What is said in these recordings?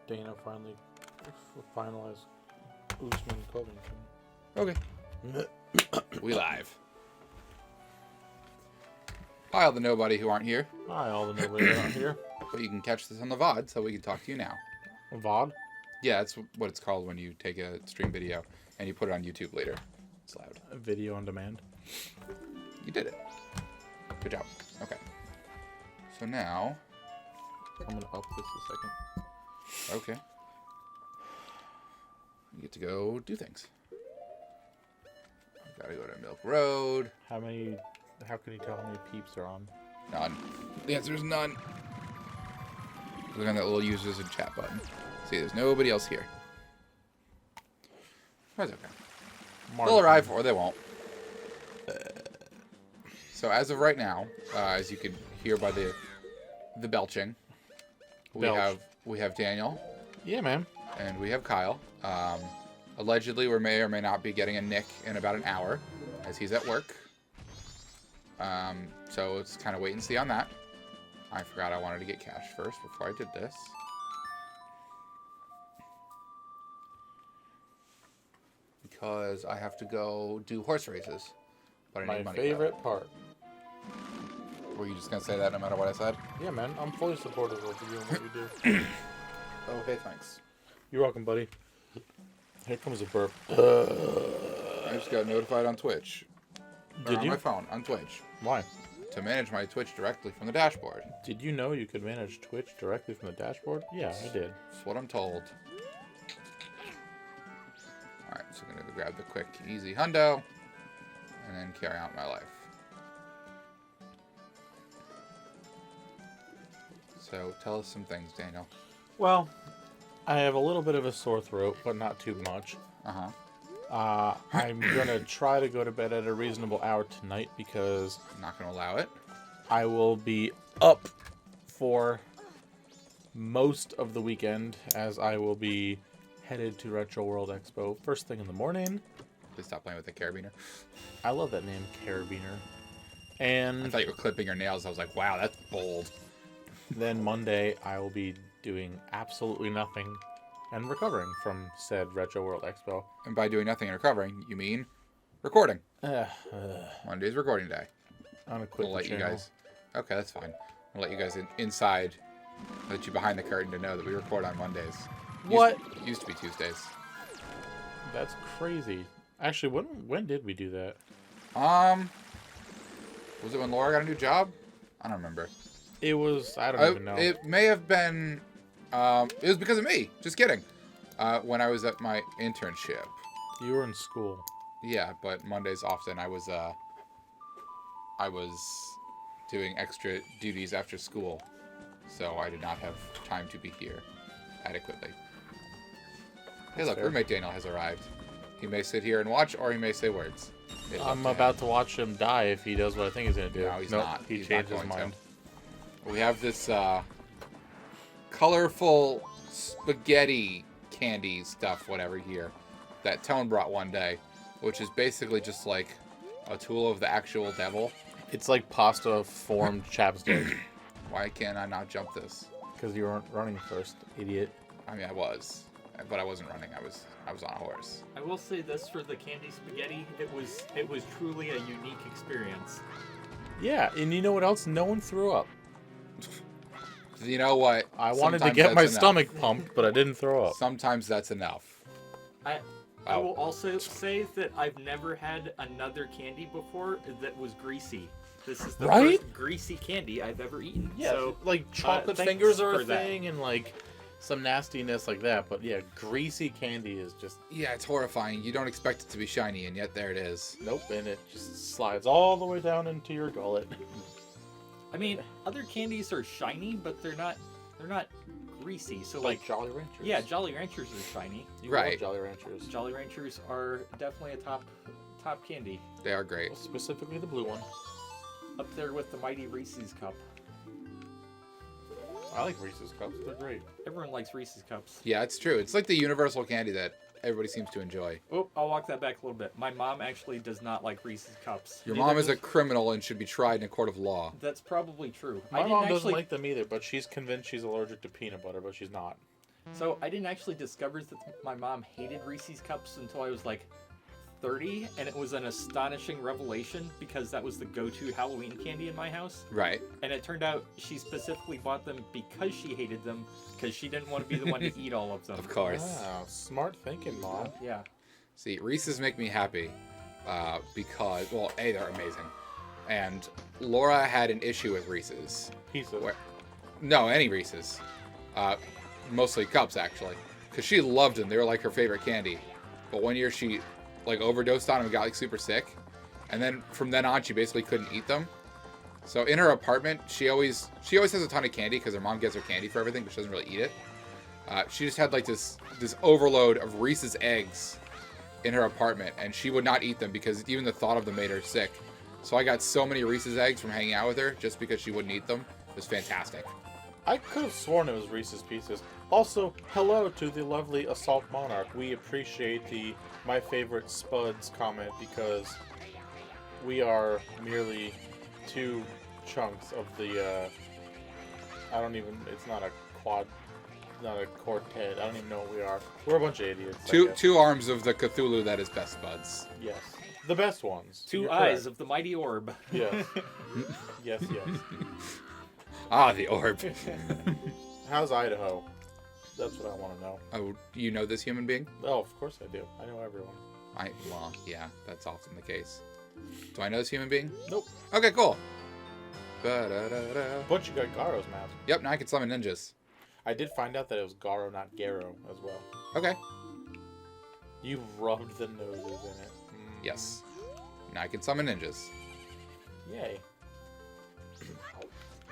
Dana finally finalized Usman Covington. Okay. We live. Hi, all the nobody who aren't here. Hi, all the nobody around here. But you can catch this on the VOD, so we can talk to you now. VOD? Yeah, that's what it's called when you take a stream video and you put it on YouTube later. It's loud. A video on demand. You did it. Good job. Okay. So now... I'm going to up this a second. Okay. You get to go do things. I gotta go to Milk Road. How can you tell how many peeps are on? None. The answer is none. Click on that little users and chat button. See, there's nobody else here. That's okay. They'll arrive or they won't. So as of right now, as you can hear by the belching, we have Daniel. Yeah, man. And we have Kyle. Allegedly, we may or may not be getting a Nick in about an hour, as he's at work. So it's kind of wait and see on that. I forgot I wanted to get cash first before I did this. Because I have to go do horse races. But I need money. My favorite part. Were you just going to say that no matter what I said? Yeah, man. I'm fully supportive of you and what you do. Okay, thanks. You're welcome, buddy. Here comes a burp. I just got notified on Twitch. Did on you? My phone, on Twitch. Why? To manage my Twitch directly from the dashboard. Did you know you could manage Twitch directly from the dashboard? Yeah, I did. That's what I'm told. Alright, so I'm going to grab the quick, easy hundo. And then carry out my life. So, tell us some things, Daniel. Well, I have a little bit of a sore throat, but not too much. I'm going to try to go to bed at a reasonable hour tonight because... I'm not going to allow it. I will be up for most of the weekend as I will be headed to Retro World Expo first thing in the morning. Please stop playing with the carabiner. I love that name, carabiner. And I thought you were clipping your nails. I was like, wow, that's bold. Then Monday, I will be doing absolutely nothing and recovering from said Retro World Expo. And by doing nothing and recovering, you mean recording. Monday's recording day. I'm going to quit the channel. You guys... Okay, that's fine. I'll let you guys inside, let you behind the curtain to know that we record on Mondays. What? Used to be Tuesdays. That's crazy. Actually, when did we do that? Was it when Laura got a new job? I don't remember. It was, I don't even know. It may have been, it was because of me. Just kidding. When I was at my internship. You were in school. Yeah, but Mondays often I was doing extra duties after school. So I did not have time to be here adequately. Hey, look, roommate Daniel has arrived. He may sit here and watch, or he may say words. I'm about to watch him die if he does what I think he's going to do. No, he's not. He changed his mind. We have this colorful spaghetti candy stuff, whatever, here that Tone brought one day, which is basically just like a tool of the actual devil. It's like pasta-formed chapstick. Why can't I not jump this? Because you weren't running first, idiot. I mean, I was, but I wasn't running. I was on a horse. I will say this for the candy spaghetti, it was truly a unique experience. Yeah, and you know what else? No one threw up. You know what? I wanted to get my stomach pumped, but I didn't throw up. Sometimes that's enough. I will also say that I've never had another candy before that was greasy. This is the first greasy candy I've ever eaten. Yeah, so, like chocolate fingers are a thing and like some nastiness like that. But yeah, greasy candy is just... Yeah, it's horrifying. You don't expect it to be shiny, and yet there it is. Nope, and it just slides all the way down into your gullet. I mean, other candies are shiny, but they're not greasy. So like Jolly Ranchers. Yeah, Jolly Ranchers are shiny. You love Jolly Ranchers. Jolly Ranchers are definitely a top candy. They are great. Well, specifically the blue one. Up there with the mighty Reese's Cup. I like Reese's Cups. They're great. Everyone likes Reese's Cups. Yeah, it's true. It's like the universal candy that everybody seems to enjoy. Oh, I'll walk that back a little bit. My mom actually does not like Reese's Cups. Your mom is a criminal and should be tried in a court of law. That's probably true. My mom doesn't like them either, but she's convinced she's allergic to peanut butter, but she's not. So I didn't actually discover that my mom hated Reese's Cups until I was like 30, and it was an astonishing revelation because that was the go-to Halloween candy in my house. Right. And it turned out she specifically bought them because she hated them, because she didn't want to be the one to eat all of them. Of course. Wow, smart thinking, Mom. Yeah. See, Reese's make me happy because, well, A, they're amazing. And Laura had an issue with Reese's. Pieces. No, any Reese's. Mostly cups, actually. Because she loved them. They were like her favorite candy. But one year she like overdosed on them and got like super sick. And then from then on, she basically couldn't eat them. So in her apartment, she always has a ton of candy because her mom gets her candy for everything, but she doesn't really eat it. She just had like this overload of Reese's eggs in her apartment, and she would not eat them because even the thought of them made her sick. So I got so many Reese's eggs from hanging out with her just because she wouldn't eat them. It was fantastic. I could have sworn it was Reese's Pieces. Also, hello to the lovely Assault Monarch. We appreciate the my favorite Spuds comment because we are merely 2 chunks of the, it's not a quad, not a quartet. I don't even know what we are. We're a bunch of idiots. Two arms of the Cthulhu that is Best Buds. Yes. The best ones. 2 You're eyes correct. of the mighty orb. Yes. Yes. Ah, the orb. How's Idaho? That's what I want to know. Oh, you know this human being? Oh, of course I do. I know everyone. Well, yeah, that's often the case. Do I know this human being? Nope. Okay, cool. Ba-da-da-da. But you got Garo's mask. Yep, now I can summon ninjas. I did find out that it was Garo, not Garo, as well. Okay. You rubbed the noses in it. Yes. Now I can summon ninjas. Yay.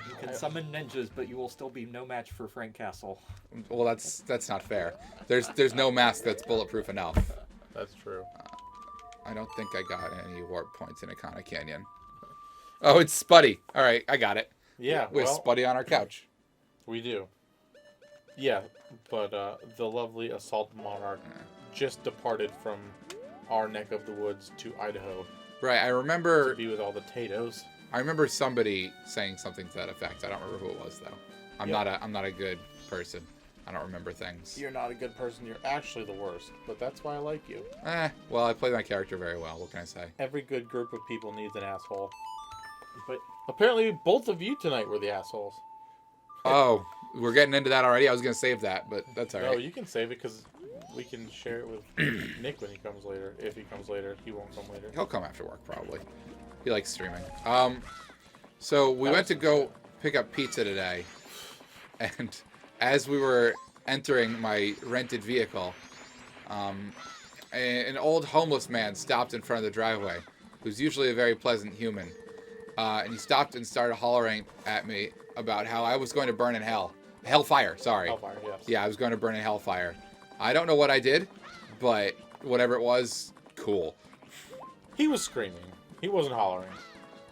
You can summon ninjas, but you will still be no match for Frank Castle. Well, that's not fair. There's no mask that's bulletproof enough. That's true. I don't think I got any warp points in Akana Canyon. Oh, it's Spuddy. All right, I got it. Yeah, With well, Spuddy on our couch. we do. Yeah, but the lovely Assault Monarch just departed from our neck of the woods to Idaho Right, I to remember be with all the potatoes. somebody saying something to that effect. I don't remember who it was though. I'm not a good person. I don't remember things. You're not a good person. You're actually the worst. But that's why I like you. Well, I play my character very well. What can I say? Every good group of people needs an asshole. But Apparently, both of you tonight were the assholes. Oh, we're getting into that already. I was gonna save that, but that's all No, right. you can save it because we can share it with Nick when he comes later. If he comes later, he won't come later. He'll come after work probably. He likes streaming. So we That went was to go pick up pizza today, and as we were entering my rented vehicle, an old homeless man stopped in front of the driveway, who's usually a very pleasant human, and he stopped and started hollering at me about how I was going to burn in hellfire. Sorry. Hellfire, yes. Yeah, I was going to burn in hellfire. I don't know what I did, but whatever it was, cool. He was screaming. He wasn't hollering.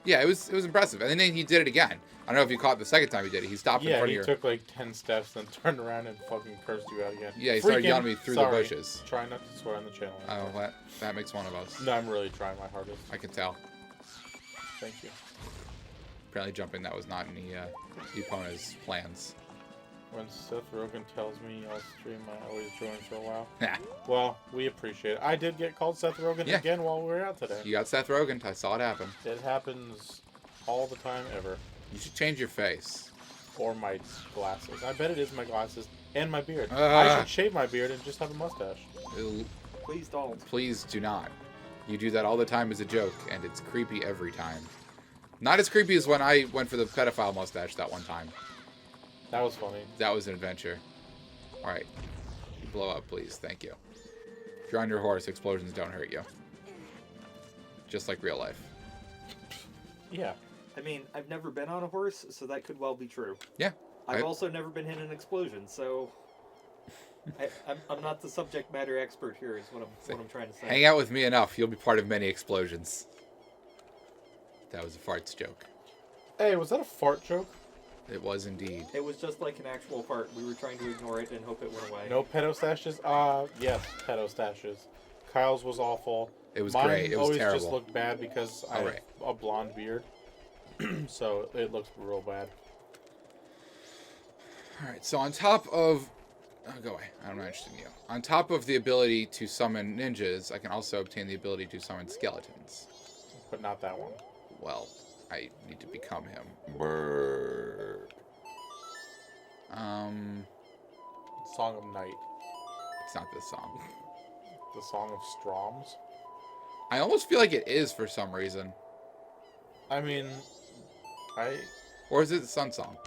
Yeah, it was impressive. And then he did it again. I don't know if you caught it the second time he did it. He stopped in Yeah, front he of your... took like 10 steps, then turned around and fucking cursed you out again. Yeah, he started yelling at me through the Sorry. bushes. Try not to swear on the channel. Oh, that makes one of us. No, I'm really trying my hardest. I can tell. Thank you. Apparently jumping that was not in the Epona's plans. When Seth Rogen tells me I'll stream, I always join for a while. Nah, Well, we appreciate it. I did get called Seth Rogen Yeah. again while we were out today. you got Seth Rogen. I saw it happen. It happens all the time ever. You should change your face. Or my glasses. I bet it is my glasses and my beard. I Ah. should shave my beard and just have a mustache. please don't. Please do not. You do that all the time as a joke, and it's creepy every time. Not as creepy as when I went for the pedophile mustache that one time. That was funny. That was an adventure. Alright. Blow up, please. Thank you. If you're on your horse, explosions don't hurt you. Just like real life. Yeah. I mean, I've never been on a horse, so that could well be true. Yeah. I've also never been in an explosion, so I'm not the subject matter expert here. Is what I'm trying to say. Hang out with me enough, you'll be part of many explosions. That was a farts joke. Hey, was that a fart joke? It was indeed. It was just like an actual fart. We were trying to ignore it and hope it went away. No pedo stashes? Yes, pedo stashes. Kyle's was awful. It was Mine great. It was always terrible. just looked bad because I have Alright. a blonde beard. So it looks real bad. Alright, so on top of Oh, go away. I'm not interested in you. On top of the ability to summon ninjas, I can also obtain the ability to summon skeletons. But not that one. Well, I need to become him. Brrr. Song of Night. It's not this song. The Song of Stroms. I almost feel like it is for some reason. I mean, Or is it the Sun Song?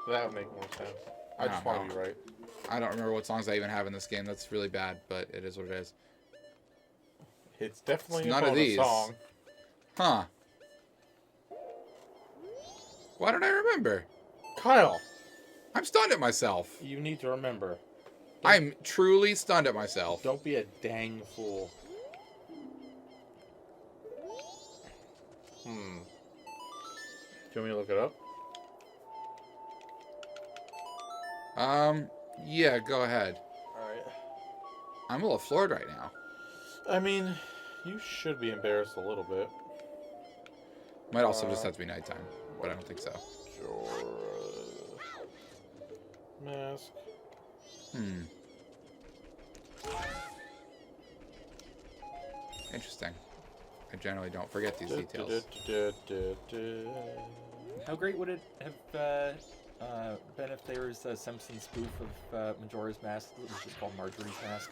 that would make more sense. I just want to be right. I don't remember what songs I even have in this game. That's really bad, but it is what it is. It's definitely It's a none of bonus these. song. Huh. Why don't I remember? Kyle, I'm stunned at myself. you need to remember. I'm truly stunned at myself. Don't be a dang fool. Do you want me to look it up? Yeah, go ahead. Alright. I'm a little floored right now. I mean, you should be embarrassed a little bit. Might also just have to be nighttime, but I don't think so. Mask. Interesting. I generally don't forget these details. How great would it have been if there was a Simpsons spoof of Majora's Mask that was just called Marjorie's Mask?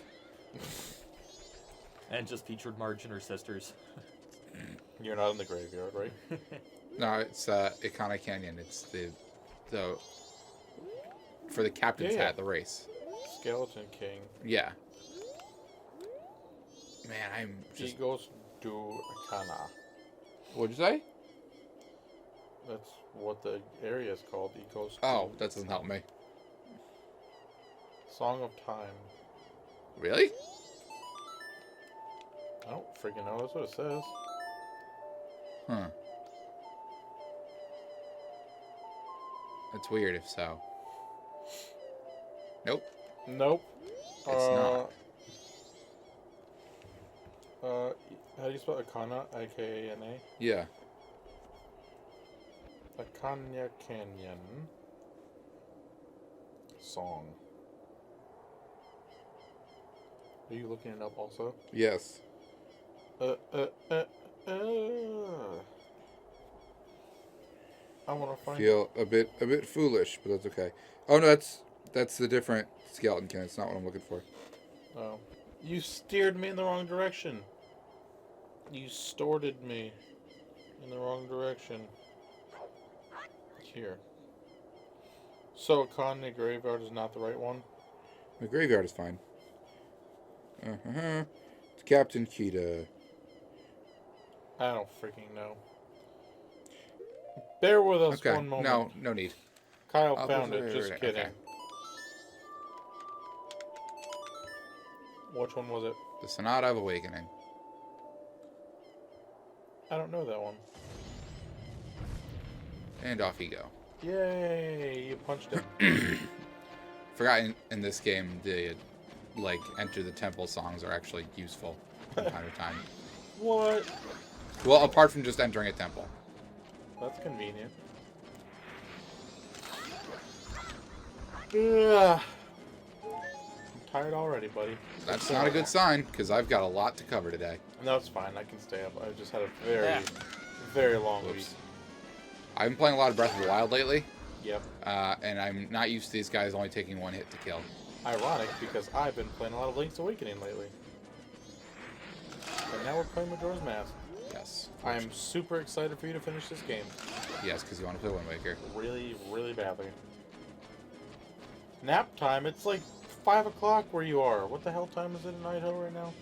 And just featured Marge and her sisters. You're not in the graveyard, right? No, it's Ikana Canyon. It's the for the captain's hat, the race. Skeleton King. Yeah. Man, I'm just. Egos do Akana. What'd you say? That's what the area is called. Egos. Oh, that doesn't help me. Song of Time. Really? I don't freaking know. That's what it says. Huh. That's weird if so. Nope. Nope. It's not. How do you spell Akana? I-K-A-N-A? Yeah. Akanya Canyon. Song. Are you looking it up also? Yes. I want to find. Feel a bit foolish, but that's okay. Oh no, that's the different skeleton king. It's not what I'm looking for. Oh, you steered me in the wrong direction. You storted me in the wrong direction. Here. So Akane Graveyard is not the right one? The graveyard is fine. It's Captain Kita. I don't freaking know. Bear with us Okay. one moment. No need. Kyle I'll found put it. it Just right- kidding. okay. Which one was it? The Sonata of Awakening. I don't know that one. And off you go. Yay! You punched him. Forgot in this game the enter the temple songs are actually useful from time to time. What? Well, apart from just entering a temple. That's convenient. Ugh. I'm tired already, buddy. That's not a good sign, because I've got a lot to cover today. No, it's fine. I can stay up. I just had a very, very long week. I've been playing a lot of Breath of the Wild lately. Yep. And I'm not used to these guys only taking one hit to kill. Ironic, because I've been playing a lot of Link's Awakening lately. But now we're playing Majora's Mask. Yes. I'm super excited for you to finish this game. Yes, because you want to play Wind Waker. Really, really badly. Nap time? It's like 5 o'clock where you are. What the hell time is it in Idaho right now?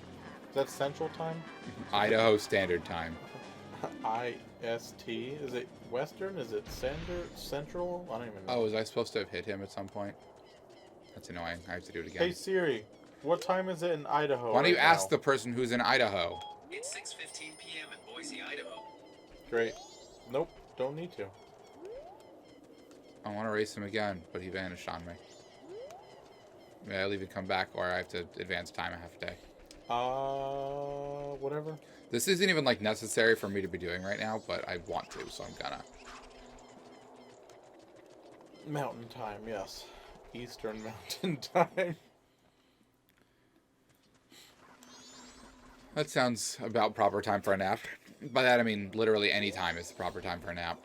Is that Central Time? Idaho Standard Time. IST? Is it Western? Is it Central? I don't even know. Oh, was I supposed to have hit him at some point? That's annoying. I have to do it again. Hey Siri, what time is it in Idaho? Why don't you right ask now? the person who's in Idaho? It's 6:15 p.m. in Boise, Idaho. Great. Nope, don't need to. I want to race him again, but he vanished on me. Maybe I'll even come back, or I have to advance time a half a day. Whatever. This isn't even necessary for me to be doing right now, but I want to, so I'm gonna. Mountain time, yes. Eastern Mountain Time. That sounds about proper time for a nap. By that I mean literally any time is the proper time for a nap.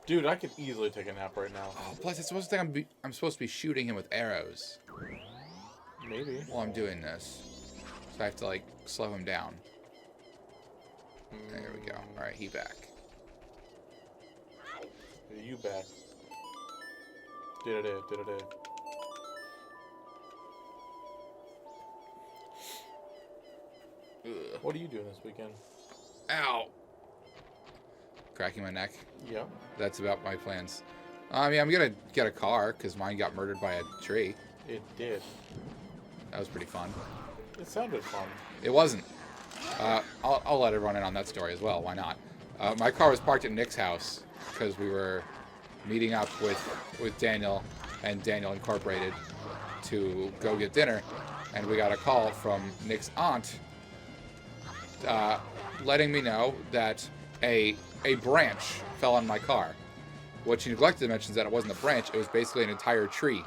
Dude, I could easily take a nap right now. Oh, plus it's supposed to think I'm supposed to be shooting him with arrows Maybe. while I'm doing this. So I have to like slow him down. There we go. Alright, he back. You back. Did it. Ugh. What are you doing this weekend? Ow! Cracking my neck. Yeah. That's about my plans. I mean, I'm gonna get a car because mine got murdered by a tree. It did. That was pretty fun. It sounded fun. It wasn't. I'll let everyone in on that story as well. Why not? My car was parked at Nick's house because we were meeting up with Daniel and Daniel Incorporated to go get dinner, and we got a call from Nick's aunt letting me know that a branch fell on my car. What she neglected to mention is that it wasn't a branch, it was basically an entire tree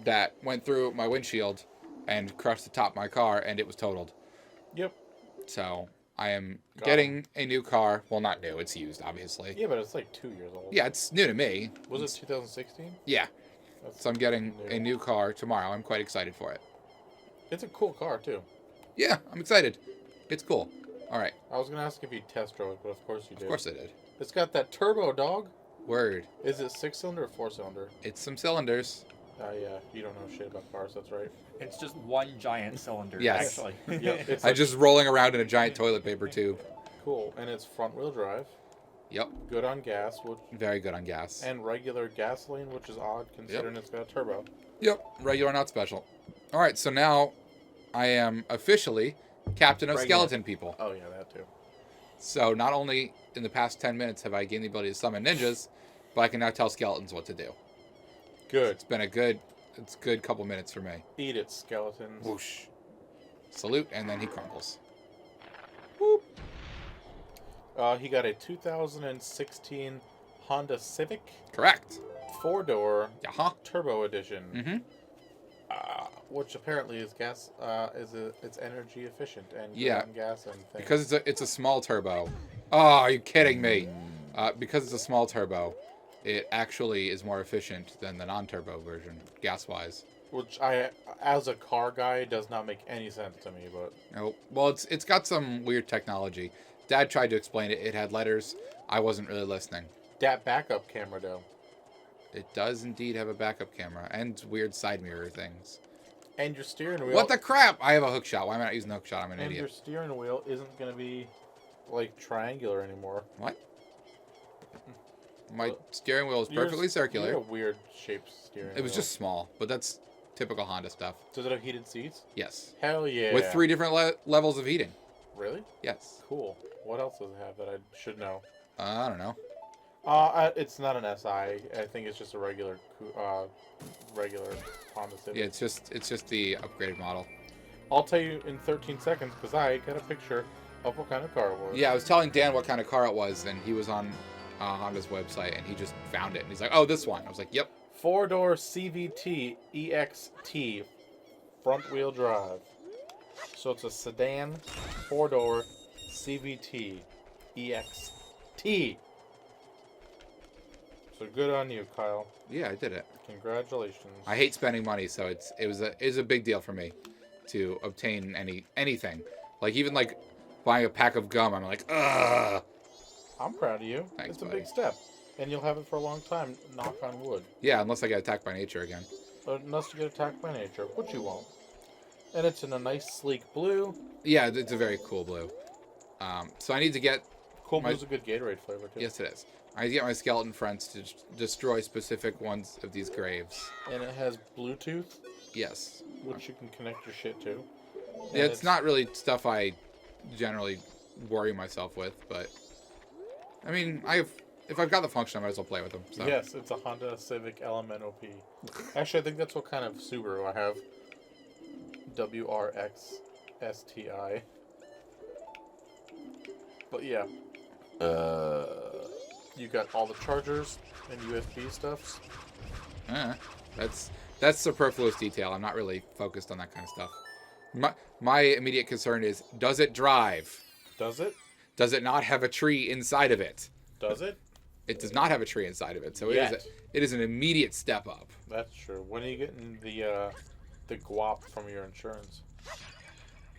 that went through my windshield and crushed the top of my car, and it was totaled. Yep. So I am getting a new car. Well, not new, it's used, obviously. Yeah, but it's like 2 years old. Yeah, it's new to me. Was it 2016? Yeah. That's So I'm getting new. a new car tomorrow. I'm quite excited for it. It's a cool car, too. Yeah, I'm excited. It's cool. All right. I was going to ask if you test drove it, but of course you did. Of course I did. It's got that turbo, dog. Word. Is it 6-cylinder or 4-cylinder? It's some cylinders. Yeah, you don't know shit about cars, that's right. It's just one giant cylinder, Yes. actually. Yep, it's I'm like, just rolling around in a giant toilet paper tube. cool. And it's front-wheel drive, Yep. good on gas, which, Very good on gas. and regular gasoline, which is odd considering it's got a turbo. Yep. Regular, not special. All right. So now I am officially captain of Regular. skeleton people. Oh, yeah, that too. So not only in the past 10 minutes have I gained the ability to summon ninjas, but I can now tell skeletons what to do. Good. It's been a good couple minutes for me. Eat it, skeletons. Whoosh. Salute, and then he crumbles. He got a 2016 Honda Civic Correct. 4-door Yaha. turbo edition, Mm-hmm. which apparently is gas. It's energy efficient and good Yeah. on gas and things. Because it's a small turbo. Oh, are you kidding me? Because it's a small turbo, it actually is more efficient than the non-turbo version, gas-wise. Which as a car guy, does not make any sense to me, but Oh, well, it's got some weird technology. Dad tried to explain it. It had letters. I wasn't really listening. that backup camera though, It does indeed have a backup camera and weird side mirror things. and your steering wheel. What the crap? I have a hook shot. Why am I not using the hook shot? I'm an And your idiot. steering wheel isn't gonna be like triangular anymore. What? My steering wheel is perfectly You circular. have a weird shaped steering wheel. It was just small, but that's typical Honda stuff. Does it have heated seats? Yes. Hell yeah. With 3 different levels of heating. Really? Yes. Cool. What else does it have that I should know? I don't know. It's not an SI. I think it's just a regular Honda Civic. Yeah, it's just the upgraded model. I'll tell you in 13 seconds because I got a picture of what kind of car it was. Yeah, I was telling Dan what kind of car it was, and he was on Honda's website, and he just found it, and he's like, "Oh, this one." I was like, "Yep." 4-door CVT EXT front wheel drive. So it's a sedan 4-door CVT EXT. So good on you, Kyle. Yeah, I did it. Congratulations. I hate spending money, so it was a big deal for me to obtain anything. Like even like buying a pack of gum, I'm like, ugh. I'm proud of you. Thanks, It's a buddy. big step. And you'll have it for a long time, knock on wood. Yeah, unless I get attacked by nature again. But unless you get attacked by nature, which you won't. And it's in a nice, sleek blue. Yeah, it's a very cool blue. So I need to get. Cool My- blue's a good Gatorade flavor, too. Yes, it is. I need to get my skeleton friends to destroy specific ones of these graves. And it has Bluetooth, Yes. which you can connect your shit to. Yeah, And it's not really stuff I generally worry myself with, but I mean, if I've got the function, I might as well play with them. So. Yes, it's a Honda Civic LMNOP. Actually, I think that's what kind of Subaru I have. WRX-STI. But yeah. You got all the chargers and USB stuff. That's superfluous detail. I'm not really focused on that kind of stuff. My immediate concern is, does it drive? Does it? Does it not have a tree inside of it? Does it? It does not have a tree inside of it, so Yet. it is an immediate step up. That's true. When are you getting the guap from your insurance?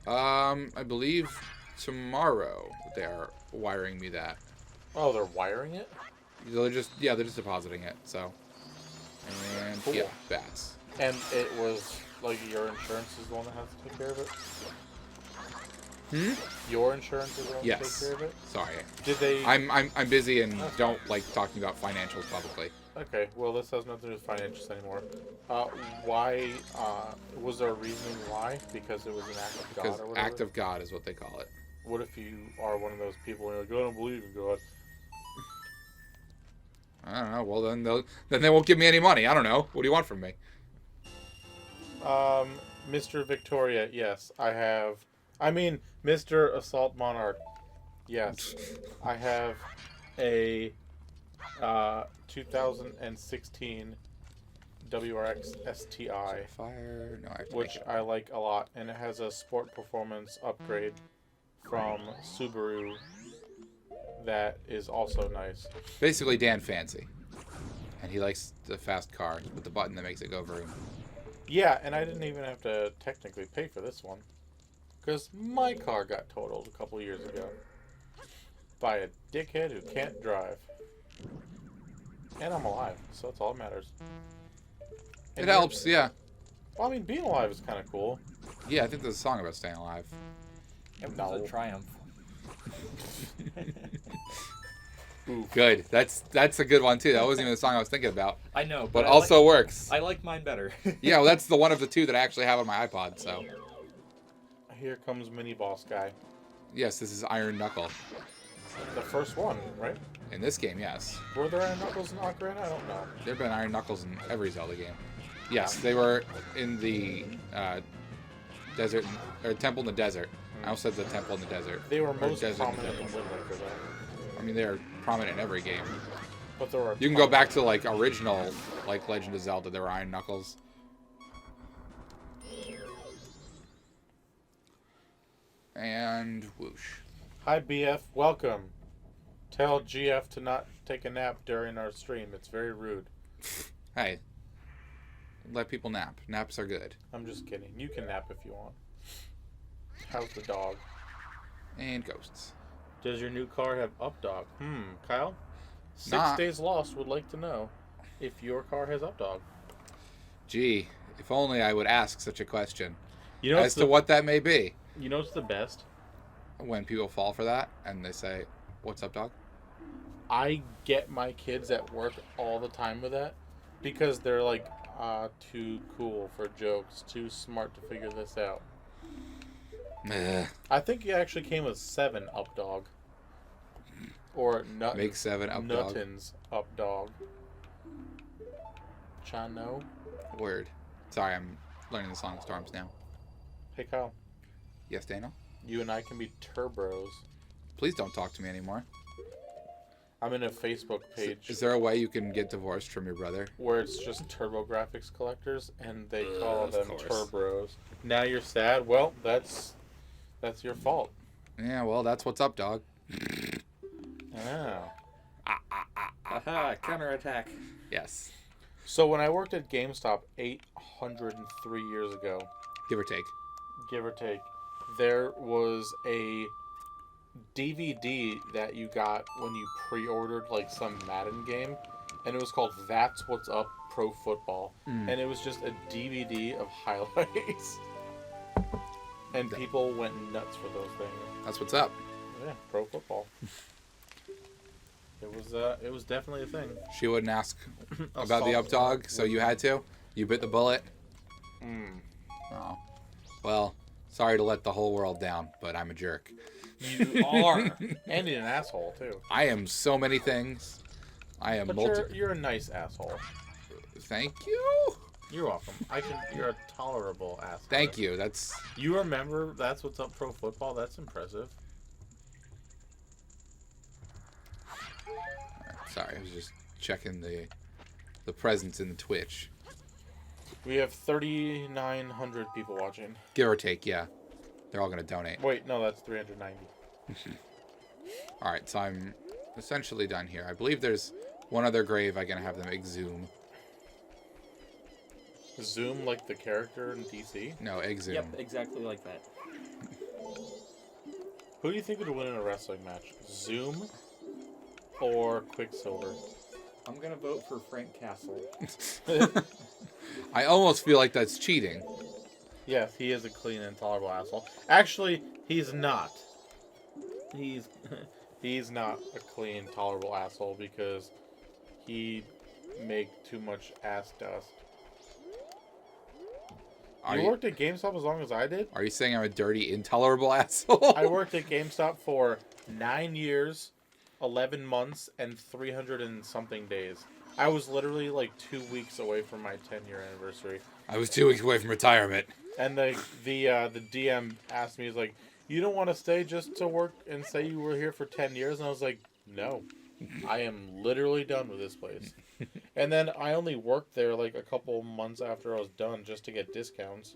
I believe tomorrow they are wiring me that. Oh, they're wiring it? They're just depositing it. So, and Cool. yeah, bats. And it was like your insurance is the one that has to take care of it? Your insurance is the one that takes care of it? Sorry. Did they... I'm busy and don't like talking about financials publicly. Okay, well, this has nothing to do with financials anymore. Why, was there a reasoning why? Because it was an act of God Because or whatever? act of God is what they call it. What if you are one of those people and you're like, I don't believe in God? I don't know. Well, then they won't give me any money. I don't know. What do you want from me? Mr. Victoria, yes, I have... I mean, Mr. Assault Monarch, yes. I have a 2016 WRX STI, Fire. No, I have to which make it. I like a lot, and it has a sport performance upgrade from Subaru that is also nice. Basically, Dan Fancy. And he likes the fast cars with the button that makes it go vroom. Yeah, and I didn't even have to technically pay for this one. Because my car got totaled a couple years ago. By a dickhead who can't drive. And I'm alive, so that's all that matters. It helps, yeah. Well, I mean, being alive is kind of cool. Yeah, I think there's a song about staying alive. It No. was a triumph. Good. That's a good one, too. That wasn't even the song I was thinking about. I know, But I also works. I like mine better. Yeah, well, that's the one of the two that I actually have on my iPod, so. Here comes Mini Boss Guy. Yes, this is Iron Knuckle. The first one, right? In this game, yes. Were there Iron Knuckles in Ocarina? I don't know. There have been Iron Knuckles in every Zelda game. Yes, they were in the desert, or Temple in the Desert. I almost said the Temple in the Desert. They were Or most Desert in the prominent in Desert. Wind Waker, though. I mean, they're prominent in every game. But there were You can go back to, like, original, like, Legend of Zelda. There were Iron Knuckles. And whoosh. Hi, BF. Welcome. Tell GF to not take a nap during our stream. It's very rude. Hey, let people nap. Naps are good. I'm just kidding. You can nap if you want. How's the dog? And ghosts. Does your new car have up dog? Kyle? 6 Nah. Days Lost would like to know if your car has up dog. Gee, if only I would ask such a question. You know, As to what that may be. You know what's the best? When people fall for that and they say, "What's up, dog?" I get my kids at work all the time with that because they're like, too cool for jokes, too smart to figure this out. Ugh. I think it actually came with 7 up dog. Or Make 7 up, dog. Nuttin's up dog. Chano. Word. Sorry, I'm learning the Song of Storms now. Hey Kyle, Yes, Daniel? you and I can be turbros. Please don't talk to me anymore. I'm in a Facebook page Is there a way you can get divorced from your brother? where it's just TurboGrafx collectors and they call Of them course. turbros. Now you're sad? Well, that's your fault. Yeah, well, that's what's up, dog. Oh. Aha, counterattack. Yes. So when I worked at GameStop 803 years ago, Give or take. give or take, there was a DVD that you got when you pre-ordered like some Madden game, and it was called That's What's Up Pro Football, and it was just a DVD of highlights, and people went nuts for those things. That's what's up. Yeah, pro football. It was definitely a thing. She wouldn't ask about the up dog, so you had to? You bit the bullet? Oh. Well, sorry to let the whole world down, but I'm a jerk. You are, and you're an asshole too. I am so many things. I am But you're a nice asshole. Thank you. You're welcome. You're a tolerable asshole. Thank you. That's You remember That's What's Up Pro Football? That's impressive. sorry. I was just checking the presence in the Twitch. We have 3,900 people watching. Give or take, yeah. They're all going to donate. Wait, no, that's 390. All right, so I'm essentially done here. I believe there's one other grave I can have them exhume. Zoom like the character in DC? No, exhume. Yep, exactly like that. Who do you think would win in a wrestling match? Zoom or Quicksilver? I'm gonna vote for Frank Castle. I almost feel like that's cheating. Yes, he is a clean and tolerable asshole. Actually, he's not. He's not a clean, tolerable asshole because he make too much ass dust. You worked at GameStop as long as I did? Are you saying I'm a dirty, intolerable asshole? I worked at GameStop for 9 years, 11 months, and 300 and something days. I was literally like 2 weeks away from my 10-year anniversary. I was 2 weeks away from retirement. And the DM asked me, he's like, you don't want to stay just to work and say you were here for 10 years? And I was like, no. I am literally done with this place. And then I only worked there like a couple months after I was done just to get discounts.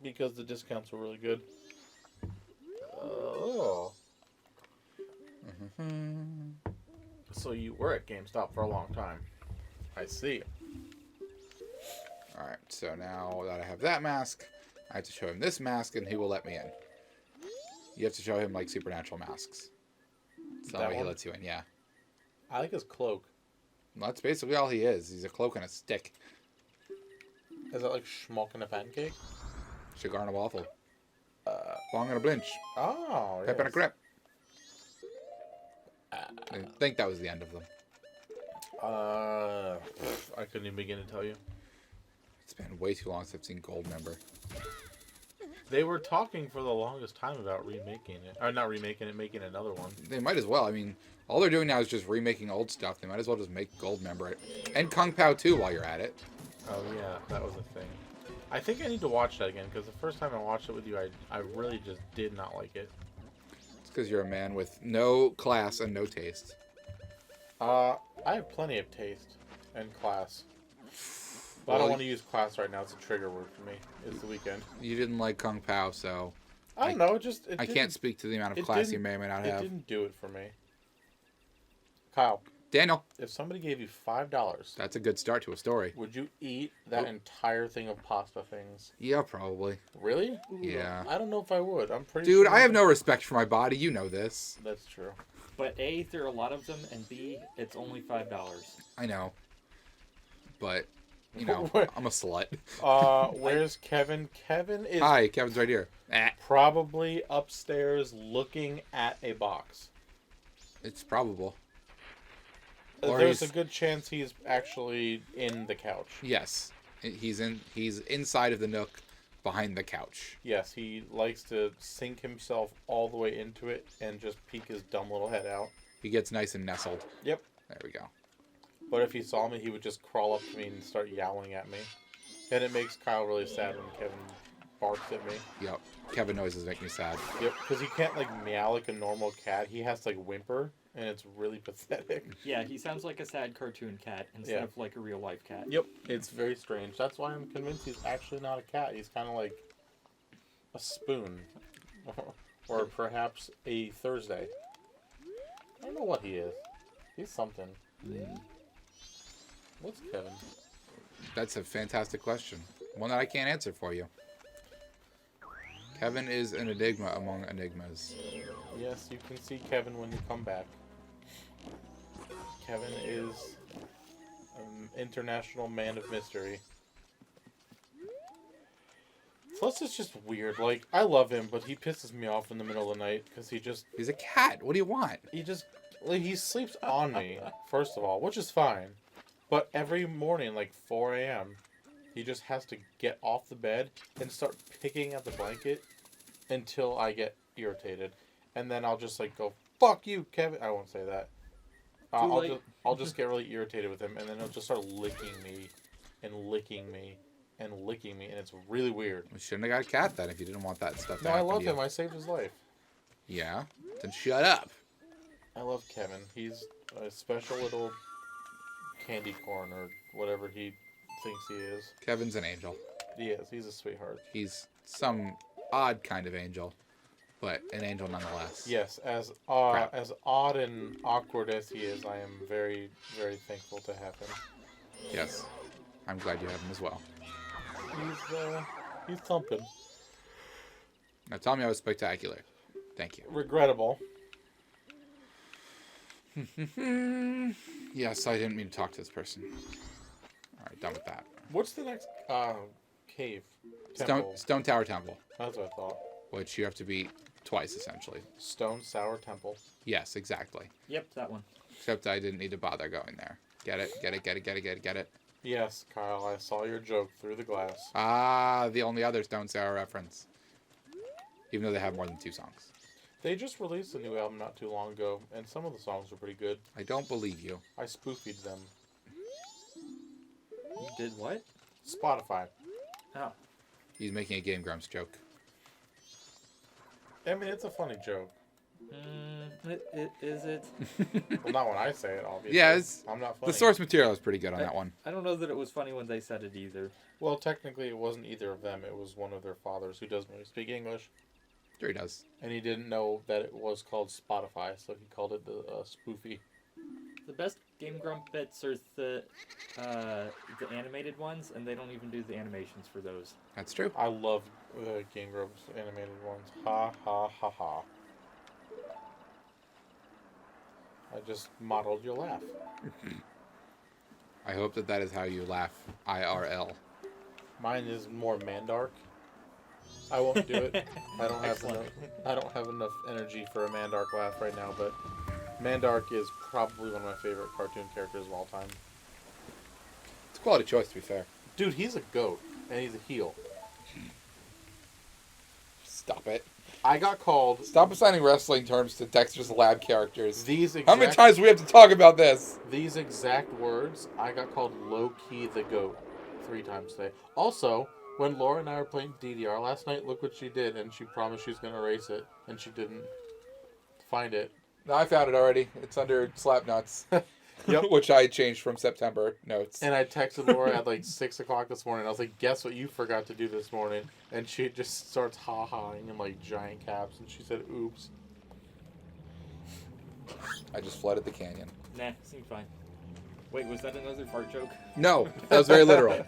Because the discounts were really good. Oh. So you were at GameStop for a long time. I see. Alright, so now that I have that mask, I have to show him this mask and he will let me in. You have to show him like supernatural masks. It's the That way he one? lets you in, yeah. I like his cloak. Well, that's basically all he is. He's a cloak and a stick. Is that like schmuck and a pancake? Sugar on a waffle. Long and a blinch. Oh, Pep and a yes. crepe. I think that was the end of them. I couldn't even begin to tell you. It's been way too long since I've seen Goldmember. They were talking for the longest time about remaking it. Or not remaking it, making another one. They might as well. I mean, all they're doing now is just remaking old stuff. They might as well just make Goldmember it. And Kung Pao 2 while you're at it. Oh, yeah, that was a thing. I think I need to watch that again, because the first time I watched it with you, I really just did not like it. It's because you're a man with no class and no taste. I have plenty of taste and class. But I don't want to use class right now. It's a trigger word for me. It's the weekend. You didn't like Kung Pao, so... I don't know, I can't speak to the amount of class you may or may not have. It didn't do it for me. Kyle, Daniel, if somebody gave you $5, that's a good start to a story. would you eat that entire thing of pasta things? Yeah, probably. Really? Yeah. I don't know if I would. I'm pretty Dude, sure. I have no respect for my body. You know this. That's true. But A, there are a lot of them, and B, it's only $5. I know. But, you know, I'm a slut. Where's Kevin? Kevin is Hi, Kevin's right here. probably upstairs looking at a box. It's probable. Or There's he's- a good chance he's actually in the couch. Yes. He's inside of the nook behind the couch. Yes, he likes to sink himself all the way into it and just peek his dumb little head out. He gets nice and nestled. Yep. There we go. But if he saw me, he would just crawl up to me and start yowling at me. And it makes Kyle really sad when Kevin barks at me. Yep. Kevin noises make me sad. Yep, because he can't like meow like a normal cat. He has to like whimper, and it's really pathetic. Yeah, he sounds like a sad cartoon cat instead of like a real life cat. Yep, it's very strange. That's why I'm convinced he's actually not a cat. He's kind of like a spoon. Or perhaps a Thursday. I don't know what he is. He's something. What's Kevin? That's a fantastic question. One that I can't answer for you. Kevin is an enigma among enigmas. Yes, you can see Kevin when you come back. Kevin is an international man of mystery. Plus, it's just weird. Like, I love him, but he pisses me off in the middle of the night because He's a cat. What do you want? he sleeps on me, first of all, which is fine. But every morning, like 4 a.m., he just has to get off the bed and start picking at the blanket until I get irritated. And then I'll just like go, fuck you, Kevin. I won't say that. I'll just get really irritated with him, and then he'll just start licking me and licking me and licking me, and it's really weird. We shouldn't have got a cat then if you didn't want that stuff to No, I happen love to you. him. I saved his life. Yeah? Then shut up. I love Kevin. He's a special little candy corn or whatever he thinks he is. Kevin's an angel. He is. He's a sweetheart. He's some odd kind of angel, but an angel nonetheless. Yes, as odd and awkward as he is, I am very, very thankful to have him. Yes. I'm glad you have him as well. He's thumping. Now tell me I was spectacular. Thank you. Regrettable. Yes, I didn't mean to talk to this person. Alright, done with that. What's the next cave? Temple. Stone Tower Temple, That's what I thought. which you have to beat twice, essentially. Stone Sour Temple. Yes, exactly. Yep, that one. Except I didn't need to bother going there. Get it? Get it, get it, get it, get it, get it. Yes, Kyle, I saw your joke through the glass. Ah, the only other Stone Sour reference. Even though they have more than 2 songs. They just released a new album not too long ago, and some of the songs were pretty good. I don't believe you. I spoofied them. You did what? Spotify. Oh. He's making a Game Grumps joke. I mean, it's a funny joke. Is it? Well, not when I say it, obviously. Yeah, I'm not funny. the source material is pretty good on that one. I don't know that it was funny when they said it either. Well, technically, it wasn't either of them. It was one of their fathers who doesn't really speak English. Sure he does. And he didn't know that it was called Spotify, so he called it the spoofy. The best Game Grump bits are the animated ones, and they don't even do the animations for those. That's true. I love Game Grumps animated ones. Ha ha ha ha. I just modeled your laugh. I hope that is how you laugh IRL. Mine is more Mandark. I won't do it. I don't have Excellent. enough. I don't have enough energy for a Mandark laugh right now. But Mandark is probably one of my favorite cartoon characters of all time. It's a quality choice, to be fair. Dude, he's a goat and he's a heel. Stop it. I got called Stop assigning wrestling terms to Dexter's Lab characters. these exact. How many times do we have to talk about this? These exact words. I got called low-key the goat 3 times today. Also, when Laura and I were playing DDR last night, look what she did, and she promised she was gonna erase it, and she didn't find it. No, I found it already. It's under Slapnuts. Yep. Which I changed from September notes. And I texted Laura at like 6 o'clock this morning. I was like, guess what you forgot to do this morning? And she just starts ha-haing in like giant caps. And she said, oops. I just flooded the canyon. Nah, seemed fine. Wait, was that another fart joke? No, that was very literal.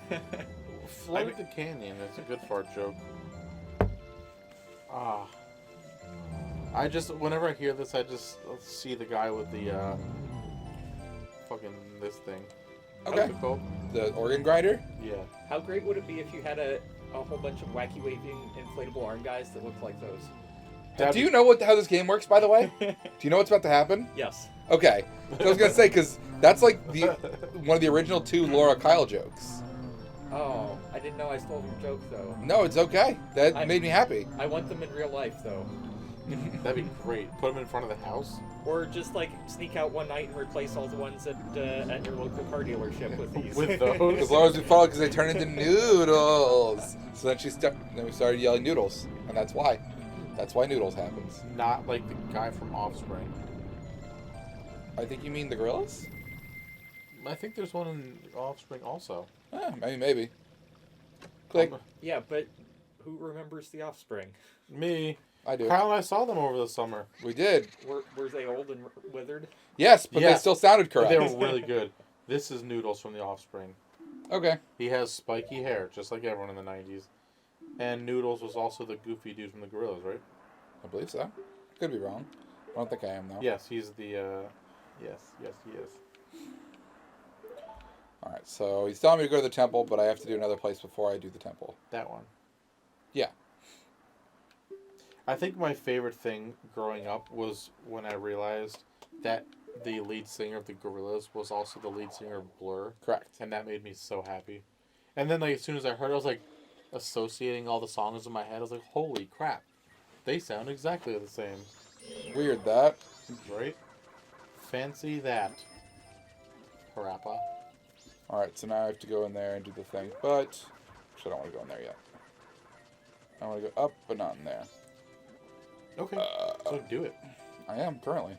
Flood the canyon. It's a good fart joke. Ah. I just, whenever I hear this, I just see the guy with the, fucking this thing. Okay. What's it called? The organ grinder? Yeah. How great would it be if you had a whole bunch of wacky waving inflatable arm guys that looked like those? Do you know how this game works, by the way? Do you know what's about to happen? Yes. Okay. So I was going to say, because that's like one of the original 2 Laura Kyle jokes. Oh, I didn't know I stole your joke, though. No, it's okay. That made me happy. I want them in real life, though. That'd be great. Put them in front of the house. Or just, like, sneak out one night and replace all the ones at your local car dealership with these. With those. As long as we follow, because they turn into noodles. So then then we started yelling noodles, and that's why. That's why noodles happens. Not like the guy from Offspring. I think you mean the gorillas? I think there's one in Offspring also. Maybe. Click. Yeah, but who remembers the Offspring? Me. I do. Kyle and I saw them over the summer. We did. Were they old and withered? Yes, but Yeah. they still sounded correct. They were really good. This is Noodles from the Offspring. Okay. He has spiky hair, just like everyone in the 90s. And Noodles was also the goofy dude from the Gorillas, right? I believe so. Could be wrong. I don't think I am, though. Yes, he's the, Yes, he is. Alright, so he's telling me to go to the temple, but I have to do another place before I do the temple. That one. Yeah. I think my favorite thing growing up was when I realized that the lead singer of the Gorillas was also the lead singer of Blur. Correct. And that made me so happy. And then, like, as soon as I heard it, I was, like, associating all the songs in my head. I was like, holy crap. They sound exactly the same. Weird that. Right? Fancy that. Parappa. Alright, so now I have to go in there and do the thing, but I don't want to go in there yet. I want to go up, but not in there. Okay. So do it. I am, currently.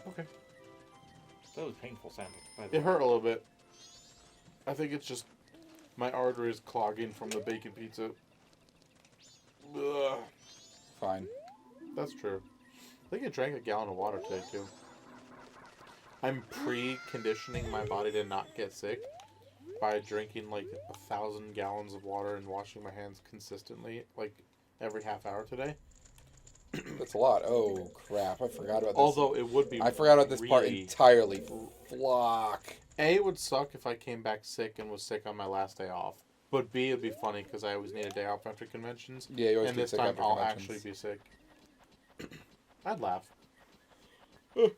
Okay. That was painful sounding, by the It way. hurt a little bit. I think it's just my arteries clogging from the bacon pizza. Ugh. Fine. That's true. I think I drank a gallon of water today, too. I'm pre-conditioning my body to not get sick by drinking, like, 1,000 gallons of water and washing my hands consistently, like, every half hour today. That's a lot. Oh, crap. I forgot about this. Although it would be I forgot about this part really... entirely. Flock. A, it would suck if I came back sick and was sick on my last day off. But B, it'd be funny because I always need a day off after conventions. Yeah, you always and get this sick time after I'll conventions. actually be sick. I'd laugh.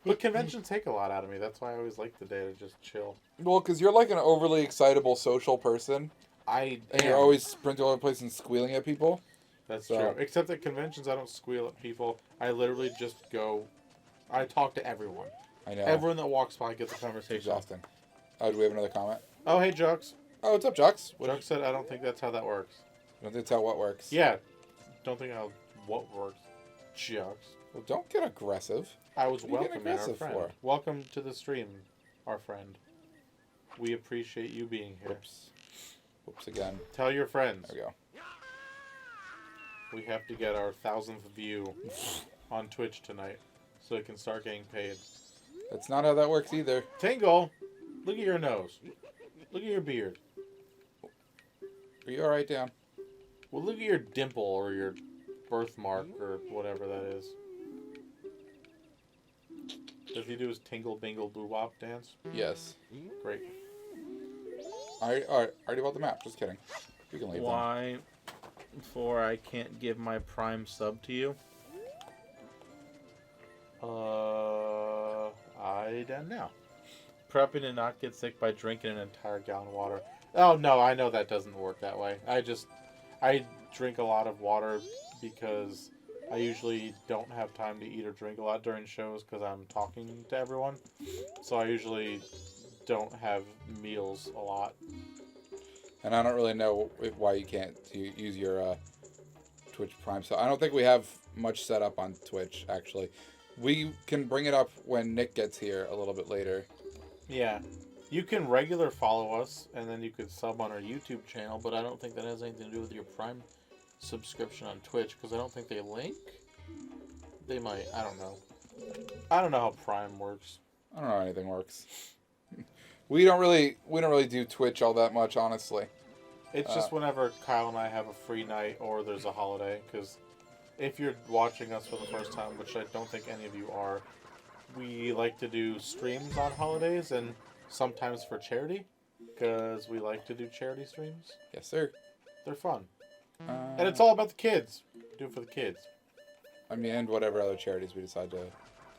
But conventions take a lot out of me. That's why I always like the day to just chill. Well, because you're like an overly excitable social person. And You're always sprinting all over the place and squealing at people. That's So- true. Except at conventions, I don't squeal at people. I literally just go... I talk to everyone. I know. Everyone that walks by gets a conversation. Exhausting. Oh, do we have another comment? Oh, hey, Jux. Oh, what's up, Jux? Jux said, I don't think that's how that works. Don't think that's how what works. Yeah. Don't think how what works. Jux. Well, don't get aggressive. I was What are you getting welcoming our aggressive friend. for? Welcome to the stream, our friend. We appreciate you being here. Whoops. Whoops again. Tell your friends. There we go. We have to get our 1,000th view on Twitch tonight so it can start getting paid. That's not how that works either. Tingle, look at your nose. Look at your beard. Are you alright, Dan? Well, look at your dimple or your birthmark or whatever that is. Does he do his tingle bingle boo wop dance? Yes. Great. I already bought the map. Just kidding. You can leave them. Why? For I can't give my prime sub to you? I don't know. Prepping to not get sick by drinking an entire gallon of water. Oh, no, I know that doesn't work that way. I drink a lot of water because I usually don't have time to eat or drink a lot during shows because I'm talking to everyone. So I usually don't have meals a lot. And I don't really know why you can't use your Twitch Prime. So I don't think we have much set up on Twitch, actually. We can bring it up when Nick gets here a little bit later. Yeah. You can regular follow us, and then you could sub on our YouTube channel, but I don't think that has anything to do with your Prime subscription on Twitch, because I don't think they link. They might. I don't know. I don't know how Prime works. I don't know how anything works. We don't really do Twitch all that much, honestly. It's just whenever Kyle and I have a free night or there's a holiday, because if you're watching us for the first time, which I don't think any of you are, we like to do streams on holidays and sometimes for charity, because we like to do charity streams. Yes, sir. They're fun. And it's all about the kids. Do it for the kids. I mean, and whatever other charities we decide to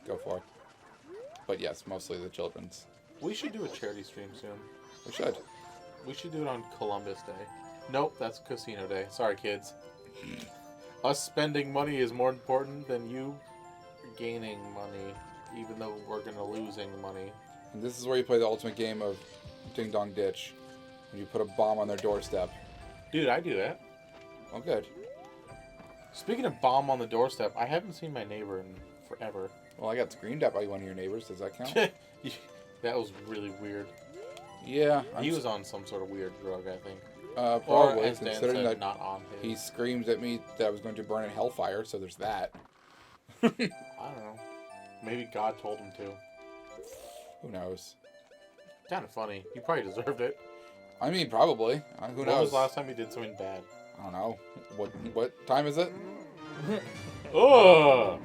go for. But yes, mostly the children's. We should do a charity stream soon. We should. We should do it on Columbus Day. Nope, that's Casino Day. Sorry, kids. Us spending money is more important than you gaining money, even though we're gonna losing money. And this is where you play the ultimate game of Ding Dong Ditch. When you put a bomb on their doorstep. Dude, I do that. Oh, good. Speaking of bomb on the doorstep, I haven't seen my neighbor in forever. Well, I got screamed at by one of your neighbors. Does that count? That was really weird. Yeah. He was on some sort of weird drug, I think. Probably, or, as Dan considering said, that not on his. he screamed at me that I was going to burn in hellfire, so there's that. I don't know. Maybe God told him to. Who knows? Kind of funny. He probably deserved it. I mean, probably. Who knows? When was the last time he did something bad? I don't know. What time is it? Ugh!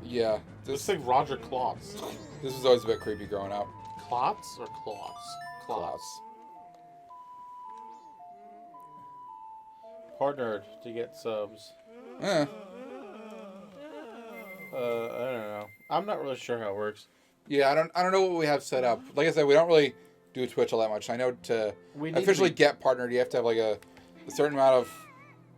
Yeah. It's like Roger Klotz. This was always a bit creepy growing up. Klotz or Klotz? Klotz. Partnered to get subs. Eh. I don't know. I'm not really sure how it works. Yeah, I don't know what we have set up. Like I said, we don't really do Twitch all that much. I know to We need officially to get partnered, you have to have like a certain amount of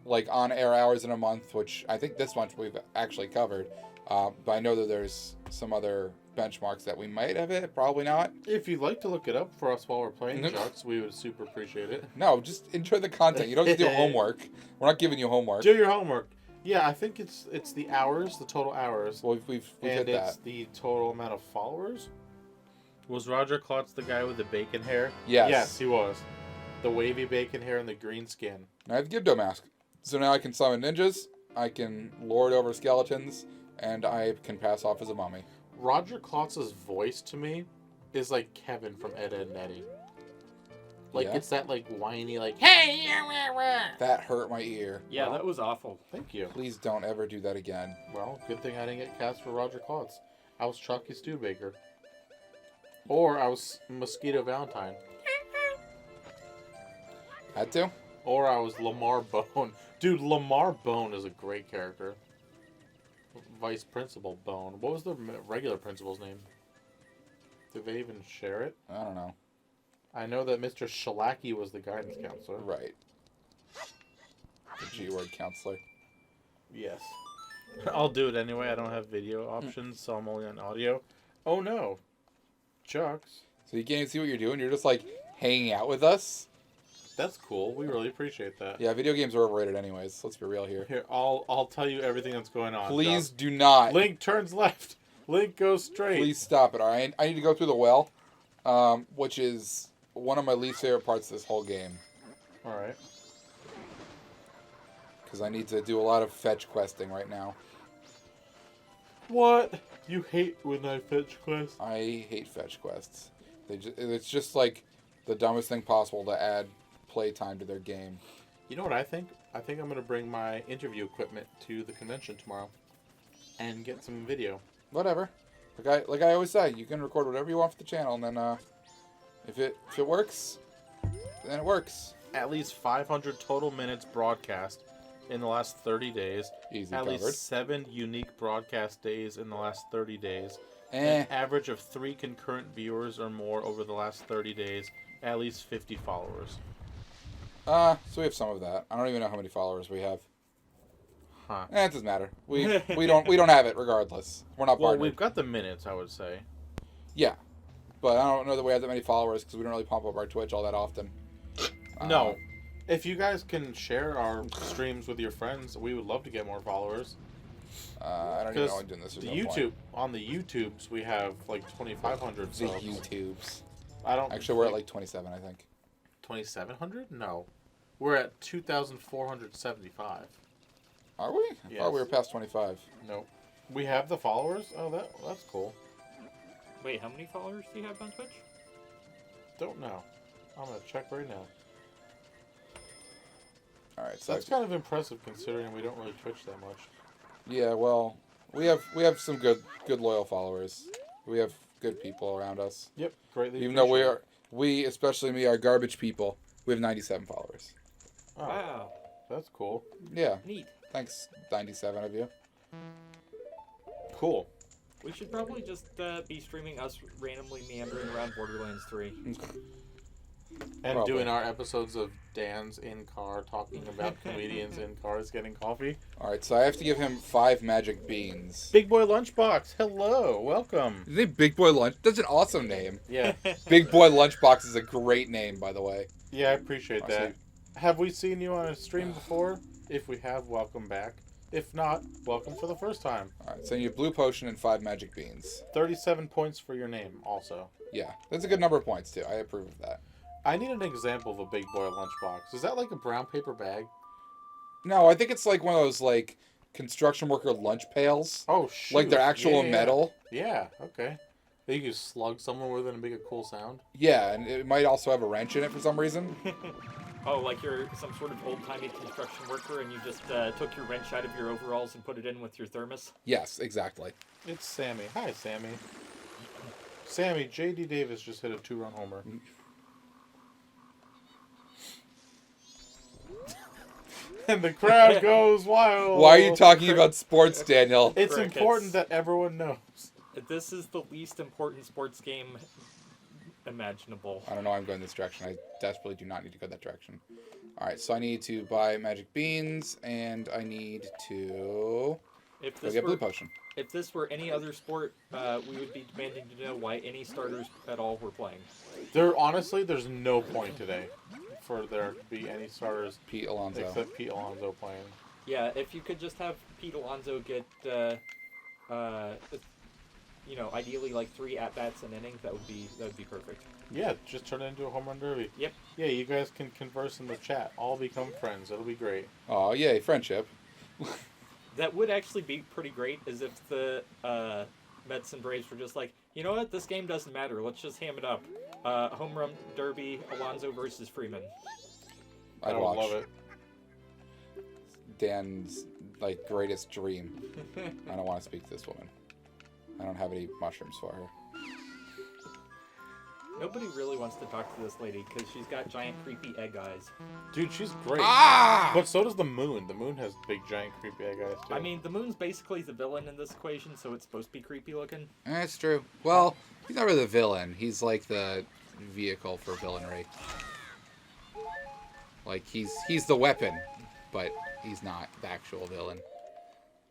like on-air hours in a month, which I think this month we've actually covered. But I know that there's some other benchmarks that we might have hit, probably not. If you'd like to look it up for us while we're playing Chucks, we would super appreciate it. No, just enjoy the content. You don't have to do homework. We're not giving you homework. Do your homework. Yeah, I think it's the hours, the total hours. Well, we've and hit it's that. the total amount of followers. Was Roger Klotz the guy with the bacon hair? Yes. Yes, he was. The wavy bacon hair and the green skin. I have the Gibdo mask. So now I can summon ninjas, I can lord over skeletons, and I can pass off as a mummy. Roger Klotz's voice to me is like Kevin from Ed, Edd and Eddy. Like, Yeah? it's that, like, whiny, like, hey! That hurt my ear. Yeah, Well, that was awful. Thank you. Please don't ever do that again. Well, good thing I didn't get cast for Roger Klotz. I was Chucky Studebaker. Or I was Mosquito Valentine. Had to? Or I was Lamar Bone. Dude, Lamar Bone is a great character. Vice Principal Bone. What was the regular principal's name? Did they even share it? I don't know. I know that Mr. Shalaki was the guidance counselor. Right. The G-word counselor. Yes. I'll do it anyway. I don't have video options, so I'm only on audio. Oh no. Chucks. So you can't even see what you're doing? You're just, like, hanging out with us? That's cool. We really appreciate that. Yeah, video games are overrated anyways. Let's be real here. Here, I'll tell you everything that's going on. Please Chuck. do not. Link turns left. Link goes straight. Please stop it, alright? I need to go through the well, which is one of my least favorite parts of this whole game. Alright. Because I need to do a lot of fetch questing right now. What? You hate when I fetch quests? I hate fetch quests. It's just like the dumbest thing possible to add playtime to their game. You know what I think? I think I'm going to bring my interview equipment to the convention tomorrow. And get some video. Whatever. Like I always say, you can record whatever you want for the channel, and then if it works, then it works. At least 500 total minutes broadcast in the last 30 days. Easy At covered. least 7 unique broadcast days in the last 30 days. Eh. An average of 3 concurrent viewers or more over the last 30 days. At least 50 followers. So we have some of that. I don't even know how many followers we have. Huh. It doesn't matter. We don't have it regardless. We're not Well, partnered. we've got the minutes, I would say. Yeah, but I don't know that we have that many followers because we don't really pump up our Twitch all that often. No. If you guys can share our streams with your friends, we would love to get more followers. I don't even know I'm doing this. The There's no YouTube, on the YouTubes, we have like 2,500 The subs. YouTubes. I don't. Actually, we're at like 27, I think. 2,700? No. We're at 2,475. Are we? I Yes. thought we were past 25. Nope. We have the followers? Oh, that's cool. Wait, how many followers do you have on Twitch? Don't know. I'm going to check right now. Alright, so That's kind of impressive considering we don't really Twitch that much. yeah, well, we have some good loyal followers. We have good people around us. Yep, greatly Even though appreciate we, especially me, are garbage people. We have 97 followers. Oh, Wow, that's cool. Yeah, neat. thanks 97 of you. Cool. We should probably just be streaming us randomly meandering around Borderlands 3. And Probably. doing our episodes of Dan's in car talking about comedians in cars getting coffee. Alright, so I have to give him 5 magic beans. Big Boy Lunchbox, hello, welcome. Is it Big Boy Lunch? That's an awesome name. Yeah, Big Boy Lunchbox is a great name, by the way. yeah, I appreciate Oh, that. Have we seen you on a stream before? If we have, welcome back. If not, welcome for the first time. Alright, so you have blue potion and 5 magic beans. 37 points for your name, also. Yeah, that's a good number of points, too. I approve of that. I need an example of a Big Boy Lunchbox. Is that like a brown paper bag? No, I think it's like one of those, like, construction worker lunch pails. Oh, shoot. Like they're actual Yeah. metal. Yeah, okay. You can slug someone with it and make a cool sound. Yeah, and it might also have a wrench in it for some reason. Oh, like you're some sort of old-timey construction worker and you just took your wrench out of your overalls and put it in with your thermos? Yes, exactly. It's Sammy. Hi, Sammy. Sammy, J.D. Davis just hit a 2-run homer. And the crowd goes wild. Why are you talking about sports, Daniel? It's Crickets. important that everyone knows. This is the least important sports game imaginable. I don't know why I'm going this direction. I desperately do not need to go that direction. Alright, so I need to buy magic beans, and I need to If go this get blue were potion. if this were any other sport, we would be demanding to know why any starters at all were playing. There's no point today for there to be any starters Pete Alonso. except Pete Alonso playing. Yeah, if you could just have Pete Alonso get ideally like 3 at-bats an inning, that would be perfect. Yeah, just turn it into a home run derby. Yep. Yeah, you guys can converse in the chat. All become friends. It'll be great. Oh, yay, friendship. That would actually be pretty great, as if the Mets and Braves were just like, you know what, this game doesn't matter. Let's just ham it up. Home run derby, Alonso versus Freeman. I'd I would watch love it. Dan's greatest dream. I don't want to speak to this woman. I don't have any mushrooms for her. Nobody really wants to talk to this lady because she's got giant creepy egg eyes. Dude, she's great. Ah! But so does the moon. The moon has big, giant, creepy egg eyes, too. I mean, the moon's basically the villain in this equation, so it's supposed to be creepy looking. That's true. Well, he's not really the villain. He's like the vehicle for villainry. Like, he's the weapon, but he's not the actual villain.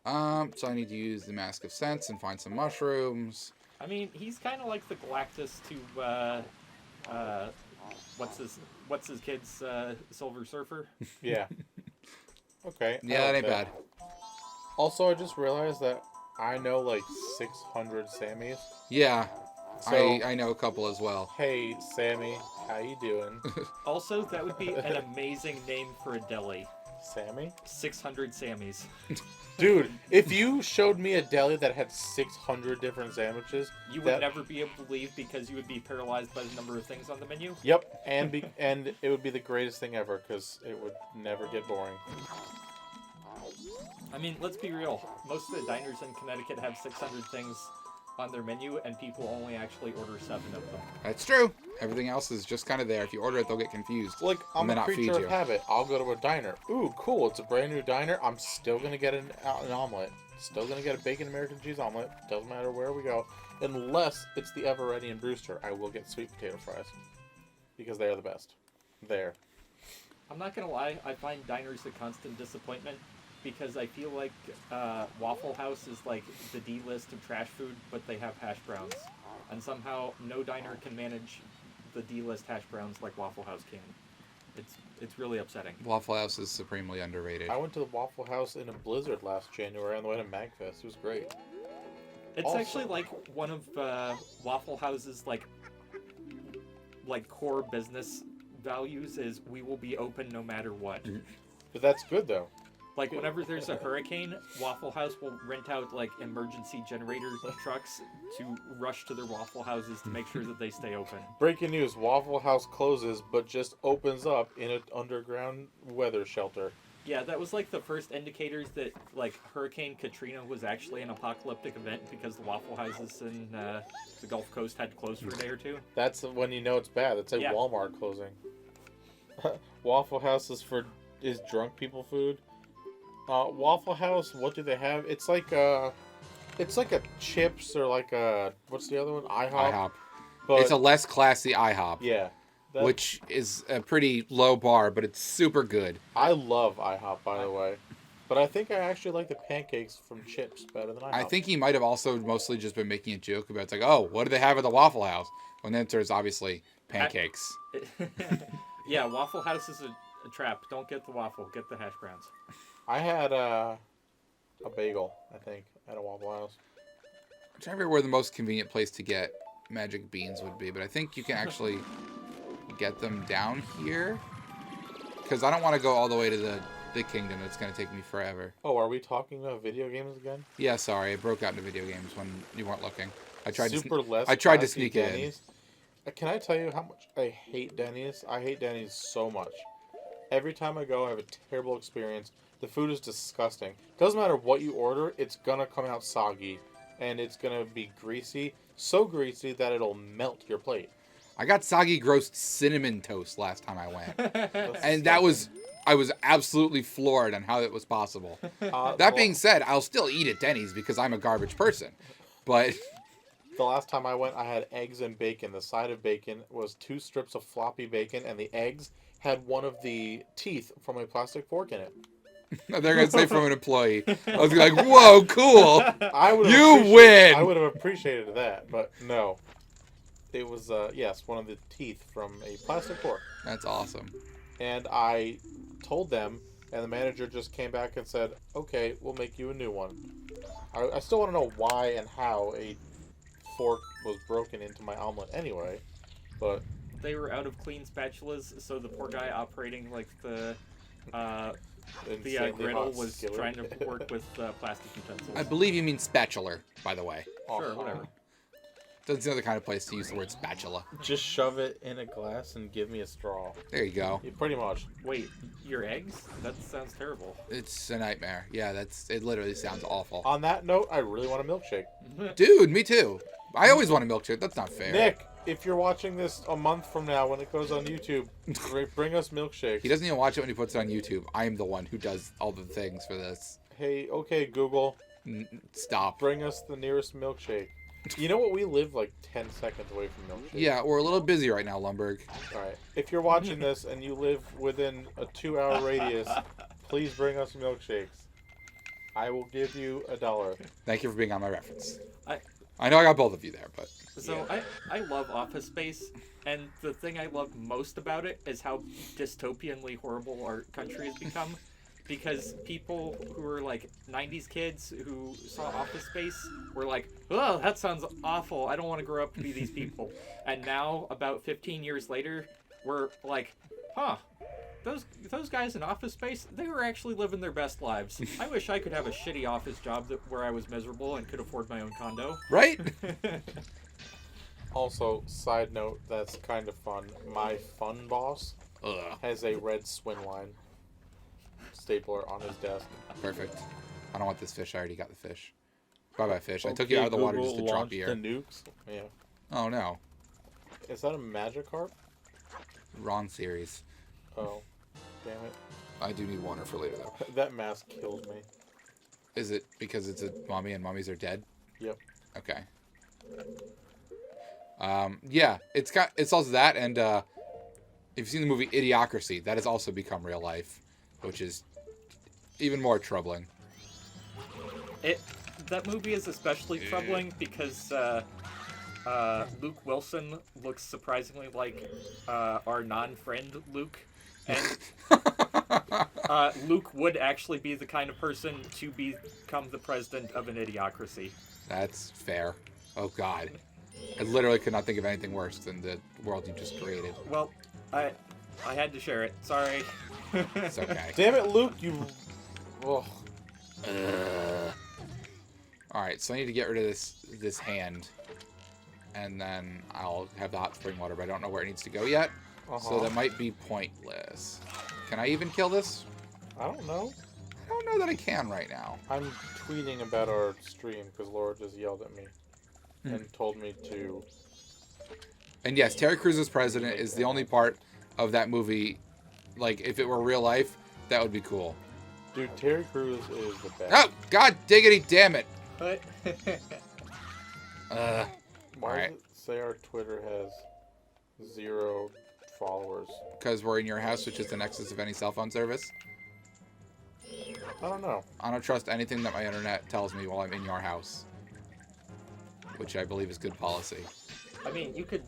So I need to use the Mask of Sense and find some mushrooms. I mean, he's kind of like the Galactus to, what's his kid's, Silver Surfer? Yeah. Okay. Yeah, that ain't bad. Also, I just realized that I know like 600 Sammys. Yeah, So, I know a couple as well. hey, Sammy, how you doing? Also, that would be an amazing name for a deli. Sammy? 600 Sammys. Dude, if you showed me a deli that had 600 different sandwiches, You would never be able to leave because you would be paralyzed by the number of things on the menu. Yep, and it would be the greatest thing ever because it would never get boring. I mean, let's be real. Most of the diners in Connecticut have 600 things on their menu, and people only actually order 7 of them. That's true. Everything else is just kind of there. If you order it, they'll get confused. Like, I'm And then a not feed creature of you. habit. I'll go to a diner. Ooh, cool, it's a brand new diner. I'm still gonna get an omelet. Still gonna get a bacon American cheese omelet. Doesn't matter where we go. Unless it's the Eveready and Brewster. I will get sweet potato fries. Because they are the best. There. I'm not gonna lie, I find diners a constant disappointment because I feel like Waffle House is like the D list of trash food, but they have hash browns. And somehow no diner can manage the D list hash browns like Waffle House can. It's really upsetting. Waffle House is supremely underrated. I went to the Waffle House in a blizzard last January on the way to MagFest. It was great. It's Also- actually like one of Waffle House's like core business values is we will be open no matter what. But that's good, though. Like whenever there's a hurricane, Waffle House will rent out like emergency generator trucks to rush to their Waffle Houses to make sure that they stay open. Breaking news, Waffle House closes, but just opens up in an underground weather shelter. Yeah, that was like the first indicators that like Hurricane Katrina was actually an apocalyptic event because the Waffle Houses in the Gulf Coast had to close for a day or two. That's when you know it's bad. That's like Yeah. Walmart closing. Waffle House is drunk people food. Waffle House, what do they have? It's like a chips or like a, what's the other one? IHOP. But It's a less classy IHOP, yeah, which is a pretty low bar, but it's super good. I love IHOP, by the way. But I think I actually like the pancakes from Chips better than IHOP. I think he might have also mostly just been making a joke about it's like, oh, what do they have at the Waffle House? When then there's obviously pancakes. Yeah, Waffle House is a trap. Don't get the waffle. Get the hash browns. I had a bagel, I think, at a Waffle House. I'm trying to figure where the most convenient place to get magic beans would be, but I think you can actually get them down here. Because I don't want to go all the way to the kingdom. It's going to take me forever. Oh, are we talking about video games again? Yeah, sorry. I broke out into video games when you weren't looking. I tried to classy sneak it in. Denny's. Can I tell you how much I hate Denny's? I hate Denny's so much. Every time I go, I have a terrible experience. The food is disgusting. Doesn't matter what you order, it's gonna come out soggy. And it's gonna be greasy. So greasy that it'll melt your plate. I got soggy, gross cinnamon toast last time I went. That's And I was absolutely floored on how it was possible. disgusting. That being said, I'll still eat at Denny's because I'm a garbage person. But The last time I went, I had eggs and bacon. The side of bacon was 2 strips of floppy bacon, and the eggs had one of the teeth from a plastic fork in it. they're going to say from an employee. I was like, whoa, cool. You win! I would have appreciated that, but no. It was, yes, one of the teeth from a plastic fork. That's awesome. And I told them, and the manager just came back and said, okay, we'll make you a new one. I still want to know why and how a fork was broken into my omelet anyway. But They were out of clean spatulas, so the poor guy operating like the insanely griddle hot was skillet. trying to work with plastic utensils. I believe you mean spatula, by the way. Sure, whatever. Doesn't seem the kind of place to use the word spatula. Just shove it in a glass and give me a straw. There you go. Yeah, pretty much. Wait, your eggs? That sounds terrible. It's a nightmare. Yeah, it literally sounds awful. On that note, I really want a milkshake. Dude, me too. I always want a milkshake. That's not fair. Nick, if you're watching this a month from now when it goes on YouTube, bring us milkshakes. He doesn't even watch it when he puts it on YouTube. I am the one who does all the things for this. Hey, okay, Google, Stop. bring us the nearest milkshake. You know what? We live like 10 seconds away from milkshake. Yeah, we're a little busy right now, Lumberg. All right. If you're watching this and you live within a 2-hour radius, please bring us milkshakes. I will give you $1. Thank you for being on my reference. I know I got both of you there, but... So I love Office Space, and the thing I love most about it is how dystopianly horrible our country has become. Because people who were like 90s kids who saw Office Space were like, oh, that sounds awful. I don't want to grow up to be these people. And now, about 15 years later, we're like, huh, those guys in Office Space, they were actually living their best lives. I wish I could have a shitty office job where I was miserable and could afford my own condo. Right? Also, side note, that's kind of fun. My fun boss Ugh. has a red Swinline stapler on his desk. Perfect. I don't want this fish. I already got the fish. Bye-bye, fish. I took Okay, you out of the water Google just to drop launched you the here. nukes. Yeah. Oh, no. Is that a Magikarp? Wrong series. Oh, damn it. I do need water for later, though. That mask killed me. Is it because it's a mummy and mummies are dead? Yep. Okay. Yeah, it's also that, and if you've seen the movie Idiocracy, that has also become real life, which is even more troubling. That movie is especially troubling because Luke Wilson looks surprisingly like our non-friend Luke, and Luke would actually be the kind of person to become the president of an idiocracy. That's fair. Oh, God. I literally could not think of anything worse than the world you just created. Well, I had to share it. Sorry. It's okay. Damn it, Luke, you... Ugh. Alright, so I need to get rid of this hand. And then I'll have the hot spring water, but I don't know where it needs to go yet. So that might be pointless. Can I even kill this? I don't know. I don't know that I can right now. I'm tweeting about our stream because Laura just yelled at me and told me to... And yes, Terry Crews as president is the only part of that movie, like, if it were real life, that would be cool. Dude, Terry Crews is the best. Oh, God diggity damn it. But Why Alright. does it say our Twitter has 0 followers? Because we're in your house, which is the nexus of any cell phone service. I don't know. I don't trust anything that my internet tells me while I'm in your house. Which I believe is good policy. I mean, you could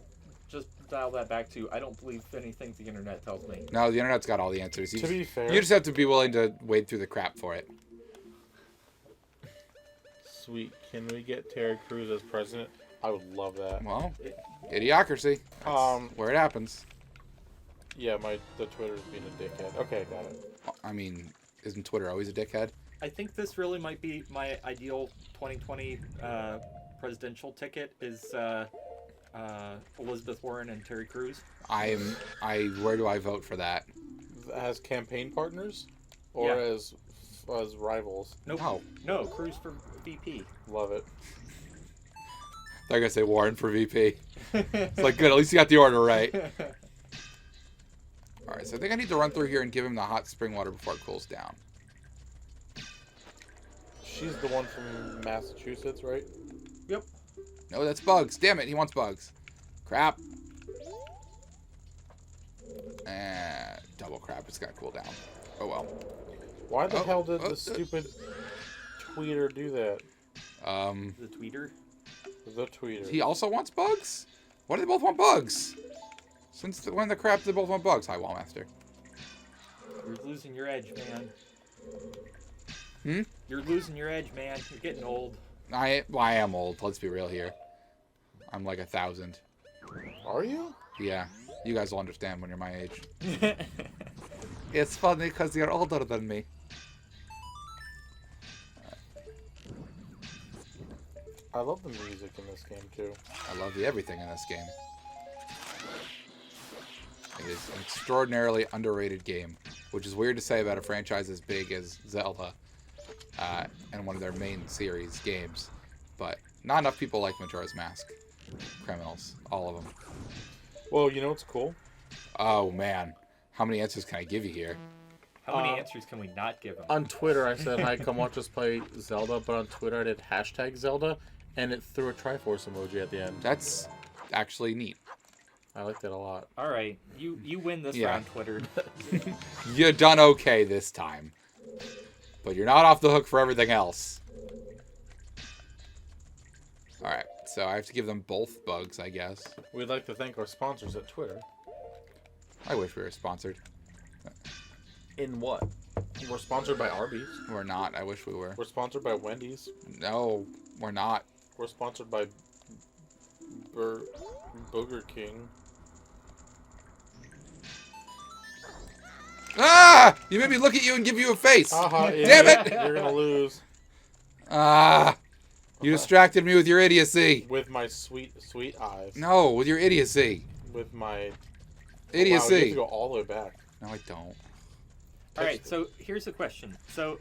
just dial that back to, I don't believe anything the internet tells me. No, the internet's got all the answers. To be fair... You just have to be willing to wade through the crap for it. Sweet. Can we get Terry Crews as president? I would love that. Well, idiocracy. That's where it happens. Yeah, the Twitter's being a dickhead. Okay, got it. I mean, isn't Twitter always a dickhead? I think this really might be my ideal 2020 presidential ticket is Elizabeth Warren and Terry Crews. Where do I vote for that? As campaign partners? Or Yeah. as rivals? Nope. No, Crews for VP. Love it. They're going to say Warren for VP. It's like, good, at least you got the order right. Alright, so I think I need to run through here and give him the hot spring water before it cools down. She's the one from Massachusetts, right? Yep. No, that's Bugs. Damn it, he wants Bugs. Crap. Double crap, it's going to cool down. Oh well. Why the hell did the stupid tweeter do that? The tweeter. The tweeter. He also wants Bugs? Why do they both want Bugs? When the crap they both want Bugs? Hi, Wallmaster. You're losing your edge, man. Hmm? You're losing your edge, man. You're getting old. I am old. Let's be real here. I'm like 1,000. Are you? Yeah. You guys will understand when you're my age. It's funny because you're older than me. I love the music in this game too. I love everything in this game. It is an extraordinarily underrated game, which is weird to say about a franchise as big as Zelda and one of their main series games. But not enough people like Majora's Mask. Criminals. All of them. Well, you know what's cool? Oh, man. How many answers can I give you here? How many answers can we not give him? On Twitter, I said, hi, come watch us play Zelda, but on Twitter, I did hashtag Zelda, and it threw a Triforce emoji at the end. That's actually neat. I liked it a lot. All right, you win this Yeah. round, Twitter. You done okay this time. But you're not off the hook for everything else. Alright, so I have to give them both bugs, I guess. We'd like to thank our sponsors at Twitter. I wish we were sponsored. In what? We're sponsored by Arby's. We're not. I wish we were. We're sponsored by Wendy's. No, we're not. We're sponsored by Burger King. Ah! You made me look at you and give you a face. Haha, Damn it! You're gonna lose. Ah! You distracted me with your idiocy. With my sweet, sweet eyes. No, with your idiocy. With my... Wow, you Idiocy. have to go all the way back. No, I don't. All right, so here's the question. So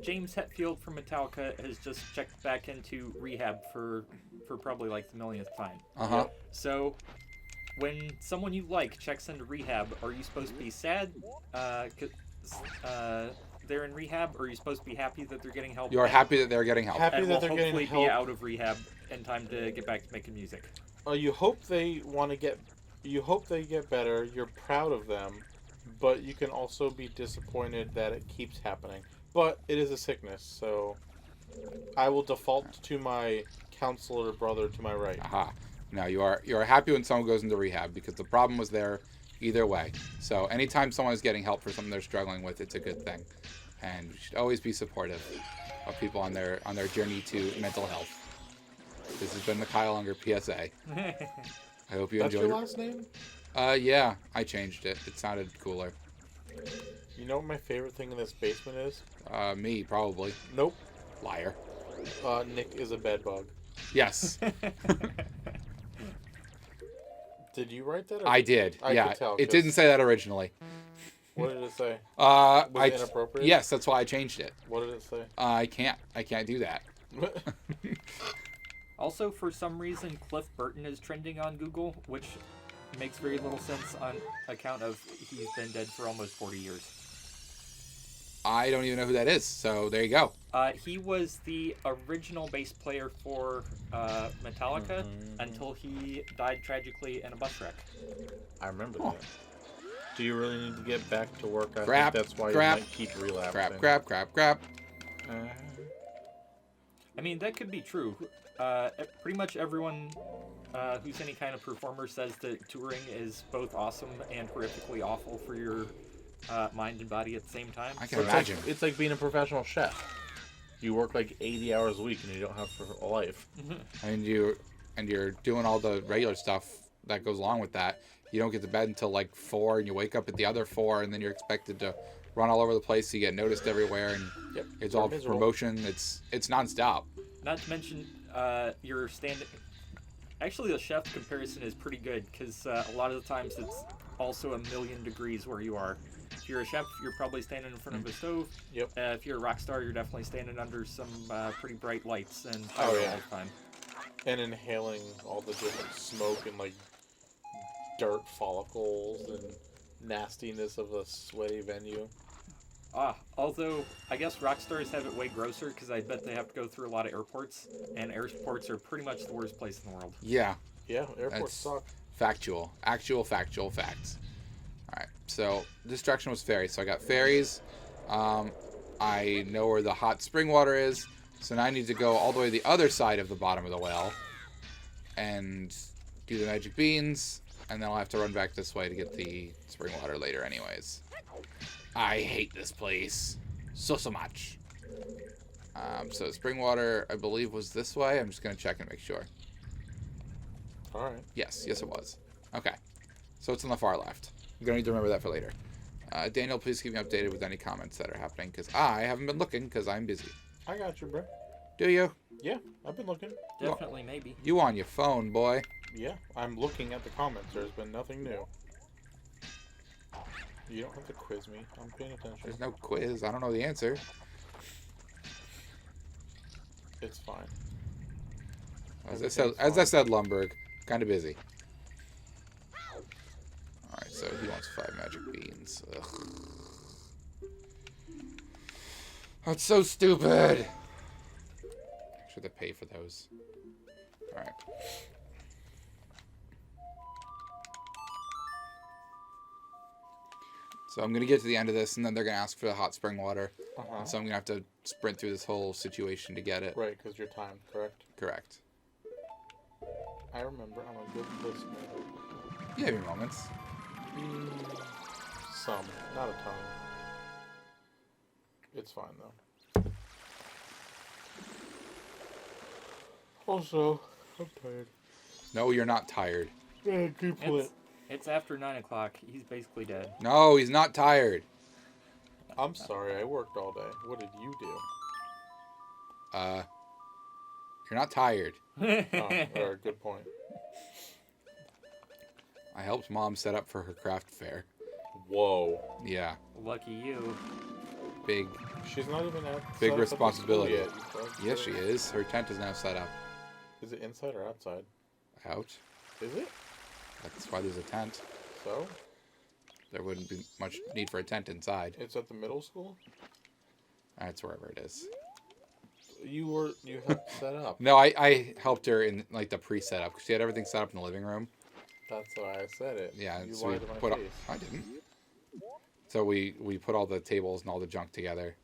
James Hetfield from Metallica has just checked back into rehab for probably like the millionth time. Uh-huh. So when someone you like checks into rehab, are you supposed to be sad because they're in rehab, or are you supposed to be happy that they're getting help? You're happy that they're getting help. Happy and that will they're hopefully getting help. be out of rehab in time to get back to making music. You hope they want to get... You hope they get better. You're proud of them. But you can also be disappointed that it keeps happening. But it is a sickness, so... I will default to my counselor brother to my right. Aha. Now you are happy when someone goes into rehab because the problem was there either way. So anytime someone is getting help for something they're struggling with, it's a good thing. And you should always be supportive of people on their journey to mental health. This has been the Kyle Unger PSA. I hope you That's enjoyed your it. last name? Yeah, I changed it. It sounded cooler. You know what my favorite thing in this basement is? Me, probably. Nope. Liar. Nick is a bedbug. Yes, Did you write that? Or I did. I Yeah, could tell, it 'cause- did say that originally. What did it say? Was it inappropriate? Yes, that's why I changed it. What did it say? I can't do that. Also, for some reason, Cliff Burton is trending on Google, which makes very little sense on account of he's been dead for almost 40 years. I don't even know who that is, so there you go. He was the original bass player for Metallica until he died tragically in a bus wreck. I remember that. Do you really need to get back to work? I Crap, think that's why crap, you might keep relapsing. Crap. I mean, that could be true. Pretty much everyone who's any kind of performer says that touring is both awesome and horrifically awful for your mind and body at the same time. I can It's imagine. like, it's like being a professional chef. You work like 80 hours a week and you don't have a life. And you're doing all the regular stuff that goes along with that. You don't get to bed until like 4, and you wake up at the other 4, and then you're expected to run all over the place. So you get noticed everywhere, and it's all miserable. promotion. It's nonstop. Not to mention, your standing. Actually, the chef comparison is pretty good because a lot of the times it's also 1,000,000 degrees where you are. If you're a chef, you're probably standing in front of a stove. Yep. If you're a rock star, you're definitely standing under some pretty bright lights and Oh, fire yeah. all the time. And inhaling all the different smoke and like dirt follicles and nastiness of a sweaty venue. Although I guess rock stars have it way grosser because I bet they have to go through a lot of airports, and airports are pretty much the worst place in the world. Yeah. Yeah, airports That's suck. factual. Actual factual facts. Alright, so distraction was fairies. So I got fairies. I know where the hot spring water is. So now I need to go all the way to the other side of the bottom of the well and do the magic beans. And then I'll have to run back this way to get the spring water later anyways. I hate this place so much. So spring water, I believe, was this way. I'm just going to check and make sure. Alright. Yes, it was. Okay. So it's on the far left. I'm going to need to remember that for later. Daniel, please keep me updated with any comments that are happening, because I haven't been looking, because I'm busy. I got you, bro. Do you? Yeah, I've been looking. Definitely, maybe. You on your phone, boy. Yeah, I'm looking at the comments. There's been nothing new. You don't have to quiz me. I'm paying attention. There's no quiz. I don't know the answer. It's fine. As I said, Lumberg, kind of busy. Alright, so he wants 5 magic beans. Ugh. That's so stupid! Should they pay for those? Alright. So I'm going to get to the end of this, and then they're going to ask for the hot spring water. Uh-huh. So I'm going to have to sprint through this whole situation to get it. Right, because you're timed, correct? Correct. I remember. I'm a good listener. You have your moments. Some. Not a ton. It's fine, though. Also, I'm tired. No, you're not tired. Yeah, keep playing. It's after 9 o'clock. He's basically dead. No, he's not tired. I'm sorry, I worked all day. What did you do? You're not tired. Oh, alright, good point. I helped Mom set up for her craft fair. Whoa. Yeah, Lucky you. big She's not even at Big set up at the responsibility. school yet, you bug. Yes, she is. Her tent is now set up. Is it inside or outside? Out. Is it? That's why there's a tent. So? There wouldn't be much need for a tent inside. It's at the middle school? That's wherever it is. You helped set up. No, I helped her in like the pre-setup because she had everything set up in the living room. That's why I said it. Yeah, You so we lied to my put. face. I didn't. So we put all the tables and all the junk together,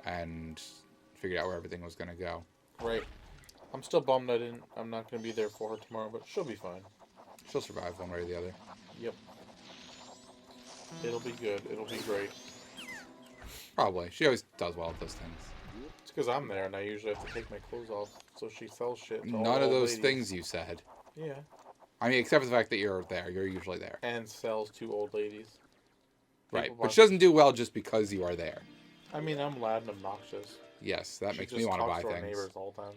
and figured out where everything was gonna go. Right. I'm still bummed I'm not gonna be there for her tomorrow, but she'll be fine. She'll survive one way or the other. Yep. It'll be good. It'll be great. Probably. She always does well at those things. It's because I'm there and I usually have to take my clothes off, so she sells shit. To all None of old those ladies. things you said. Yeah. I mean, except for the fact that you're there. You're usually there. And sells to old ladies. Right. People But buy- she doesn't do well just because you are there. I mean, I'm loud and obnoxious. Yes, that She makes just me want to talks buy our things. neighbors all the time.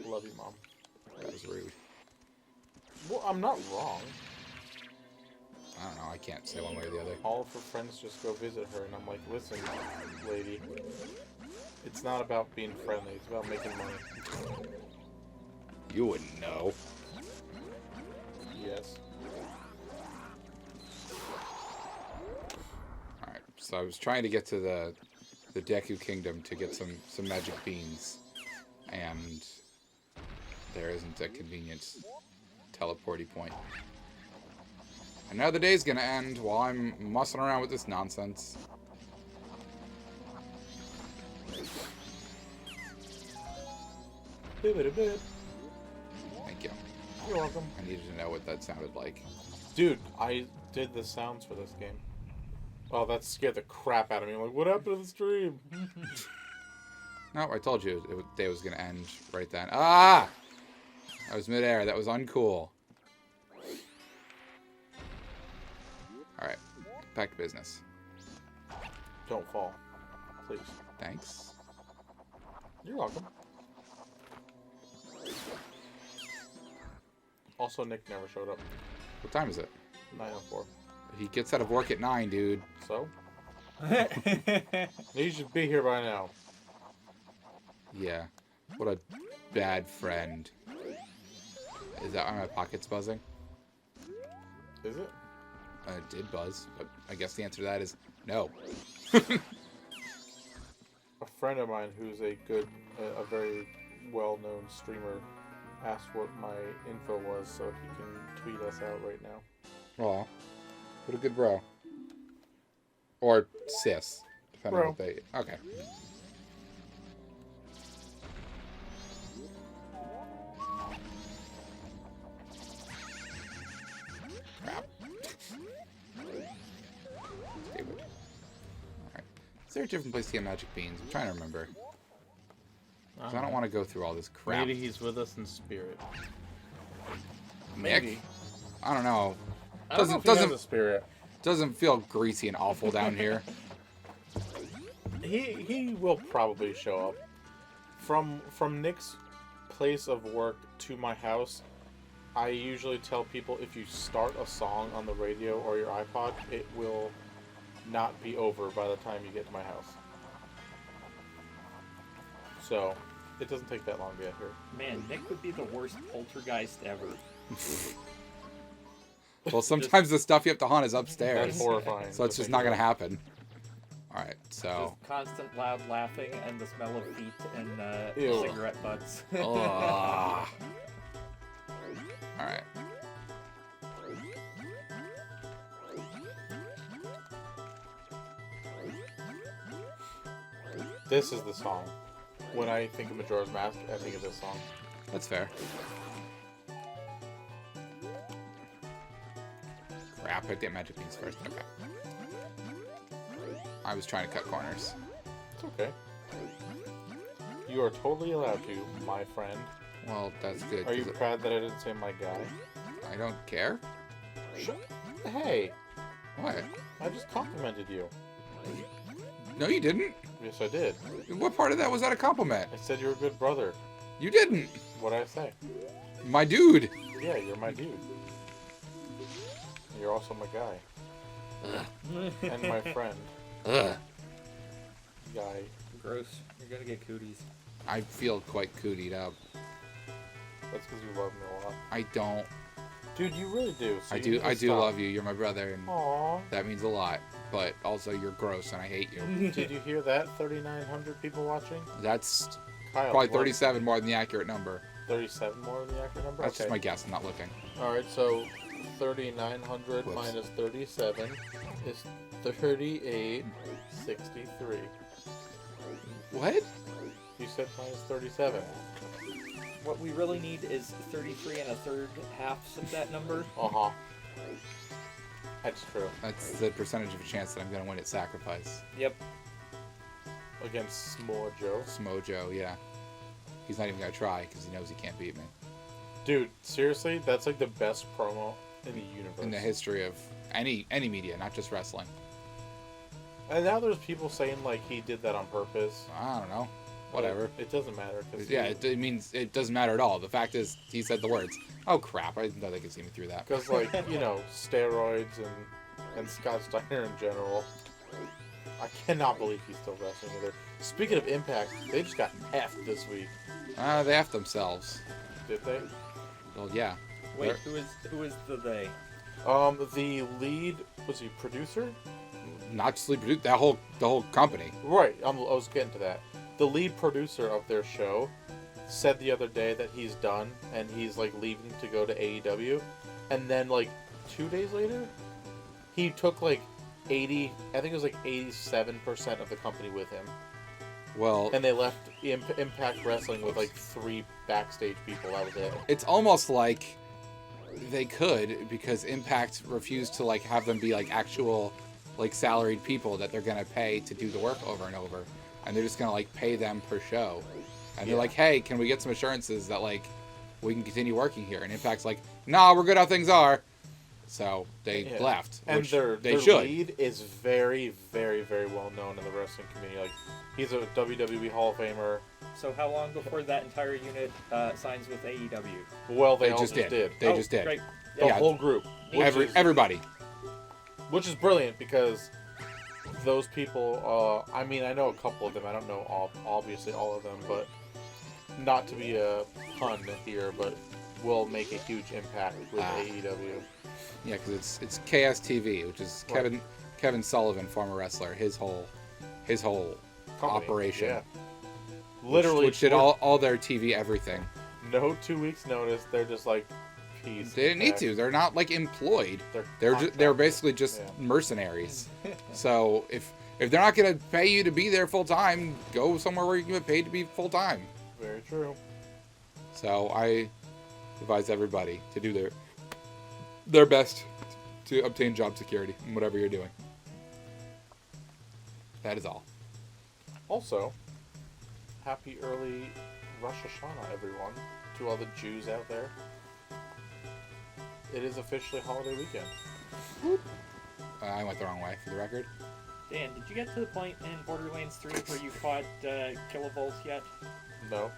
Love you, Mom. That was rude. Well, I'm not wrong. I don't know. I can't say one way or the other. All of her friends just go visit her, and I'm like, listen, lady. It's not about being friendly. It's about making money. You wouldn't know. Yes. Alright, so I was trying to get to the Deku Kingdom to get some magic beans. And there isn't a convenient teleporty point. And now the day's gonna end while I'm mussing around with this nonsense. Thank you. You're welcome. I needed to know what that sounded like. Dude, I did the sounds for this game. Oh, that scared the crap out of me. I'm like, what happened to the stream? No, I told you the day was gonna end right then. Ah! I was midair. That was uncool. Alright, back to business. Don't fall. Please. Thanks. You're welcome. Also, Nick never showed up. What time is it? 9:04. He gets out of work at 9, dude. So? He should be here by now. Yeah. What a bad friend. Is that why my pocket's buzzing? Is it? It did buzz, but I guess the answer to that is no. A friend of mine who's a a very well-known streamer asked what my info was so he can tweet us out right now. Aw. What a good bro. Or sis. Depending on what they... Okay. Crap. Stupid. Alright. Is there a different place to get magic beans? I'm trying to remember. I 'Cause I don't want to go through all this crap. Maybe he's with us in spirit. Nick? Maybe. I don't know. I don't know if he has a spirit. Doesn't feel greasy and awful down here. He will probably show up. From Nick's place of work to my house, I usually tell people if you start a song on the radio or your iPod, it will not be over by the time you get to my house. So, it doesn't take that long to get here. Man, Nick would be the worst poltergeist ever. Well, sometimes the stuff you have to haunt is upstairs. That's horrifying. So it's just not going to happen. Alright, so... Just constant loud laughing and the smell of feet and Ew. cigarette butts. Alright. This is the song. When I think of Majora's Mask, I think of this song. That's fair. Crap, I did magic beans first. Okay. I was trying to cut corners. It's okay. You are totally allowed to, my friend. Well, that's good. Are you 'cause proud that I didn't say my guy? I don't care. Hey, What? I just complimented you. No, you didn't. Yes, I did. What part of that was that a compliment? I said you're a good brother. You didn't. What'd I say? My dude. Yeah, you're my dude. You're also my guy. And my friend. Ugh. Guy. Gross. You're gonna get cooties. I feel quite cootied up. That's because you love me a lot. I don't. Dude, you really do. So I you do. need to I do stop. love you. You're my brother, and Aww. that means a lot. But also, you're gross, and I hate you. Did you hear that? 3,900 people watching? That's Kyle, probably what? 37 more than the accurate number. 37 more than the accurate number? That's just my guess. I'm not looking. Alright, so 3,900 Whoops. minus 37 is 3863. What? You said minus 37. What we really need is 33 and a third halves of that number. Uh-huh. That's true. That's the percentage of a chance that I'm going to win at Sacrifice. Yep. Against Small Joe. Smojo, yeah. He's not even going to try because he knows he can't beat me. Dude, seriously, that's like the best promo in the universe. In the history of any media, not just wrestling. And now there's people saying like he did that on purpose. I don't know. Whatever. It doesn't matter. Yeah, it means it doesn't matter at all. The fact is, he said the words. Oh crap! I didn't know they could see me through that. Because like, you know, steroids and Scott Steiner in general. I cannot believe he's still wrestling either. Speaking of Impact, they just got effed this week. They have themselves. Did they? Well, yeah. Wait, They're- who is the they? The lead, was he producer? Not just lead produce, the whole company. Right, I was getting to that. The lead producer of their show said the other day that he's done and he's like leaving to go to AEW, and then like 2 days later, he took like 80, I think it was like 87% of the company with him, Well, and they left Impact Wrestling with like 3 backstage people. That was it. it's almost like they could, because Impact refused to like have them be like actual like salaried people that they're gonna pay to do the work over and over, and they're just gonna like pay them per show, and they're Yeah. like, hey, can we get some assurances that like we can continue working here? And Impact's like, nah, we're good how things are. So they Yeah. left, And which their they should. lead is very, very, very well known in the wrestling community. Like, he's a WWE Hall of Famer. So how long before that entire unit signs with AEW? Well, they They all just did. did. They just did. Great. The Yeah. whole group. Everybody. Which is brilliant because those people, I mean, I know a couple of them. I don't know obviously all of them, but not to be a pun here, but will make a huge impact with AEW. Yeah, because it's KSTV, which is Right. Kevin Sullivan, former wrestler. His whole Company, operation. Yeah. Literally, which did all their TV everything. no 2 weeks notice. They're just like, peace. They didn't need to. They're not like employed. They're contractors. basically just Yeah. mercenaries. So if they're not gonna pay you to be there full time, go somewhere where you can get paid to be full time. Very true. So I advise everybody to do their best to obtain job security in whatever you're doing. That is all. Also, happy early Hashanah, everyone. To all the Jews out there. It is officially holiday weekend. I went the wrong way, for the record. Dan, did you get to the point in Borderlands 3 where you fought Kilovolts yet? No.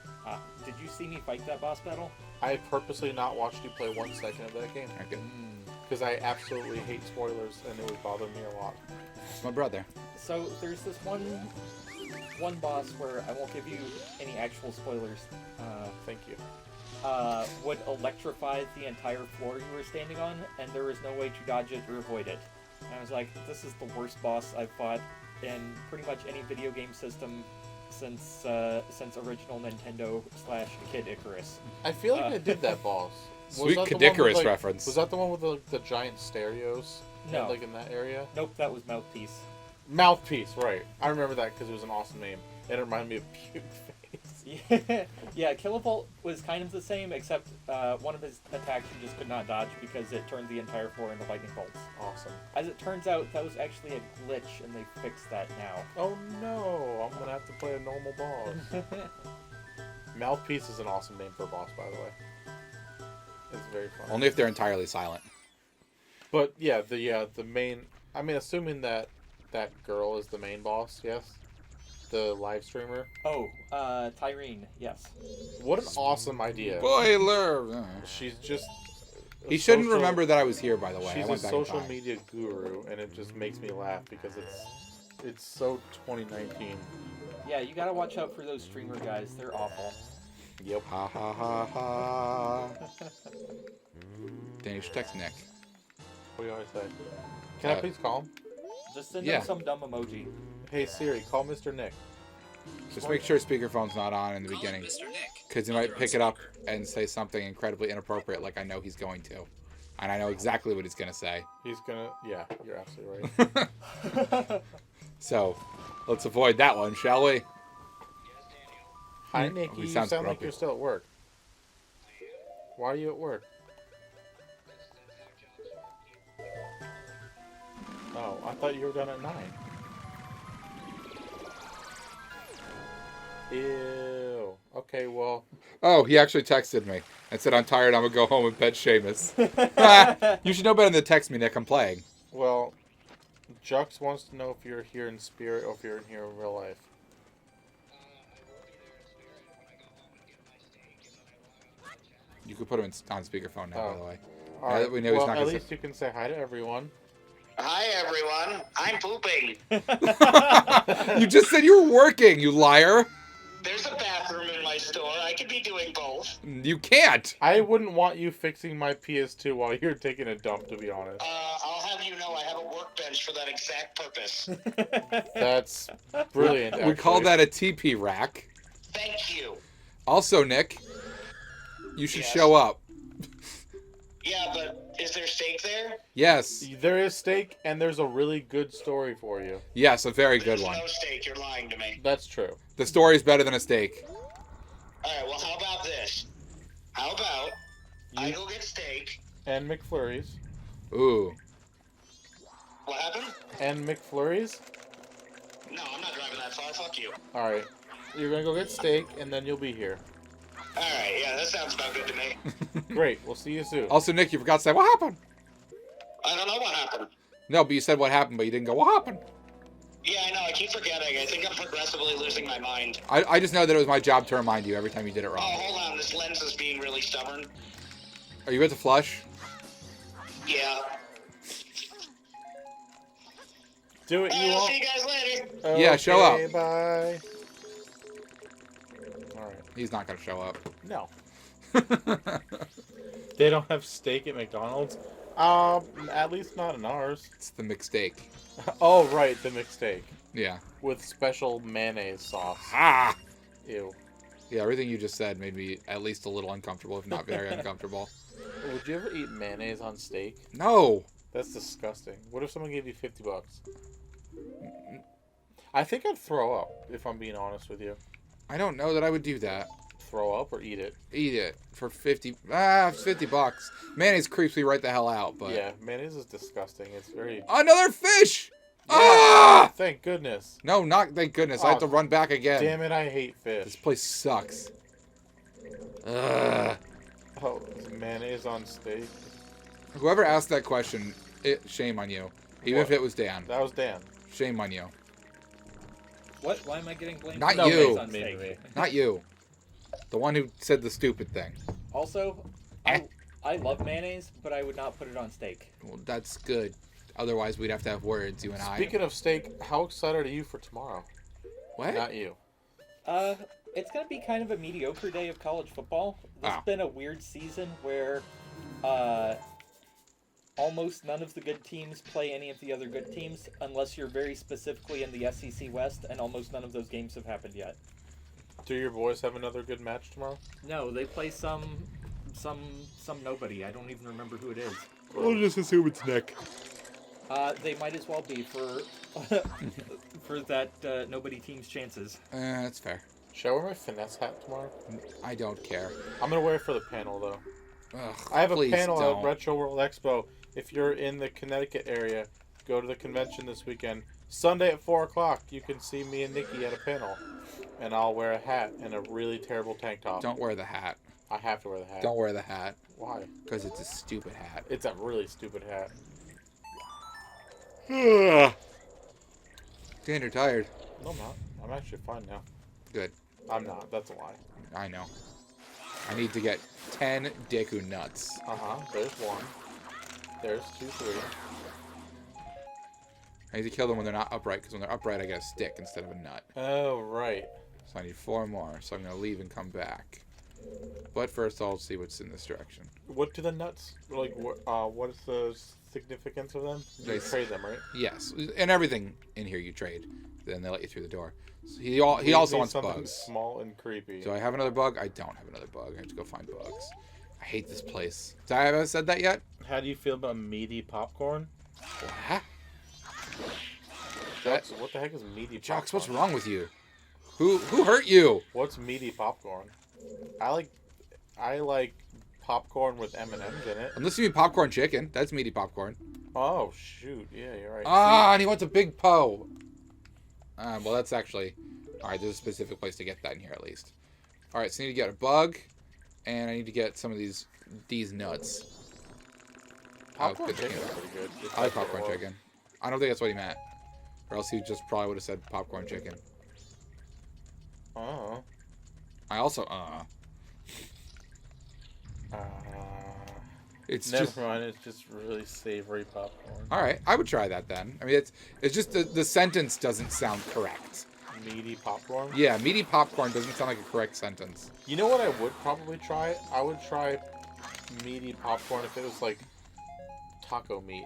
Did you see me fight that boss battle? I purposely not watched you play 1 second of that game. Okay. Because I absolutely hate spoilers, and it would bother me a lot. It's my brother. So there's this one boss where I won't give you any actual spoilers. Thank you. Would electrify the entire floor you were standing on, and there was no way to dodge it or avoid it. And I was like, this is the worst boss I've fought in pretty much any video game system since original Nintendo / Kid Icarus. I feel like I did that boss. Sweet that the Kid one with, Icarus like, reference. Was that the one with the giant stereos? No. Like in that area? Nope, that was Mouthpiece. Mouthpiece, right. I remember that because it was an awesome name. And it reminded me of Puke Face. Yeah, Kilovolt was kind of the same, except one of his attacks you just could not dodge because it turned the entire floor into lightning bolts. Awesome. As it turns out, that was actually a glitch, and they fixed that now. Oh no, I'm gonna have to play a normal boss. Mouthpiece is an awesome name for a boss, by the way. It's very fun. Only if they're entirely silent. But yeah, the main. I mean, assuming that girl is the main boss, yes, the live streamer. Oh, Tyrene, yes. What an awesome idea! Spoiler! She's just. He shouldn't remember that I was here, by the way. I She's a went back in social time. media guru, and it just makes me laugh because it's so 2019. Yeah, you gotta watch out for those streamer guys. They're awful. Yep. Ha ha ha ha. Then you should text Nick. What do you always say? Can I please call him? Just send Yeah. them some dumb emoji. Hey Siri, call Mr. Nick. Just make sure speakerphone's not on in the Call beginning. Mr. Nick. Because he might pick it up and say something incredibly inappropriate like I know he's going to. And I know exactly what he's going to say. He's gonna. Yeah, you're absolutely right. So, let's avoid that one, shall we? Hi, Nick. He You sounds sound like grumpy. you're still at work. Why are you at work? Oh, I thought you were done at 9. Ew. Okay, well, Oh, he actually texted me and said, I'm tired, I'm going to go home and pet Seamus. You should know better than to text me, Nick. I'm playing. Jux wants to know if you're here in spirit or if you're in here in real life. You could put him on speakerphone now, by the way. All Now that we know he's not at gonna least you can say hi to everyone. Hi everyone, I'm pooping. You just said you were working, you liar. There's a bathroom in my store. I could be doing both. You can't. I wouldn't want you fixing my PS2 while you're taking a dump, to be honest. I'll have you know I have a workbench for that exact purpose. That's brilliant. We call actually. that a TP rack. Thank you. Also, Nick, you should Yes. show up. Yeah, but is there steak there? Yes. There is steak, and there's a really good story for you. Yes, a very good There's one. no steak. You're lying to me. That's true. The story's better than a steak. All right. Well, how about this? How about I go get steak? And McFlurries. Ooh. What happened? And McFlurries? No, I'm not driving that far. Fuck you. Alright. You're gonna go get steak, and then you'll be here. All right. Yeah, that sounds about good to me. Great. We'll see you soon. Also, Nick, you forgot to say, what happened? I don't know what happened. No, but you said what happened, but you didn't go, what happened? Yeah, I know. I keep forgetting. I think I'm progressively losing my mind. I just know that it was my job to remind you every time you did it Oh, wrong. hold on. This lens is being really stubborn. Are you about to flush? Yeah. Do what All you right, I'll want. see you guys later. Yeah, show up. Okay, bye. Alright. He's not going to show up. No. They don't have steak at McDonald's? At least not in ours. It's the McSteak. Oh, right, the McSteak. Yeah. With special mayonnaise sauce. Ah! Ew. Yeah, everything you just said made me at least a little uncomfortable, if not very uncomfortable. Would you ever eat mayonnaise on steak? No! That's disgusting. What if someone gave you $50? I think I'd throw up, if I'm being honest with you. I don't know that I would do that. Throw up or eat it? Eat it for $50. Mayonnaise creeps me right the hell out, but... Yeah, mayonnaise is disgusting. It's very... Another fish! Yeah, Ah! thank goodness. No, not thank goodness. I have Oh, to run back again. Damn it, I hate fish. This place sucks. Ugh. Oh, is mayonnaise on steak? Whoever asked that question, shame on you. Even if What? it was Dan. That was Dan. Shame on you. What? Why am I getting blamed? Not for you. mayonnaise on Me, steak? me. Not you. The one who said the stupid thing. Also, I love mayonnaise, but I would not put it on steak. Well, that's good. Otherwise, we'd have to have words, you and I. Speaking of steak, how excited are you for tomorrow? What? Not you. It's gonna be kind of a mediocre day of college football. This has Oh. been a weird season where, almost none of the good teams play any of the other good teams, unless you're very specifically in the SEC West, and almost none of those games have happened yet. Do your boys have another good match tomorrow? No, they play some nobody. I don't even remember who it is. We'll just assume it's Nick. They might as well be for for that nobody team's chances. That's fair. Should I wear my finesse hat tomorrow? I don't care. I'm gonna wear it for the panel though. Ugh, I have a please panel don't. at Retro World Expo. If you're in the Connecticut area, go to the convention this weekend. Sunday at 4 o'clock, you can see me and Nikki at a panel. And I'll wear a hat and a really terrible tank top. Don't wear the hat. I have to wear the hat. Don't wear the hat. Why? Because it's a stupid hat. It's a really stupid hat. Ugh. Dan, you're tired. No, I'm not. I'm actually fine now. Good. I'm not. That's a lie. I know. I need to get 10 Deku nuts. Uh-huh. There's one. There's 2, 3. I need to kill them when they're not upright, because when they're upright, I get a stick instead of a nut. Oh, right. So I need 4 more, so I'm going to leave and come back. But first, I'll see what's in this direction. What do the nuts, like, what is the significance of them? You They- trade them, right? Yes, and everything in here you trade. Then they let you through the door. So he Leave also me wants something bugs. small and creepy. Do I have another bug? I don't have another bug. I have to go find bugs. I hate this place. Did I have said that yet? How do you feel about meaty popcorn? What? Jux, what the heck is meaty popcorn? Jocks, what's wrong with you? Who hurt you? What's meaty popcorn? I like popcorn with M&Ms in it. Unless you mean popcorn chicken. That's meaty popcorn. Oh, shoot. Yeah, you're right. Ah, and he wants a big po. Well, that's actually... Alright, there's a specific place to get that in here, at least. Alright, so I need to get a bug, and I need to get some of these nuts. Popcorn Oh, good. chicken is pretty good. I like popcorn chicken. I don't think that's what he meant. Or else he just probably would have said popcorn chicken. Oh. I also, It's Never just... mind. It's just really savory popcorn. Alright, I would try that then. I mean, it's just the sentence doesn't sound correct. Meaty popcorn? Yeah, meaty popcorn doesn't sound like a correct sentence. You know what I would probably try? I would try meaty popcorn if it was like taco meat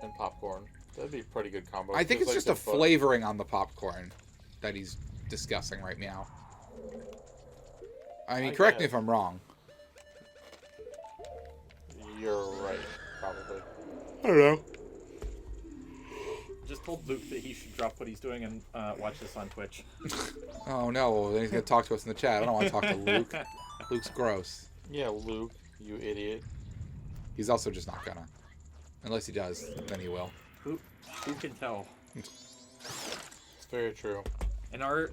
and popcorn. That'd be a pretty good combo. I think it's like just a the fun- flavoring on the popcorn that he's discussing right now. I mean, I correct me guess. if I'm wrong. You're right, probably. I don't know. Just told Luke that he should drop what he's doing and watch this on Twitch. Oh no, then he's gonna talk to us in the chat. I don't want to talk to Luke. Luke's gross. Yeah, Luke, you idiot. He's also just not gonna. Unless he does, then he will. Who can tell? It's very true. In our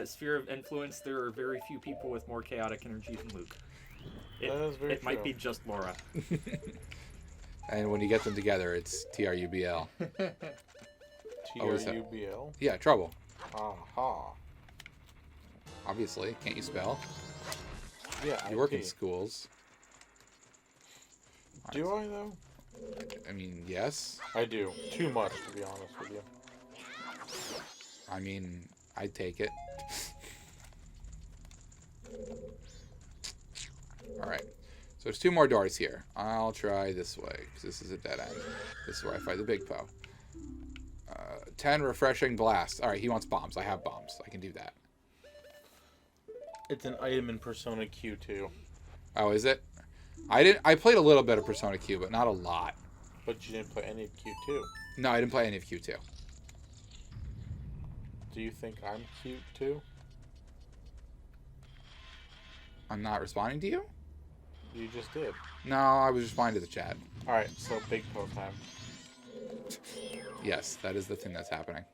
sphere of influence, there are very few people with more chaotic energy than Luke. It, That is very it might true. be just Laura. And when you get them together, it's TRUBL. Oh, is that- T-R-U-B-L? Yeah, trouble. Aha. Obviously, can't you spell? Yeah, You work in IT. schools. Do I, though? I mean, yes. I do. Too much, to be honest with you. I mean, I'd take it. Alright. So there's 2 more doors here. I'll try this way, because this is a dead end. This is where I fight the big Poe. 10 refreshing blast. Alright, he wants bombs. I have bombs. I can do that. It's an item in Persona Q2, Oh, is it? I played a little bit of Persona Q, but not a lot. but you didn't play any of Q2. No, I didn't play any of Q2. Do you think I'm cute, too? I'm not responding to you? You just did. No, I was responding to the chat. Alright, so big Poe time. Yes, that is the thing that's happening.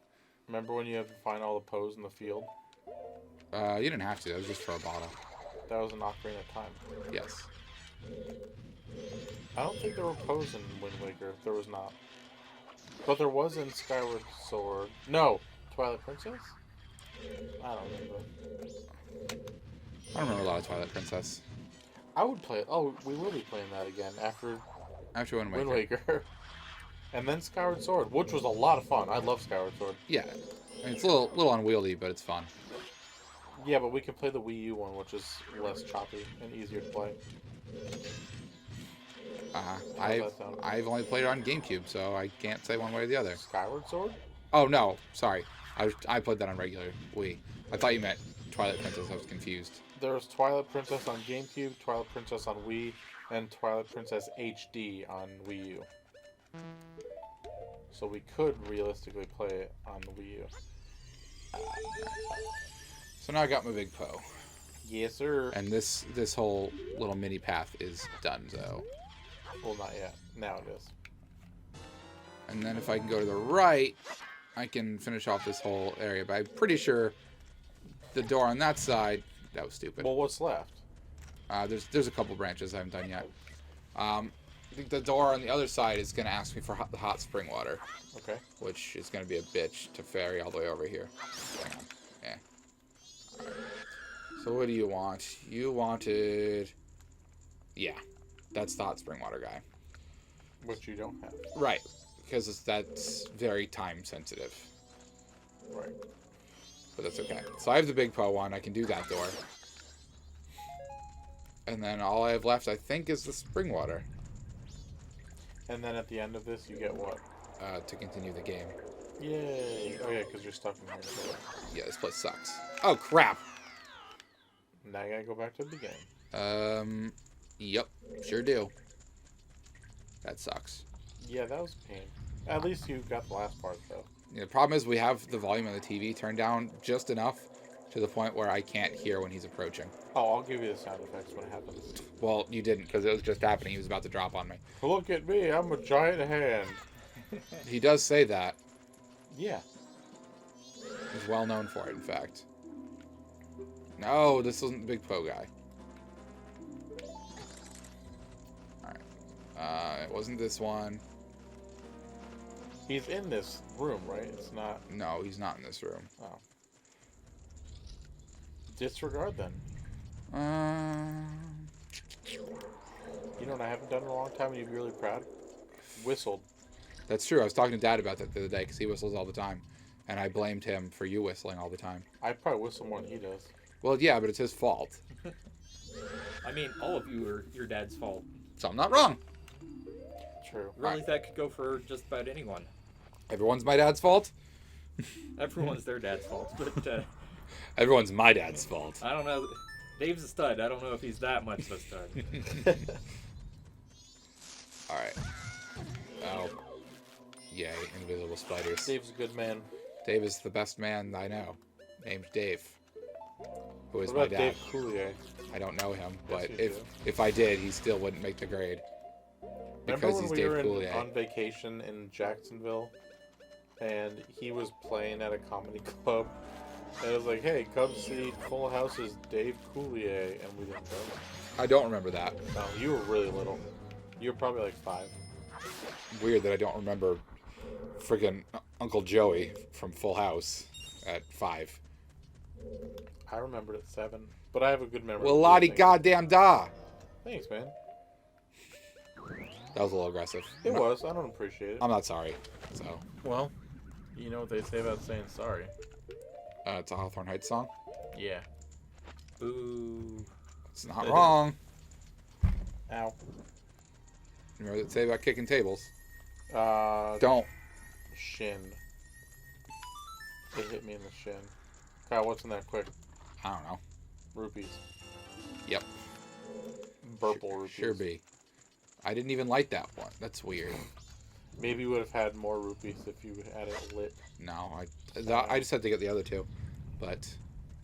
Remember when you had to find all the Poes in the field? You didn't have to. That was just for a bottle. That was an Ocarina of Time. Yes. I don't think there were Poes in Wind Waker. There was not. But there was in Skyward Sword. No! Twilight Princess? I don't remember. I don't remember a lot of Twilight Princess. I would play it. Oh, we will be playing that again after After Wind Waker. Wind Waker. And then Skyward Sword, which was a lot of fun. I love Skyward Sword. Yeah. I mean, it's a little unwieldy, but it's fun. Yeah, but we can play the Wii U one, which is less choppy and easier to play. I've only played it on GameCube, so I can't say one way or the other. Skyward Sword? Oh, no. Sorry. I played that on regular Wii. I thought you meant Twilight Princess. I was confused. There was Twilight Princess on GameCube, Twilight Princess on Wii, and Twilight Princess HD on Wii U. So we could realistically play it on the Wii U. So now I got my big Poe. Yes, sir. And this whole little mini path is done, so. Well, not yet. Now it is. And then if I can go to the right, I can finish off this whole area. But I'm pretty sure the door on that side, that was stupid. Well, what's left? There's a couple branches I haven't done yet. I think the door on the other side is going to ask me for the hot spring water. Okay. Which is going to be a bitch to ferry all the way over here. Hang on. Yeah. Alright. So what do you want? You wanted... Yeah. That's the hot spring water guy. Which you don't have. Right. Because that's very time sensitive. Right. But that's okay. So I have the big Poe one. I can do that door. And then all I have left, I think, is the spring water. And then at the end of this, you get what? To continue the game. Yay! Oh yeah, because you're stuck in here. So. Yeah, this place sucks. Oh, crap! Now you gotta go back to the beginning. Yep. Sure do. That sucks. Yeah, that was a pain. At least you got the last part, though. Yeah, the problem is we have the volume of the TV turned down just enough to the point where I can't hear when he's approaching. Oh, I'll give you the sound effects when it happens. Well, you didn't, because it was just happening. He was about to drop on me. Look at me, I'm a giant hand. He does say that. Yeah. He's well known for it, in fact. No, this wasn't the Big Poe guy. Alright. It wasn't this one. He's in this room, right? It's not... No, he's not in this room. Oh. Disregard, then. You know what I haven't done in a long time and you'd be really proud? Whistled. That's true. I was talking to Dad about that the other day because he whistles all the time. And I blamed him for you whistling all the time. I probably whistle more than he does. Well, yeah, but it's his fault. I mean, all of you are your dad's fault. So I'm not wrong. True. Really, that could go for just about anyone. Everyone's my dad's fault? Everyone's their dad's fault, but Everyone's my dad's fault. I don't know. Dave's a stud. I don't know if he's that much of a stud. Alright. Oh. Yay, invisible spiders. Dave's a good man. Dave is the best man I know. Named Dave. Who is What my about dad. Dave Coulier? I don't know him, Yes, but you do. if I did, he still wouldn't make the grade. Remember Because when he's we Dave were Coulier. on vacation in Jacksonville, and he was playing at a comedy club, and it was like, "Hey, come see Full House's Dave Coulier," and we didn't go. I don't remember that. No, you were really little. You were probably like 5. Weird that I don't remember friggin' Uncle Joey from Full House at 5. I remembered at 7, but I have a good memory. Well, of lottie things. goddamn da! Thanks, man. That was a little aggressive. It was. I don't appreciate it. I'm not sorry. So, Well, you know what they say about saying sorry. it's a Hawthorne Heights song. Yeah. Boo. It's not wrong. Ow. Remember what they say about kicking tables? Don't. Shin. It hit me in the shin. Kyle, what's in that quick? I don't know. Rupees. Yep. Purple rupees. Sure be. I didn't even light that one. That's weird. Maybe you would have had more rupees if you had it lit. No, I just had to get the other 2, but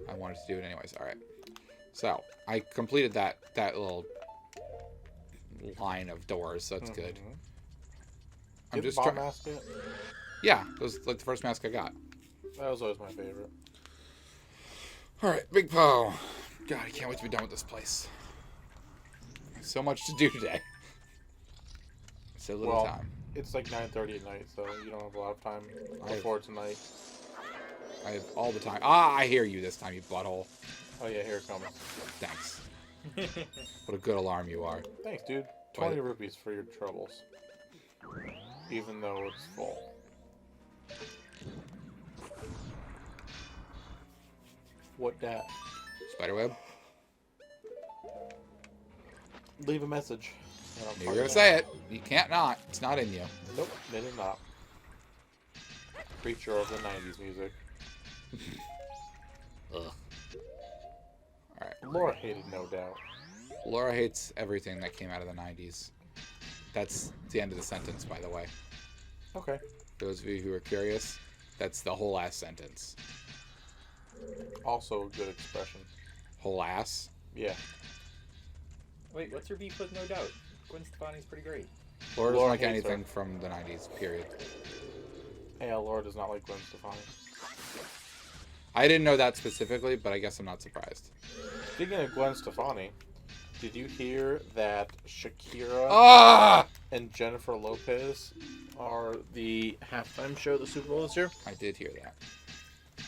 I wanted to do it anyways. All right. So I completed that little line of doors, so that's good. I'm Did just Bomb trying. Mask it? Yeah, it was like the first mask I got. That was always my favorite. All right, Big Poe. God, I can't wait to be done with this place. So much to do today. So little time. It's like 9:30 at night, so you don't have a lot of time before tonight. I have all the time. Ah, I hear you this time, you butthole. Oh yeah, here it comes. Thanks. What a good alarm you are. Thanks, dude. 20 rupees for your troubles. Even though it's full. What dat? Spiderweb? Leave a message. You're gonna say it. You can't not. It's not in you. Nope, they did not. Creature of the 90s music. Ugh. Alright. Laura hated, no doubt. Laura hates everything that came out of the 90s. That's the end of the sentence, by the way. Okay. For those of you who are curious, that's the whole ass sentence. Also a good expression. Whole ass? Yeah. Wait, what's your beef with No Doubt? Gwen Stefani's pretty great. Laura doesn't like hates anything her. from the 90s, period. Yeah, Laura does not like Gwen Stefani. I didn't know that specifically, but I guess I'm not surprised. Speaking of Gwen Stefani, did you hear that Shakira Ah! and Jennifer Lopez are the halftime show of the Super Bowl this year? I did hear that.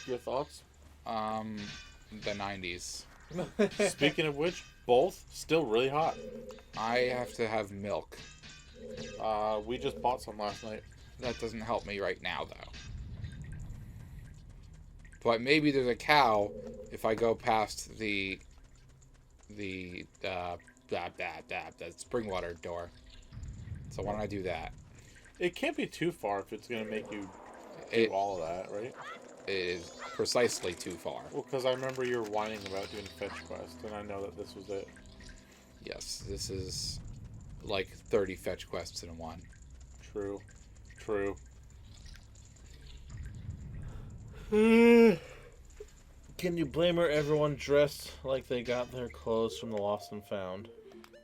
Your thoughts? The 90s. Speaking of which, both still really hot. I have to have milk. We just bought some last night. That doesn't help me right now, though. But maybe there's a cow if I go past the spring water door. So why don't I do that? It can't be too far if it's going to make you do It all of that, right? is precisely too far. Well, because I remember you were whining about doing Fetch Quest, and I know that this was it. Yes, this is like 30 fetch quests in one. True. True. Can you blame her? Everyone dressed like they got their clothes from the Lost and Found.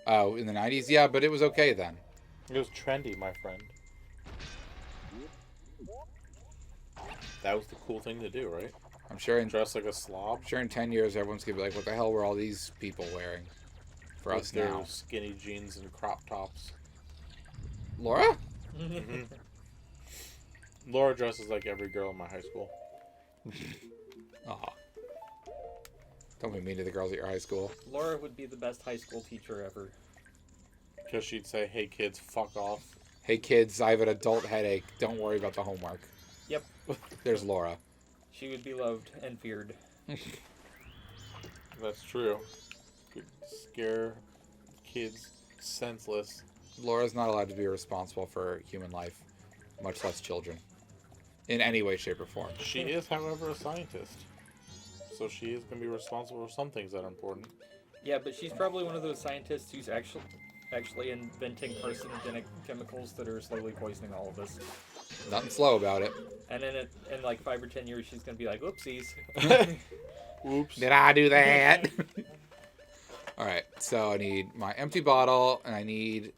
Oh, in the 90s? Yeah, but it was okay then. It was trendy, my friend. That was the cool thing to do, right? I'm sure in Dress like a slob. 10 years, everyone's going to be like, what the hell were all these people wearing for With us their now? skinny jeans and crop tops. Laura? Mm-hmm. Laura dresses like every girl in my high school. Aw. Don't be mean to the girls at your high school. Laura would be the best high school teacher ever. Because she'd say, hey kids, fuck off. Hey kids, I have an adult headache. Don't worry about the homework. Yep. There's Laura. She would be loved and feared. That's true. Could scare kids senseless. Laura's not allowed to be responsible for human life, much less children. In any way, shape, or form. She is, however, a scientist. So she is going to be responsible for some things that are important. Yeah, but she's probably one of those scientists who's actually inventing carcinogenic chemicals that are slowly poisoning all of us. Nothing slow about it. And in like 5 or 10 years, she's gonna be like, "Whoopsies." Oops. Did I do that? Alright, so I need my empty bottle, and I need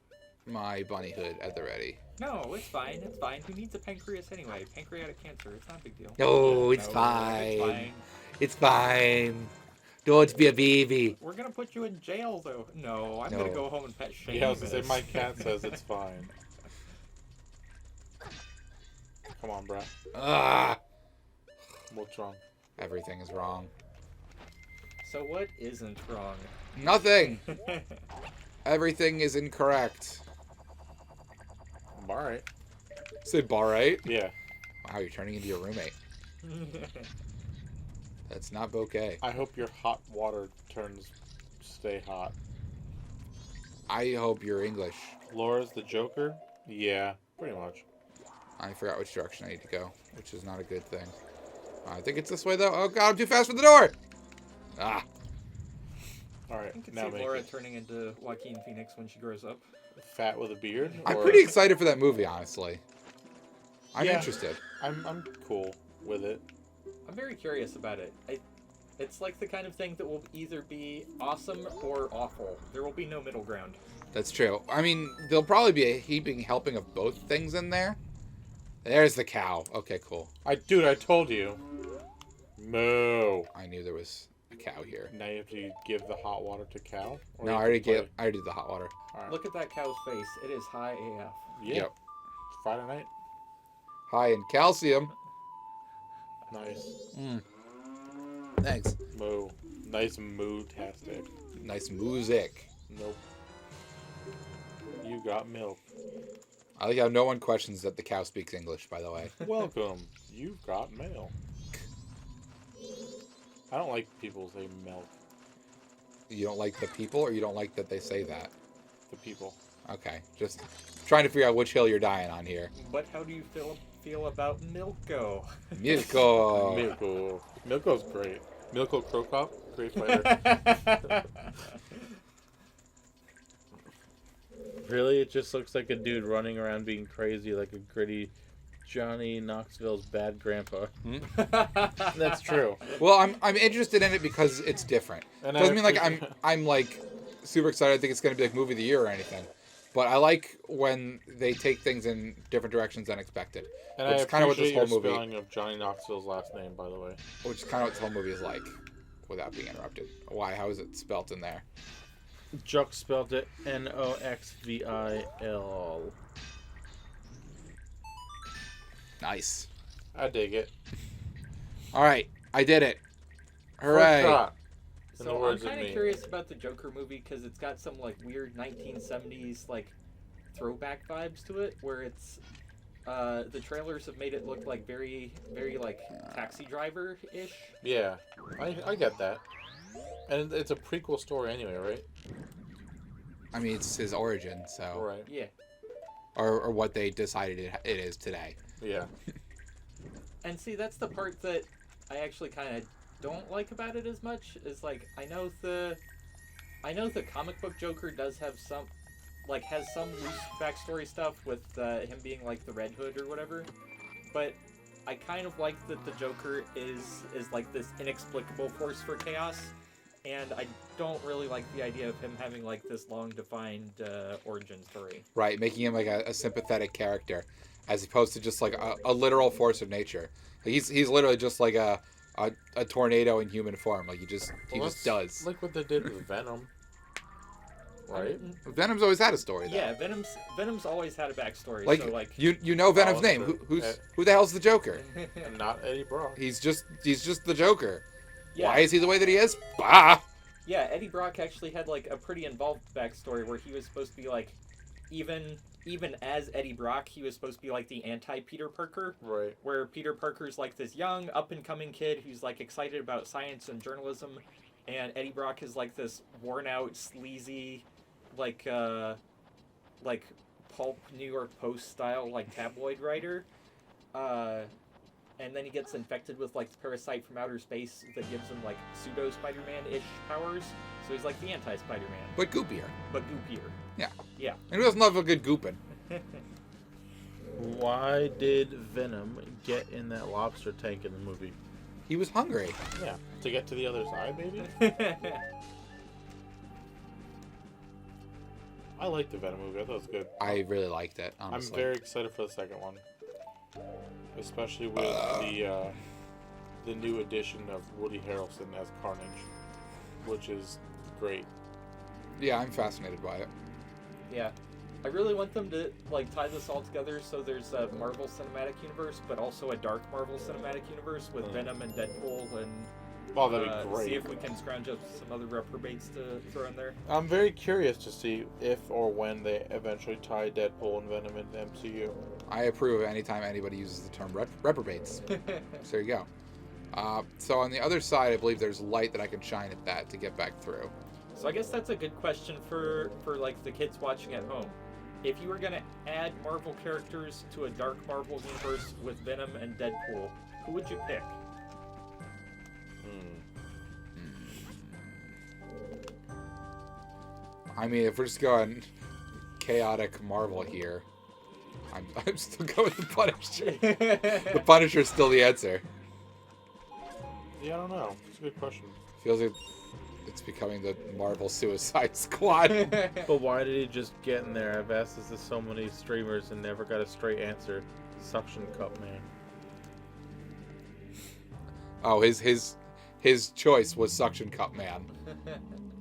my bunny hood at the ready. No, it's fine. It's fine. Who needs a pancreas anyway? Pancreatic cancer. It's not a big deal. No, it's No, fine. It's fine. It's fine. Don't be a baby. We're gonna put you in jail, though. No, I'm No. gonna go home and pet Seamus. Yeah, I was going to say, my cat says it's fine. Come on, bruh. Ah! What's wrong? Everything is wrong. So what isn't wrong? Nothing! Everything is incorrect. Alright. Say bar right? Yeah. Wow, you're turning into your roommate. That's not bouquet. I hope your hot water stay hot. I hope you're English. Laura's the Joker? Yeah, pretty much. I forgot which direction I need to go, which is not a good thing. I think it's this way, though. Oh, God, I'm too fast for the door! Ah. I Alright, can now see make Laura it. turning into Joaquin Phoenix when she grows up. Fat with a beard? I'm or- pretty excited for that movie, honestly. I'm Yeah. interested. I'm cool with it. I'm very curious about it. It's like the kind of thing that will either be awesome or awful. There will be no middle ground. That's true. I mean, there'll probably be a heaping helping of both things in there. There's the cow. Okay, cool. Dude, I told you. Moo. I knew there was a cow here. Now you have to give the hot water to cow? Or No, you I have to already play- did the hot water. Alright. Look at that cow's face. It is high AF. Yeah. Yep. Friday night. High in calcium. Nice. Thanks. Moo. Nice moo-tastic. Nice music. Nope. You got milk. I like how no one questions that the cow speaks English, by the way. Welcome. You've got mail. I don't like people say milk. You don't like the people, or you don't like that they say that? The people. Okay, just trying to figure out which hill you're dying on here. But how do you feel about Milko? Milko. Milko. Milko's great. Milko Crocop, great fighter. Really? It just looks like a dude running around being crazy like a gritty Johnny Knoxville's bad grandpa. That's true. Well, I'm interested in it because it's different. And Doesn't mean like appreciate- I'm like super excited. I think it's going to be like movie of the year or anything. But I like when they take things in different directions than expected. And Which I is kind of what this appreciate whole your movie, spelling of Johnny Knoxville's last name, by the way. which is kind of what this whole movie is like, without being interrupted. Why? How is it spelt in there? Juck spelled it Noxvil. Nice. I dig it. All right, I did it. First Hooray! shot. In the So I'm words of kind of me. curious about the Joker movie because it's got some like weird 1970s like throwback vibes to it, where it's the trailers have made it look like very like Taxi Driver ish. Yeah, I get that. And it's a prequel story anyway, right? I mean, it's his origin, so Right. Yeah. or what they decided it is today. Yeah. And see, that's the part that I actually kind of don't like about it as much. Is like I know the comic book Joker does have some, like, has some loose backstory stuff with him being like the Red Hood or whatever, but I kind of like that the Joker is like this inexplicable force for chaos, and I don't really like the idea of him having like this long defined origin story. Right, making him like a sympathetic character, as opposed to just like a literal force of nature. Like, he's literally just like a tornado in human form. Like he just does. Like what they did with Venom. Right? Venom's always had a story, though. Yeah, Venom's always had a backstory. Like, so like you know Venom's Oh, name. the- Who the hell's the Joker? And not Eddie Brock. He's just the Joker. yeah. Why is he the way that he is? Bah! Yeah, Eddie Brock actually had like a pretty involved backstory where he was supposed to be like, even as Eddie Brock, he was supposed to be like the anti-Peter Parker, Right. where Peter Parker's like this young up-and-coming kid who's like excited about science and journalism, and Eddie Brock is like this worn-out, sleazy, like pulp New York Post style like tabloid writer. And then he gets infected with like the parasite from outer space that gives him like pseudo Spider-Man-ish powers. So he's like the anti-Spider-Man, But goopier. but goopier. Yeah. Yeah. And who doesn't love a good gooping? Why did Venom get in that lobster tank in the movie? He was hungry. Yeah. To get to the other side, maybe? I liked the Venom movie. I thought it was good. I really liked it, honestly. I'm very excited for the second one. Especially with the new addition of Woody Harrelson as Carnage. Which is great. Yeah, I'm fascinated by it. Yeah. I really want them to like tie this all together so there's a Marvel Cinematic Universe, but also a dark Marvel Cinematic Universe with Venom and Deadpool, and Oh, that'd be great. see if we can scrounge up some other reprobates to throw in there. I'm very curious to see if or when they eventually tie Deadpool and Venom into MCU. I approve of any time anybody uses the term reprobates. So there you go. So on the other side, I believe there's light that I can shine at that to get back through. So I guess that's a good question for like the kids watching at home. If you were gonna add Marvel characters to a dark Marvel universe with Venom and Deadpool, who would you pick? I mean, if we're just going chaotic Marvel here, I'm still going with the Punisher. The Punisher's still the answer. Yeah, I don't know. It's a good question. Feels like it's becoming the Marvel Suicide Squad. But why did he just get in there? I've asked this to so many streamers and never got a straight answer. Suction Cup Man. Oh, his his choice was Suction Cup Man.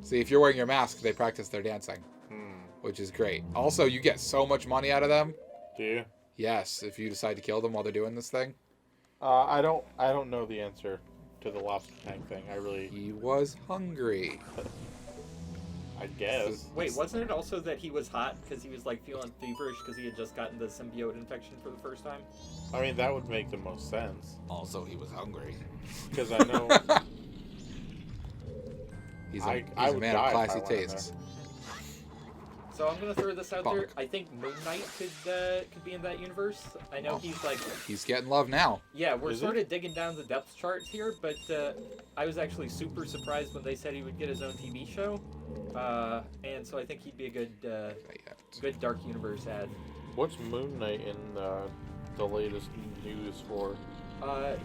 See, if you're wearing your mask, they practice their dancing, which is great. Also, you get so much money out of them. Do you? Yes, if you decide to kill them while they're doing this thing. I don't know the answer to the lobster tank thing. He was hungry. I guess. Wait, wasn't it also that he was hot because he was like feeling feverish because he had just gotten the symbiote infection for the first time? I mean, that would make the most sense. Also, he was hungry. Because I know. He's I a would man die of if I classy went in tastes. So I'm gonna throw this out Bonk. there. I think Moon Knight could be in that universe. I know he's like. He's getting love now. Yeah, we're Is sort of digging down the depth charts here, but I was actually super surprised when they said he would get his own TV show, and so I think he'd be a good Dark Universe ad. What's Moon Knight in the latest news for?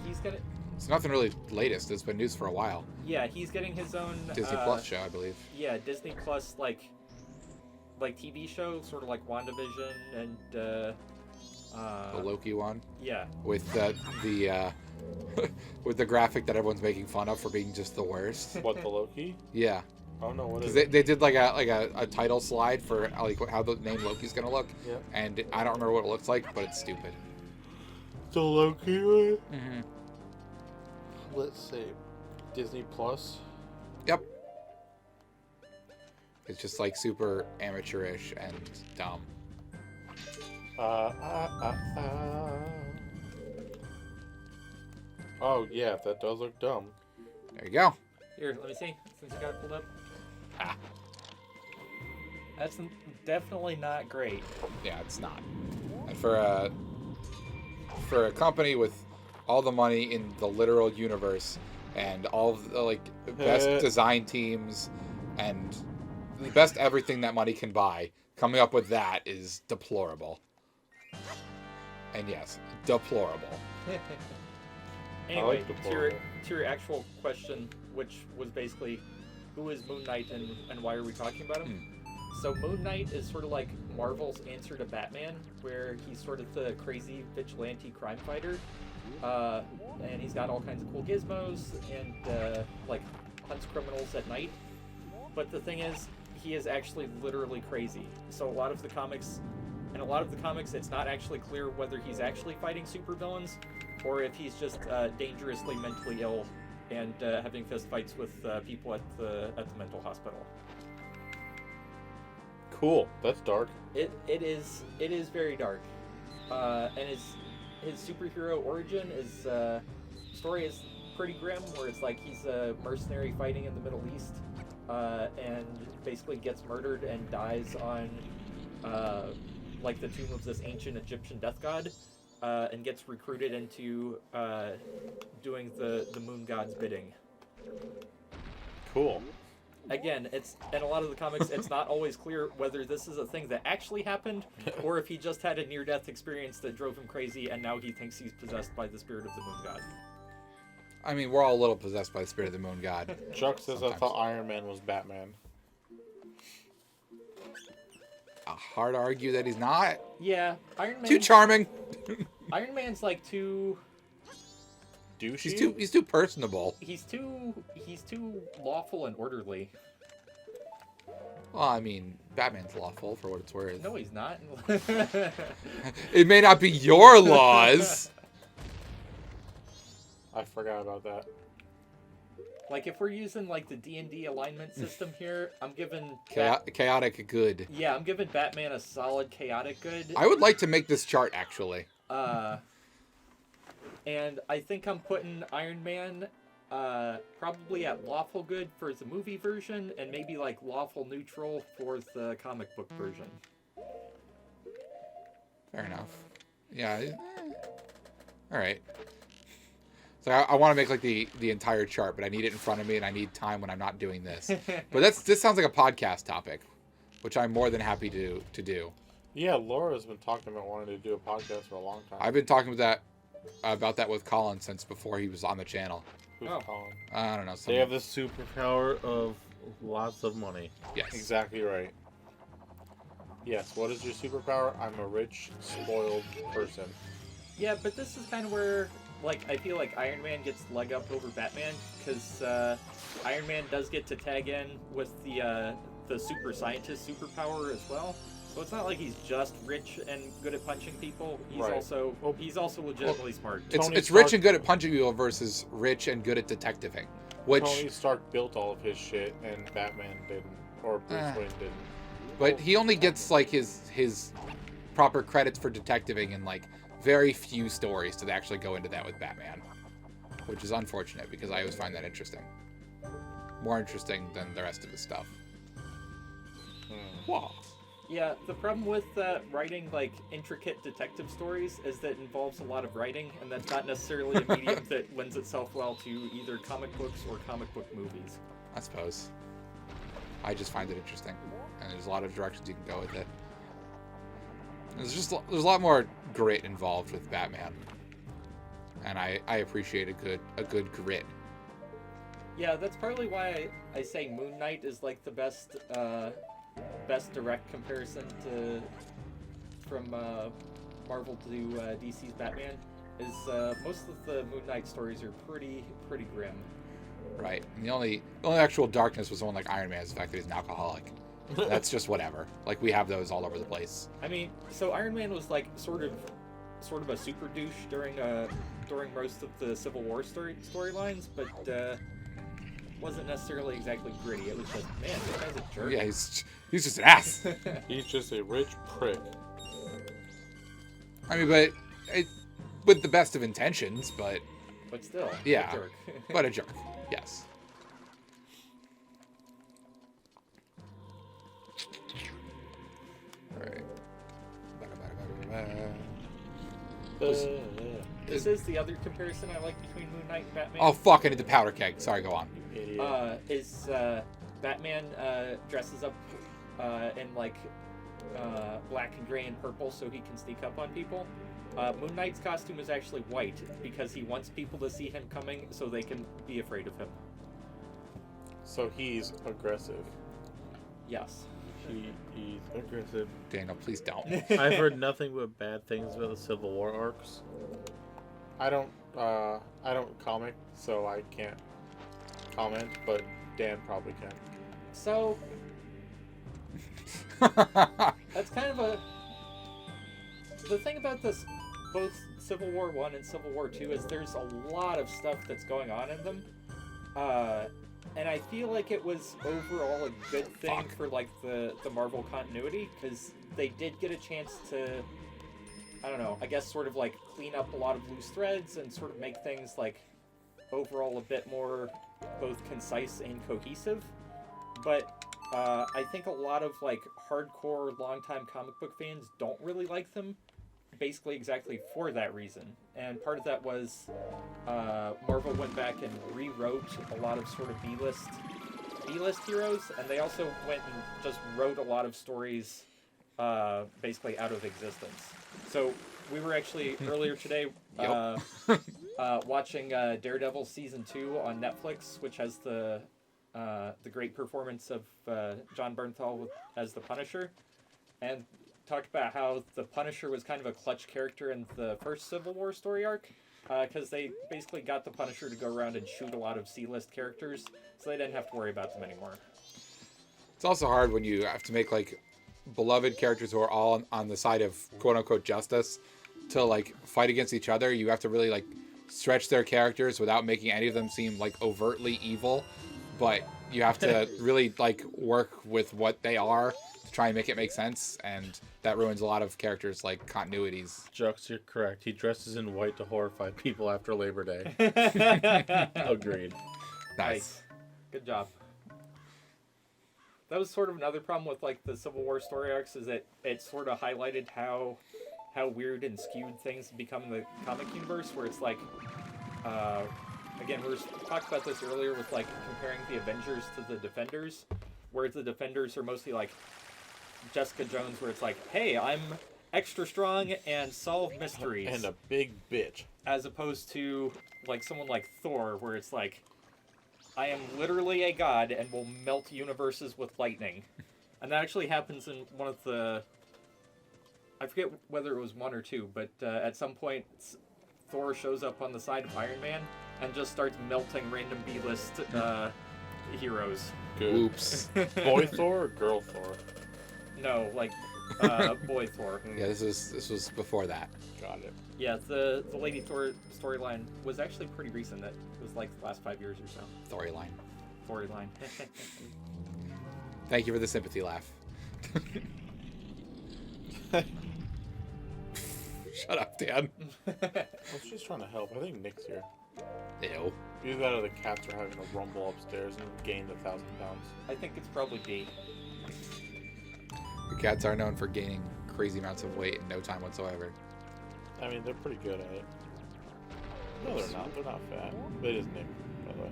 He's gonna. It's nothing really latest. It's been news for a while. Yeah, he's getting his own Disney Plus show, I believe. Yeah, Disney Plus like TV show, sort of like WandaVision and The Loki one. Yeah. With the with the graphic that everyone's making fun of for being just the worst. What, the Loki? Yeah. Oh no, what is Because it? they did like a title slide for like how the name Loki's gonna look. Yeah. And I don't remember what it looks like, but it's stupid. The Loki one? Mm-hmm. Let's see. Disney Plus? Yep. It's just like super amateurish and dumb. Oh yeah, that does look dumb. There you go. Here, let me see. Since you got it pulled up. Ah. That's definitely not great. Yeah, it's not. And for a company with all the money in the literal universe and all of the like best design teams and the best everything that money can buy, coming up with that is deplorable. And yes, deplorable. Anyway, like to your actual question, which was basically, who is Moon Knight and why are we talking about him? So Moon Knight is sort of like Marvel's answer to Batman, where he's sort of the crazy vigilante crime fighter, and he's got all kinds of cool gizmos and like hunts criminals at night. But the thing is, he is actually literally crazy. So a lot of the comics, it's not actually clear whether he's actually fighting supervillains, or if he's just dangerously mentally ill and having fistfights with people at the mental hospital. Cool. That's dark. It is very dark, and his superhero origin is story is pretty grim, where it's like he's a mercenary fighting in the Middle East, and basically gets murdered and dies on like the tomb of this ancient Egyptian death god, and gets recruited into doing the moon god's bidding. Cool. Again, it's in a lot of the comics, it's not always clear whether this is a thing that actually happened, or if he just had a near-death experience that drove him crazy, and now he thinks he's possessed by the spirit of the moon god. I mean, we're all a little possessed by the spirit of the moon god. Chuck says Sometimes. I thought Iron Man was Batman. Hard to argue that he's not. Yeah, Iron Man. Too charming. Iron Man's like too. Douchey? He's too personable. He's too lawful and orderly. Well, I mean, Batman's lawful for what it's worth. No, he's not. It may not be your laws. I forgot about that. Like, if we're using like the D&D alignment system here, I'm giving Chaotic good. Yeah, I'm giving Batman a solid chaotic good. I would like to make this chart, actually. And I think I'm putting Iron Man probably at lawful good for the movie version, and maybe like lawful neutral for the comic book version. Fair enough. Yeah. All right. So I want to make like the entire chart, but I need it in front of me, and I need time when I'm not doing this. But this sounds like a podcast topic, which I'm more than happy to do. Yeah, Laura's been talking about wanting to do a podcast for a long time. I've been talking about that with Colin since before he was on the channel. Who's Colin? I don't know. They have the superpower of lots of money. Yes. Exactly right. Yes, what is your superpower? I'm a rich, spoiled person. Yeah, but this is kind of where like I feel like Iron Man gets leg up over Batman because Iron Man does get to tag in with the super scientist superpower as well. So it's not like he's just rich and good at punching people. He's Right. also legitimately smart. It's Stark- rich and good at punching people versus rich and good at detectiving. Which, Tony Stark built all of his shit, and Batman didn't, or Bruce Wayne didn't. but he only gets like his proper credits for detectiving in like very few stories to actually go into that with Batman, which is unfortunate because I always find that interesting. More interesting than the rest of his stuff. Whoa. Yeah, the problem with writing like intricate detective stories is that it involves a lot of writing, and that's not necessarily a medium that lends itself well to either comic books or comic book movies. I suppose. I just find it interesting, and there's a lot of directions you can go with it. There's a lot more grit involved with Batman, and I appreciate a good grit. Yeah, that's partly why I say Moon Knight is like the best direct comparison from Marvel to DC's Batman. Is most of the Moon Knight stories are pretty grim. Right. And the only actual darkness was the one like Iron Man is the fact that he's an alcoholic. That's just whatever. Like we have those all over the place. I mean, so Iron Man was like sort of a super douche during most of the Civil War storylines, but wasn't necessarily exactly gritty. It was just, man, this guy's a jerk. Yeah, he's just an ass. He's just a rich prick. I mean, but with the best of intentions, but But still, yeah, a jerk. but a jerk. Yes. All right. This is the other comparison I like between Moon Knight and Batman. Oh fuck! I need the powder keg. Sorry, go on. Idiot. Batman dresses up in like black and gray and purple so he can sneak up on people. Moon Knight's costume is actually white because he wants people to see him coming so they can be afraid of him. So he's aggressive. Yes. He's aggressive. Daniel, please don't. I've heard nothing but bad things about the Civil War arcs. I don't comic, so I can't comment, but Dan probably can. So that's kind of the thing about this, both Civil War 1 and Civil War 2, is there's a lot of stuff that's going on in them. And I feel like it was overall a good thing for like the Marvel continuity, because they did get a chance to, I don't know, I guess sort of like clean up a lot of loose threads and sort of make things like overall a bit more both concise and cohesive. But I think a lot of like hardcore longtime comic book fans don't really like them, basically exactly for that reason. And part of that was Marvel went back and rewrote a lot of sort of B-list heroes, and they also went and just wrote a lot of stories basically out of existence. So we were actually earlier today watching Daredevil season 2 on Netflix, which has the great performance of John Bernthal as the Punisher, and talked about how the Punisher was kind of a clutch character in the first Civil War story arc, because they basically got the Punisher to go around and shoot a lot of C-list characters, so they didn't have to worry about them anymore. It's also hard when you have to make like beloved characters who are all on the side of quote unquote justice to like fight against each other. You have to really like stretch their characters without making any of them seem like overtly evil, but you have to really like work with what they are to try and make it make sense, and that ruins a lot of characters like continuities. Jux, you're correct. He dresses in white to horrify people after Labor Day. Agreed. Nice. Good job. That was sort of another problem with like the Civil War story arcs, is that it sort of highlighted how weird and skewed things become in the comic universe, where it's like, again, we were talking about this earlier with like comparing the Avengers to the Defenders, where the Defenders are mostly like Jessica Jones, where it's like, hey, I'm extra strong and solve mysteries. And a big bitch. As opposed to like someone like Thor, where it's like, I am literally a god and will melt universes with lightning. And that actually happens in one of the, I forget whether it was 1 or 2, but at some point Thor shows up on the side of Iron Man and just starts melting random B-list heroes. Good. Oops. Boy Thor or girl Thor? No, like boy Thor. Yeah, this was before that. Got it. Yeah, the Lady Thor storyline was actually pretty recent. That was like the last 5 years or so. Storyline. Storyline. Thank you for the sympathy laugh. Shut up, Dan. Well, she's trying to help. I think Nick's here. Ew. Either that or the cats are having a rumble upstairs and gained 1,000 pounds. I think it's probably B. The cats are known for gaining crazy amounts of weight in no time whatsoever. I mean, they're pretty good at it. No, they're not. They're not fat. It is Nick, by the way.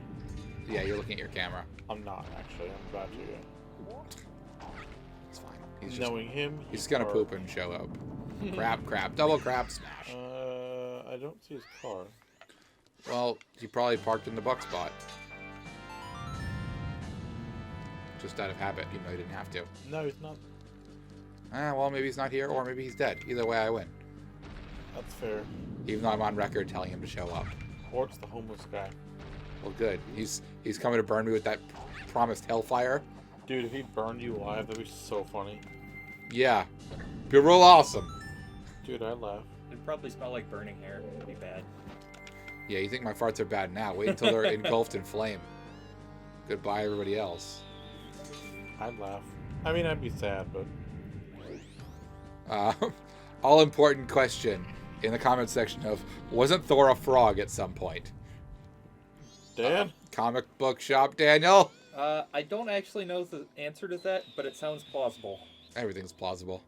Yeah, you're looking at your camera. I'm not, actually. I'm about to. It's fine. He's just, Knowing him, he's gonna poop and show up. Crap, double crap, smash. I don't see his car. Well, he probably parked in the buck spot. Just out of habit, even though he didn't have to. No, he's not. Well, maybe he's not here, or maybe he's dead. Either way, I win. That's fair. Even though I'm on record telling him to show up. Or it's the homeless guy. Well, good. He's coming to burn me with that promised hellfire. Dude, if he burned you alive, that'd be so funny. Yeah. Be real awesome. Dude, I'd laugh. It'd probably smell like burning hair. It'd be bad. Yeah, you think my farts are bad now. Wait until they're engulfed in flame. Goodbye, everybody else. I'd laugh. I mean, I'd be sad, but... All-important question in the comment section of, wasn't Thor a frog at some point? Dan? Comic book shop, Daniel? I don't actually know the answer to that, but it sounds plausible. Everything's plausible.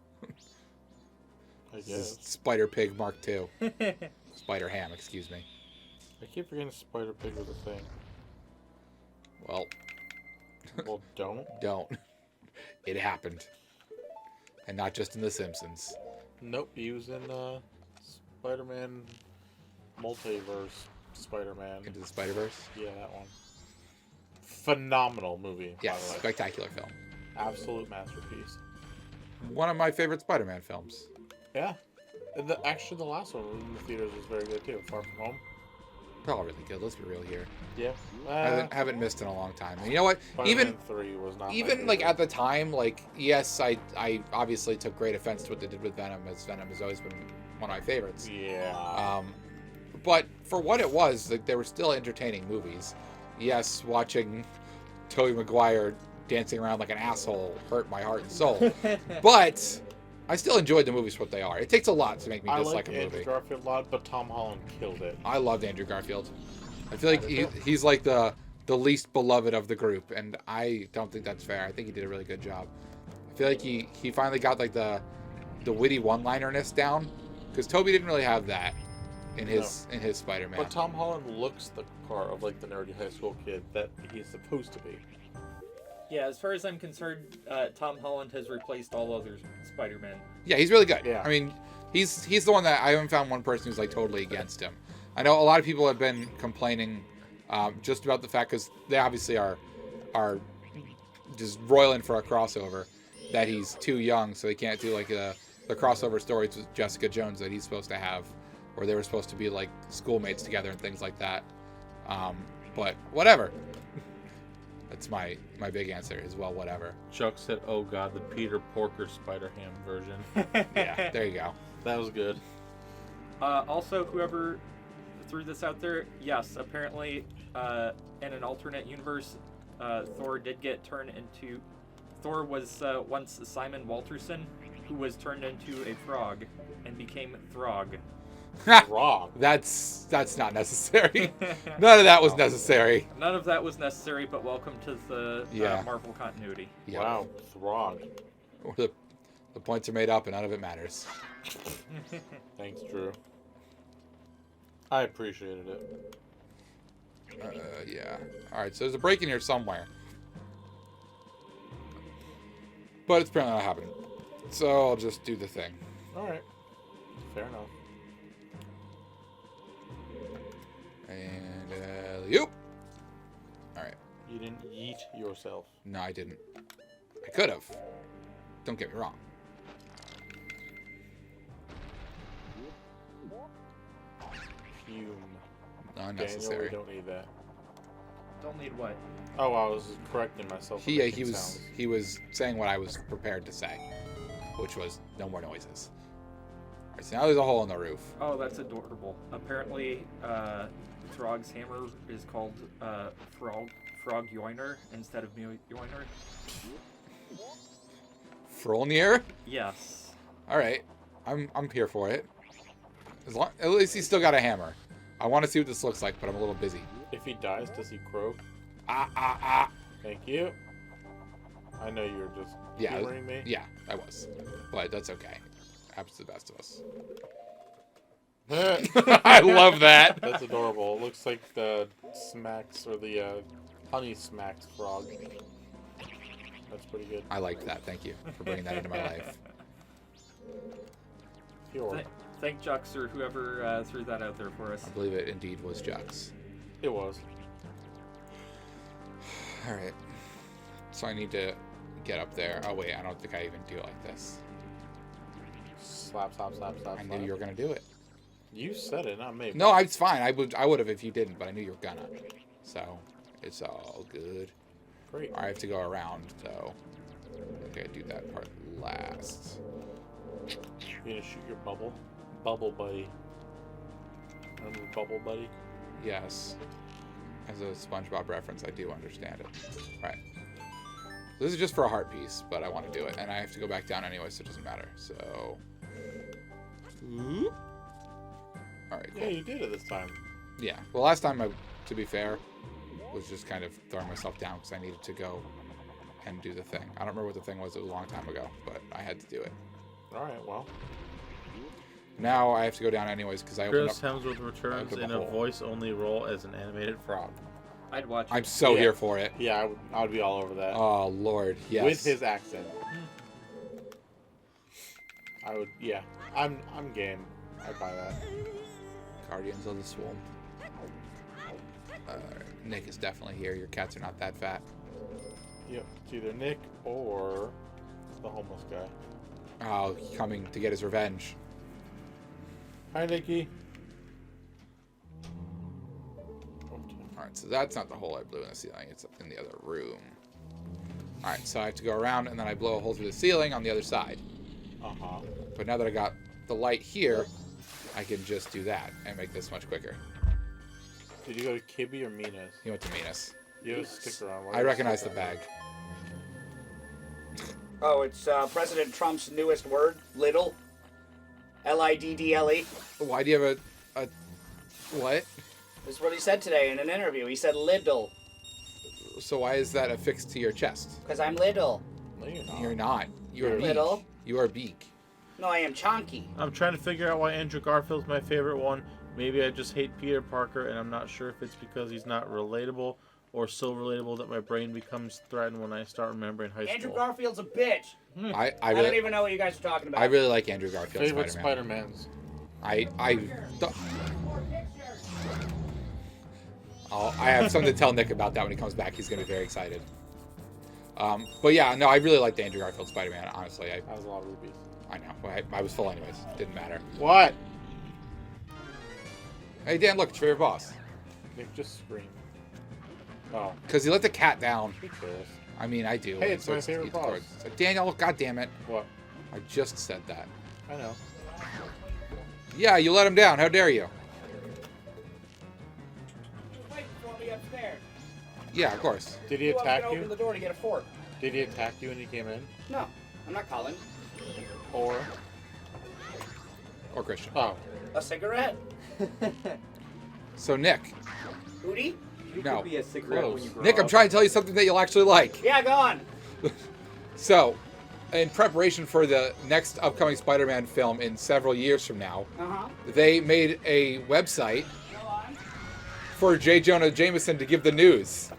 I This is guess. Spider Pig Mark II. Spider Ham, excuse me. I keep forgetting Spider Pig was a thing. Well, Well, don't. don't. It happened. And not just in The Simpsons. Nope, he was in Spider-Man Multiverse Spider-Man. Into the Spider-Verse? Yeah, that one. Phenomenal movie, Yes, by the way. spectacular film. Absolute masterpiece. One of my favorite Spider-Man films. Yeah. And actually, the last one in the theaters was very good, too. Far From Home. They're all really good, let's be real here. Yeah. Haven't missed in a long time. And you know what? Spider-Man 3 was not my Even like favorite. at the time, like, yes, I obviously took great offense to what they did with Venom, as Venom has always been one of my favorites. Yeah. But for what it was, like, they were still entertaining movies. Yes, watching Tobey Maguire dancing around like an asshole hurt my heart and soul. But I still enjoyed the movies for what they are. It takes a lot to make me I dislike like a Andrew movie. Garfield a lot, but Tom Holland killed it. I loved Andrew Garfield. I feel like he's like the least beloved of the group, and I don't think that's fair. I think he did a really good job. I feel like he finally got like the witty one-linerness down, because Toby didn't really have that in his Spider-Man. But Tom Holland looks the part of like the nerdy high school kid that he's supposed to be. Yeah, as far as I'm concerned, Tom Holland has replaced all other Spider-Men. Yeah, he's really good. Yeah. I mean, he's the one that I haven't found one person who's like totally against him. I know a lot of people have been complaining just about the fact, because they obviously are just roiling for a crossover, that he's too young, so they can't do like the crossover stories with Jessica Jones that he's supposed to have, where they were supposed to be like schoolmates together and things like that. But whatever. That's my big answer is, well, whatever. Chuck said, "Oh God, the Peter Porker Spider-Ham version." Yeah, there you go. That was good. Also, whoever threw this out there, yes, apparently in an alternate universe, Thor did get turned into... Thor was once Simon Walterson, who was turned into a frog and became Throg. Wrong. That's not necessary. None of that was necessary. None of that was necessary, but welcome to the Yeah. Marvel continuity. Yeah. Wow, Throg. The points are made up and none of it matters. Thanks, Drew. I appreciated it. Yeah. Alright, so there's a break in here somewhere. But it's apparently not happening. So I'll just do the thing. All right. Fair enough. And, yoop! Alright. You didn't yeet yourself. No, I didn't. I could have. Don't get me wrong. Fume. Daniel, we Unnecessary. don't need that. Don't need what? Oh, I was correcting myself. for He making was sounds. he was saying what I was prepared to say, which was no more noises. All right, so now there's a hole in the roof. Oh, that's adorable. Apparently, Throg's hammer is called Frog Yoiner instead of Yoiner. Frolnir? Yes. All right, I'm here for it. At least he's still got a hammer. I want to see what this looks like, but I'm a little busy. If he dies, does he croak? Ah. Thank you. I know you were just humoring me. Yeah, I was, but that's okay. Happens to the best of us. That's I love that. adorable. It looks like the Smacks or the Honey Smacks frog. That's pretty good. I like that. Thank you for bringing that into my life. Pure. Thank Jux or whoever threw that out there for us. I believe it indeed was Jux. It was. All right. So I need to get up there. Oh wait, I don't think I even do it like this. Slap, slap, slap, slap. I knew you were gonna do it. You said it, not me. No, it's fine. I would have if you didn't, but I knew you were gonna. So it's all good. Great. I have to go around though. Okay, do that part last. You gonna shoot your bubble buddy? Remember Bubble Buddy? Yes. As a SpongeBob reference, I do understand it. Right. So this is just for a heart piece, but I want to do it, and I have to go back down anyway, so it doesn't matter. So. All right. Cool. Yeah, you did it this time. Yeah. Well, last time, to be fair, was just kind of throwing myself down because I needed to go and do the thing. I don't remember what the thing was. It was a long time ago, but I had to do it. All right, well. Now I have to go down anyways because I opened Chris up. Hemsworth returns opened in the a hole. voice-only role as an animated frog. I'd watch it. I'm so Yeah. here for it. Yeah, I would be all over that. Oh Lord, yes. With his accent. I would, yeah. I'm game. I'd buy that. Guardians of the Swamp. Nick is definitely here. Your cats are not that fat. Yep, it's either Nick or the homeless guy. Oh, coming to get his revenge. Hi, Nicky. Alright, so that's not the hole I blew in the ceiling. It's in the other room. Alright, so I have to go around and then I blow a hole through the ceiling on the other side. Uh-huh. But now that I got the light here, I can just do that and make this much quicker. Did you go to Kibby or Minas? He went to Minas. You have a sticker on. Why I do you recognize the stick bag. Oh, it's President Trump's newest word, Liddle. Liddle. Why do you have a what? This is what he said today in an interview. He said Liddle, So why is that affixed to your chest? because I'm little. on? No, you're not. You're not. You are You're beak. little. You are beak. No, I am chonky. I'm trying to figure out why Andrew Garfield's my favorite one. Maybe I just hate Peter Parker, and I'm not sure if it's because he's not relatable or so relatable that my brain becomes threatened when I start remembering high Andrew school. Garfield's a bitch. I I don't really even know what you guys are talking about. I really like Andrew Garfield Favorite Spider-Man. Spider-Mans. I have something to tell Nick about that when he comes back. He's gonna be very excited. But yeah, no, I really like the Andrew Garfield Spider-Man. Honestly, That was a lot of rubies. I know. I was full anyways. Didn't matter. What? Hey Dan, look, it's your favorite boss. Nick just screamed. Oh, Because he let the cat down. who cares? I mean, I do. Hey, it's my it's favorite boss. course. So, Daniel, God damn it! What? I just said that. I know. Yeah, you let him down. How dare you? Wait for me upstairs. Yeah, of course. Did he Who else attack can open you? the door to get a fork? Did he attack you when you came in? No, I'm not calling. Or? Or Christian. Oh. A cigarette? So Nick, Hootie? You No. could be a cigarette Close. when you grow Nick, up. I'm trying to tell you something that you'll actually like. Yeah, go on. So, in preparation for the next upcoming Spider-Man film in several years from now, Uh-huh. they made a website Go on. for J. Jonah Jameson to give the news.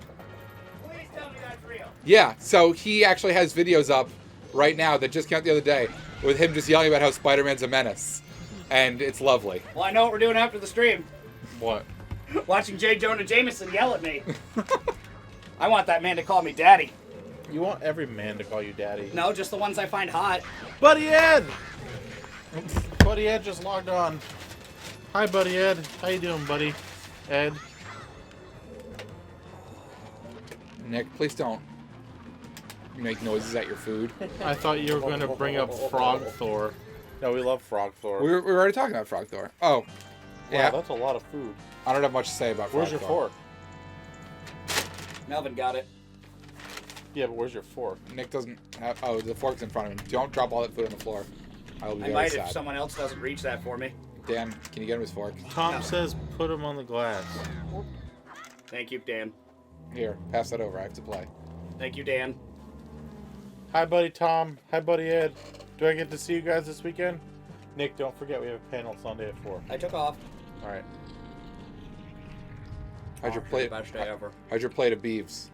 Please tell me that's real. Yeah, so he actually has videos up right now that just came out the other day with him just yelling about how Spider-Man's a menace. And it's lovely. Well, I know what we're doing after the stream. What? Watching J. Jonah Jameson yell at me. I want that man to call me daddy. You want every man to call you daddy. No, just the ones I find hot. Buddy Ed! Buddy Ed just logged on. Hi, buddy Ed. How you doing, buddy? Ed. Nick, please don't make noises at your food. I thought you were going to bring up Frog Thor. No, we love Frog Thor. We were already talking about Frog Thor. Oh, Wow, yeah. that's a lot of food. I don't have much to say about Frog Where's your Thor. fork? Melvin got it. Yeah, but where's your fork? Nick doesn't have... Oh, the fork's in front of him. Don't drop all that food on the floor. I will be I very might sad. if someone else doesn't reach that for me. Dan, can you get him his fork? Tom No. says put him on the glass. Thank you, Dan. Here, pass that over. I have to play. Thank you, Dan. Hi, buddy Tom. Hi, buddy Ed. Do I get to see you guys this weekend? Nick, don't forget we have a panel Sunday at 4. I took off. All right. How's your plate? Best day ever. How's your plate of beefs?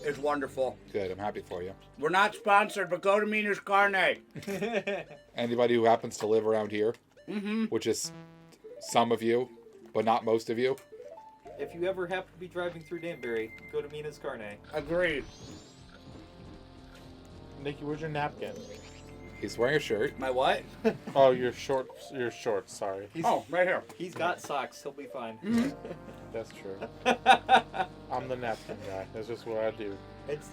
It's wonderful. Good. I'm happy for you. We're not sponsored, but go to Mina's Carne. Anybody who happens to live around here, which is some of you, but not most of you, If you ever happen to be driving through Danbury, go to Mina's Carne. Agreed. Nikki, where's your napkin? he's wearing a shirt. My what? Oh, your shorts. Your shorts. Sorry. Oh, right here. He's got socks. He'll be fine. That's true. I'm the napkin guy. That's just what I do.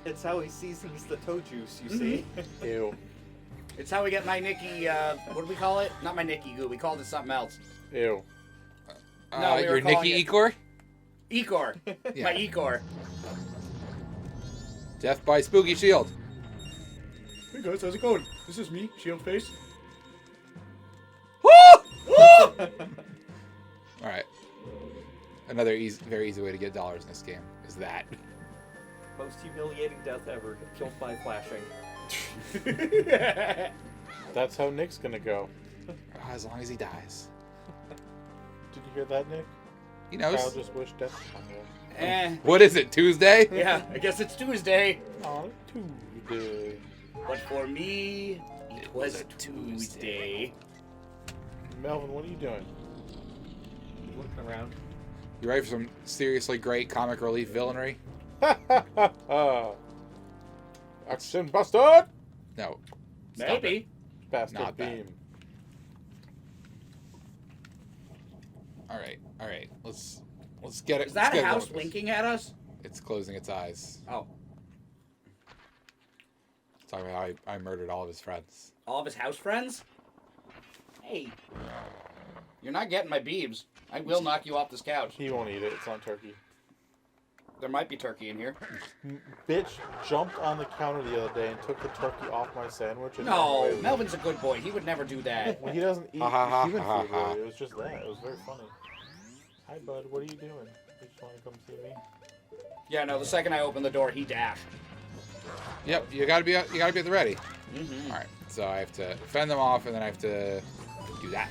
It's how he seasons the toe juice. You see. Ew. It's how we get my Nikki, what do we call it? Not my Nikki goo. We called it something else. Ew. No, we were your calling Nikki it- Ecor? Ecor. Yeah. My Ecor. Death by Spooky Shield. Hey guys, how's it going? This is me, Shield Face. Alright. Another very easy way to get dollars in this game is that. Most humiliating death ever. Killed by flashing. That's how Nick's gonna go. As long as he dies. Did you hear that, Nick? He Kyle knows. just wished death upon you. What is it, Tuesday? Yeah, I guess it's Tuesday. On Tuesday. But for me, it was a Tuesday. Melvin, what are you doing? Looking around. You ready for some seriously great comic relief villainry? Action bastard! No. Stop Maybe. Bastard Not bad. beam. Alright. Let's get it. Is let's that get a it house going with this. winking at us? It's closing its eyes. Oh, Talking about how I murdered all of his friends. all of his house friends? Hey, you're not getting my beebs. I will knock you off this couch. He won't eat it. It's not turkey. There might be turkey in here. Bitch jumped on the counter the other day and took the turkey off my sandwich. And ran No, away with it. Melvin's a good boy. He would never do that. Well, he doesn't eat Ha, ha, ha, human ha, food, ha. really. It was just that. It was very funny. Hi, bud. What are you doing? You just want to come see me? Yeah, no, the second I opened the door, he dashed. Yep, you gotta be at the ready. Mm-hmm. Alright, so I have to fend them off and then I have to do that.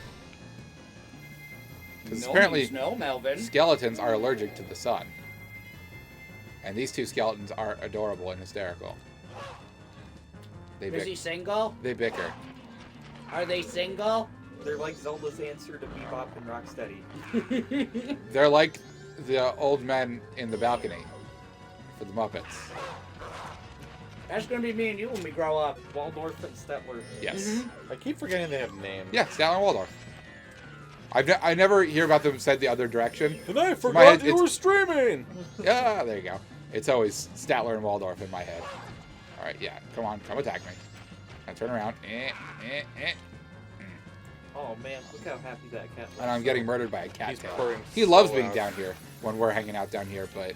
Because apparently No, Melvin. skeletons are allergic to the sun. And these two skeletons are adorable and hysterical. They Is he single? They bicker. Are they single? They're like Zelda's answer to Bebop and Rocksteady. They're like the old men in the balcony for the Muppets. That's gonna be me and you when we grow up. Waldorf and Stetler. Yes. I keep forgetting they have names. Yeah, Statler and Waldorf. I never hear about them said the other direction. And I my forgot head, you it's- were streaming! Yeah, there you go. It's always Statler and Waldorf in my head. Alright, yeah. Come on, come attack me. Now turn around. Oh man, look how happy that cat looks. And I'm getting murdered by a He's cattail. purring He loves so being loud. down here when we're hanging out down here, but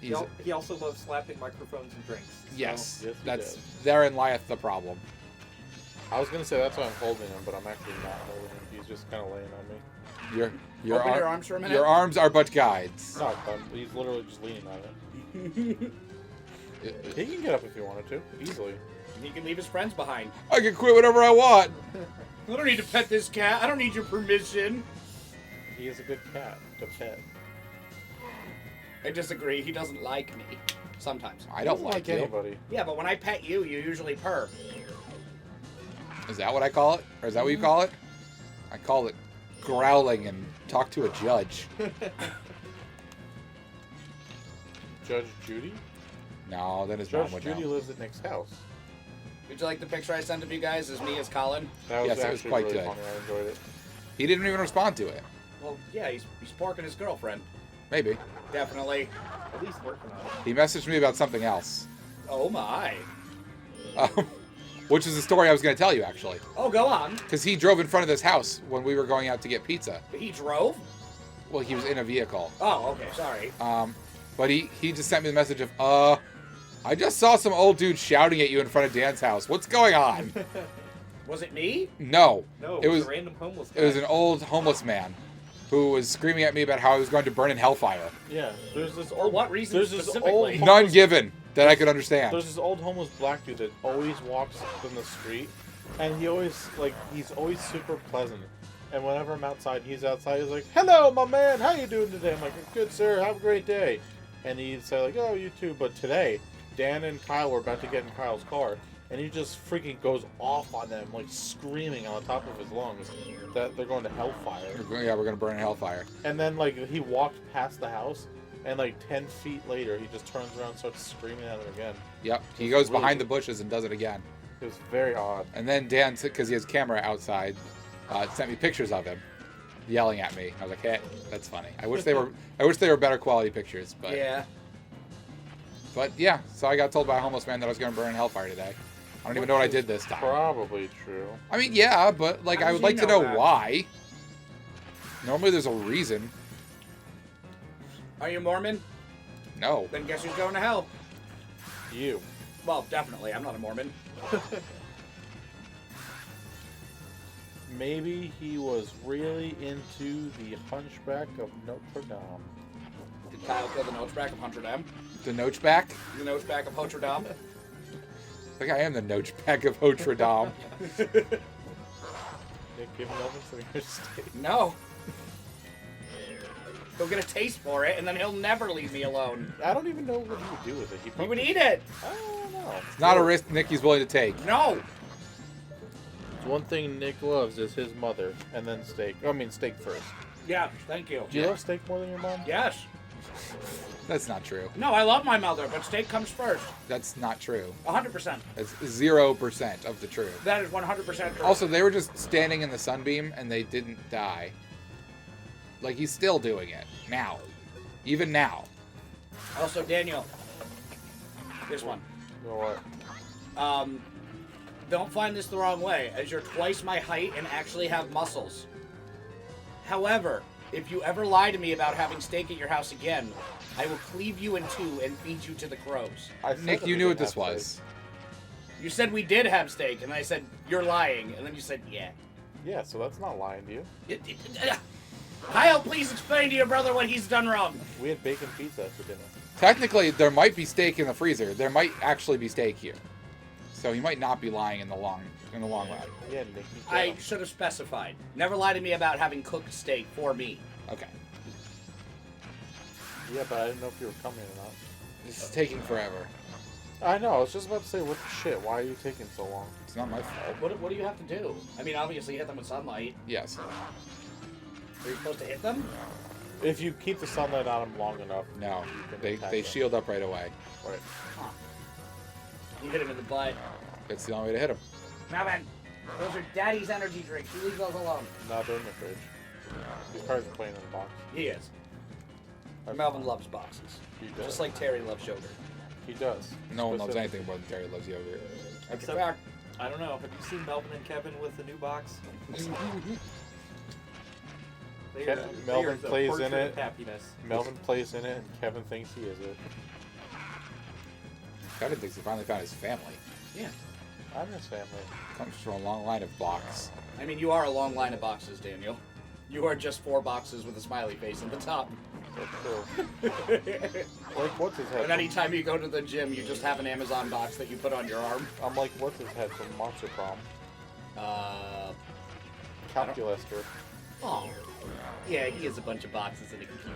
he's He also loves slapping microphones and drinks. so- yes, Yes, he that's does. therein lieth the problem. I was gonna say that's why I'm holding him, but I'm actually not holding him. He's just kind of laying on me. Your Open your arms for a minute. Your arms are but guides. No, he's literally just leaning on it. He can get up if he wanted to, easily. He can leave his friends behind. I can quit whenever I want. I don't need to pet this cat. I don't need your permission. He is a good cat to pet. I disagree. He doesn't like me. Sometimes. I He don't doesn't like you. anybody. Yeah, but when I pet you, you usually purr. Is that what I call it? Or is that what you call it? I call it growling and talk to a judge. Judge Judy? No, then his mom Judge would Judy know. lives at Nick's house. Did you like the picture I sent of you guys as me as Colin? That was Yes, it was actually quite really good. funny. I enjoyed it. He didn't even respond to it. Well, yeah, he's porking his girlfriend. Maybe. Definitely. At least working on it. He messaged me about something else. Oh my. Which is the story I was going to tell you, actually. Oh, go on. Because he drove in front of this house when we were going out to get pizza. He drove? Well, he was in a vehicle. Oh, okay, sorry. But he just sent me the message of, I just saw some old dude shouting at you in front of Dan's house. What's going on? Was it me? No. No, It was a random homeless guy. It was an old homeless man who was screaming at me about how I was going to burn in hellfire. Yeah, there's this For old. what reason There's this specifically? old. None given that I could understand. There's this old homeless black dude that always walks in the street, and he's always super pleasant. And whenever I'm outside, he's outside. He's like, "Hello, my man. How you doing today?" I'm like, "Good, sir. Have a great day." And he'd say like, "Oh, you too." But today, Dan and Kyle were about to get in Kyle's car, and he just freaking goes off on them, like screaming on the top of his lungs that they're going to hellfire. Yeah, we're going to burn in hellfire. And then like he walked past the house, and like 10 feet later, he just turns around and starts screaming at him again. Yep. He It's goes really behind the weird. bushes and does it again. It was very odd. And then Dan, because he has camera outside, sent me pictures of him yelling at me. I was like, "Hey, that's funny." I wish they were better quality pictures, but Yeah. But yeah. So I got told by a homeless man that I was going to burn in hellfire today. I don't even know what I did this time. Probably true. I mean, yeah, but like How I did would you like to know know that? why. Normally, there's a reason. Are you Mormon? No. Then guess who's going to hell? You. Well, definitely. I'm not a Mormon. Maybe he was really into the Hunchback of Notre Dame. Did Kyle kill the Noachback of Hunterdam? The Noachback? The Noachback of Hunterdam? I think I am the Noachback of Notre Dame. Nick, give Melvin some of your steak. No. He'll get a taste for it, and then he'll never leave me alone. I don't even know what he would do with it. He would eat it. I don't know. It's not a risk Nikki's willing to take. No. One thing Nick loves is his mother, and then steak. I mean, steak first. Yeah, thank you. Do you love steak more than your mom? Yes. That's not true. No, I love my mother, but steak comes first. That's not true. 100%. That's 0% of the truth. That is 100% true. Also, they were just standing in the sunbeam and they didn't die. Like, he's still doing it. Now. Even now. Also, Daniel. This one. You know what? Don't find this the wrong way, as you're twice my height and actually have muscles. However, if you ever lie to me about having steak at your house again, I will cleave you in two and feed you to the crows. I said Nick, that you we knew what didn't this have was. steak. You said we did have steak, and I said, you're lying. And then you said, yeah. Yeah, so that's not lying to you. Kyle, please explain to your brother what he's done wrong. We had bacon pizza for dinner. Technically, there might be steak in the freezer. There might actually be steak here. So he might not be lying in the long run. Yeah, Nick. You I got him. should have specified. Never lie to me about having cooked steak for me. Okay. Yeah, but I didn't know if you were coming or not. This is taking forever. I know. I was just about to say, what the shit? Why are you taking so long? It's not my fault. What do you have to do? I mean, obviously hit them with sunlight. Yes. Are you supposed to hit them? If you keep the sunlight on them long enough. No. you can They attack they them. shield up right away. Right. Huh. You hit him in the butt. That's the only way to hit them. Melvin, those are Daddy's energy drinks. You leave those alone. No, they're in the fridge. These cards are playing in the box. He is. That's Melvin fine. loves boxes. He does. Just like Terry loves yogurt. He does. No one loves Specific- anything more than Terry loves yogurt. That's Except- fact. I don't know. Have you seen Melvin and Kevin with the new box? They are- Ke- they Melvin are the plays in portrait it. of Happiness. Melvin plays in it, and Kevin thinks he is it. Kevin thinks he finally found his family. Yeah. I'm his family. Comes from a long line of blocks. I mean, you are a long line of boxes, Daniel. You are just 4 boxes with a smiley face at the top. That's true. Like, what's his head? And anytime you go to the gym, you just have an Amazon box that you put on your arm. I'm like, what's his head from Monster Prom? Calculaster. Oh. Yeah, he has a bunch of boxes in a computer.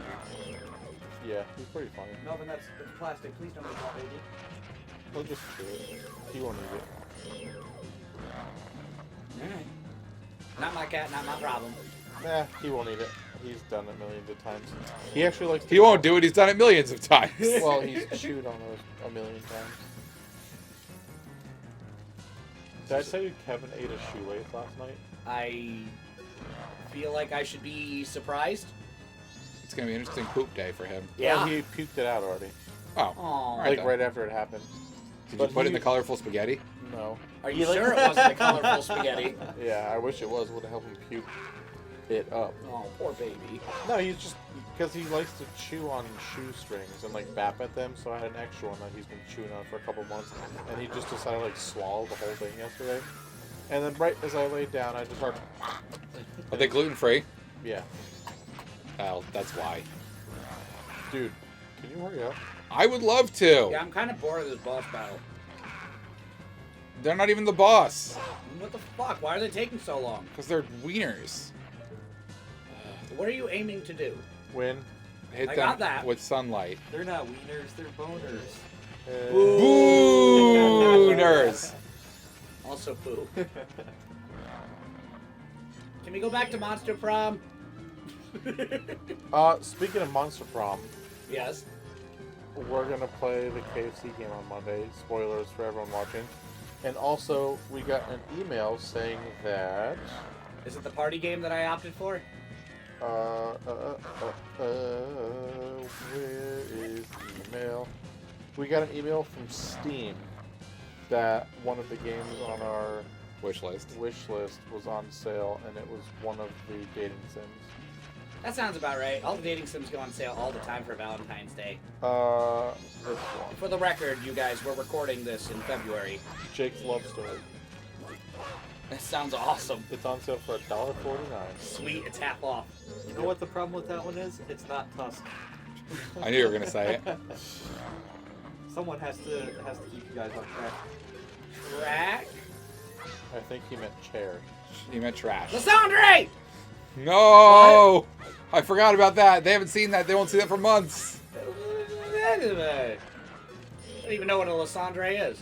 Yeah, he's pretty funny. Melvin, that's plastic. Please don't eat that, baby. He'll just chew it. He won't eat it. Alright. Not my cat, not my problem. Nah, he won't eat it. He's done it millions of times. He actually likes to He won't do it. He's done it millions of times. Well, he's chewed on those a million times. Did I tell you Kevin ate a shoelace last night? I feel like I should be surprised. It's gonna be an interesting poop day for him. Yeah. Well, he puked it out already. Oh. Aw. Right Like then. right after it happened. Did But you put in he- the colorful spaghetti? No. Are you sure it wasn't the colorful spaghetti? Yeah, I wish it was. Would have helped him puke it up. Oh, poor baby. No, he's just because he likes to chew on shoestrings and like bap at them. So I had an extra one that he's been chewing on for a couple months, and he just decided to like swallow the whole thing yesterday. And then right as I laid down, I just heard. Are they gluten free? Yeah, Well, that's why. dude, can you hurry up? I would love to. Yeah, I'm kind of bored of this boss battle. They're not even the boss. What the fuck? Why are they taking so long? Because they're wieners. What are you aiming to do? Win. Hit I them got that. with sunlight. They're not wieners, they're boners. Booners. Also poo. Can we go back to Monster Prom? Speaking of Monster Prom, Yes. we're gonna play the KFC game on Monday. Spoilers for everyone watching. And also, we got an email saying that. Is it the party game that I opted for? Where is the email? We got an email from Steam that one of the games on our Wish list. wish list was on sale, and it was one of the dating sims. That sounds about right. All the dating sims go on sale all the time for Valentine's Day. This one. For the record, you guys, we're recording this in February. Jake's Love Story. That sounds awesome. It's on sale for $1.49. Sweet, it's half off. You know what the problem with that one is? It's not Tusk. I knew you were gonna say it. Someone has to keep you guys on track. Rack? I think he meant chair. You meant trash. Lysandre! No! I forgot about that. They haven't seen that. They won't see that for months. I don't even know what a Lysandre is.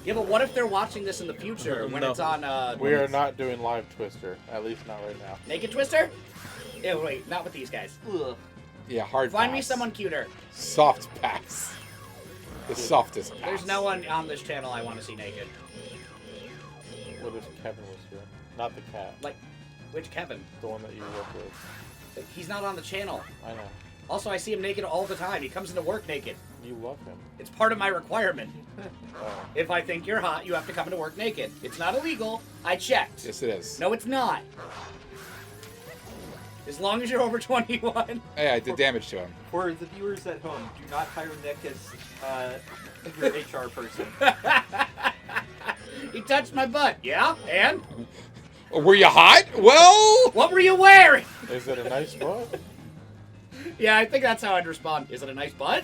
Yeah, but what if they're watching this in the future when No. it's on, We are not doing live Twister, at least not right now. Naked Twister? Yeah, wait, not with these guys. Ugh. Yeah, hard Find me pass. someone cuter. Soft pass. The softest pass. There's no one on this channel I want to see naked. What if Kevin was here? Not the cat. Like, which Kevin? The one that you work with. He's not on the channel. I know. Also, I see him naked all the time. He comes into work naked. You love him. It's part of my requirement. Oh. If I think you're hot, you have to come into work naked. It's not illegal. I checked. Yes, it is. No, it's not. As long as you're over 21. Hey, I did damage to him. For the viewers at home, do not hire Nick as your HR person. He touched my butt. Yeah? And? Were you hot? Well, What were you wearing? Is it a nice butt? Yeah, I think that's how I'd respond. Is it a nice butt?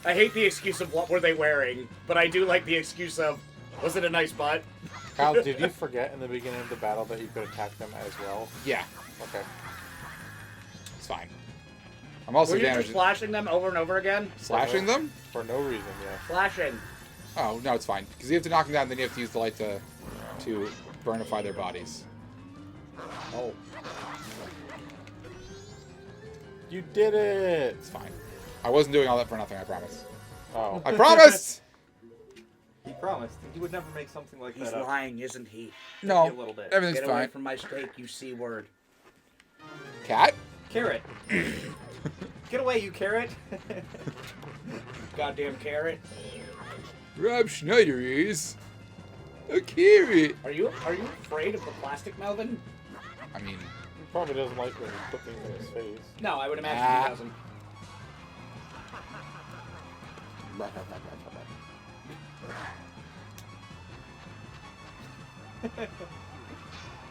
I hate the excuse of what were they wearing, but I do like the excuse of, was it a nice butt? Kyle, did you forget in the beginning of the battle that you could attack them as well? yeah, Okay. it's fine. I'm also Were you just damaged. flashing them over and over again? Slashing them? For no reason, yeah. Flashing. Oh, no, it's fine. Because you have to knock them down, then you have to use the light to burnify their bodies. Oh. You did it! It's fine. I wasn't doing all that for nothing, I promise. Oh. I promised! He promised. He would never make something like He's that up. lying, isn't he? No, a little bit. everything's Get away fine. from my steak, you C-word. Cat? Carrot. Get away, you carrot. Goddamn carrot. Rob Schneider is a carrot. Are you afraid of the plastic, Melvin? I mean, He probably doesn't like when you put things in his face. No, I would imagine he doesn't.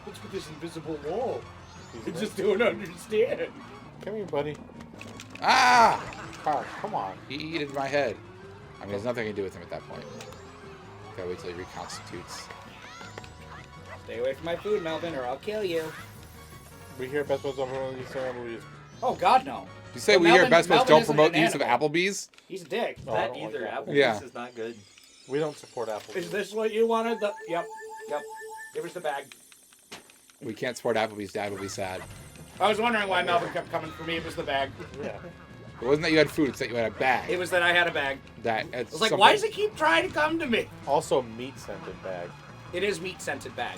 What's with this invisible wall? I He's just don't understand. Come here, buddy. ah! Kyle, come on. He eated my head. I mean, there's nothing I can do with him at that point. Gotta wait till he reconstitutes. Stay away from my food, Melvin, or I'll kill you. We hear Best Buds on one of these movies. Oh, God, no. You say But we here at Melvin- Best Buds Melvin don't isn't promote an use of animal. Applebee's? He's a dick. No, I That don't like either. that. Applebee's Yeah. is not good. We don't support Apple. Is this what you wanted? Yep. Give us the bag. We can't support Applebee's. Dad will be sad. I was wondering why Melvin kept coming for me. It was the bag. Yeah. It wasn't that you had food, it's that you had a bag. It was that I had a bag. That I was like, why does it keep trying to come to me? Also, meat scented bag. It is meat-scented bag.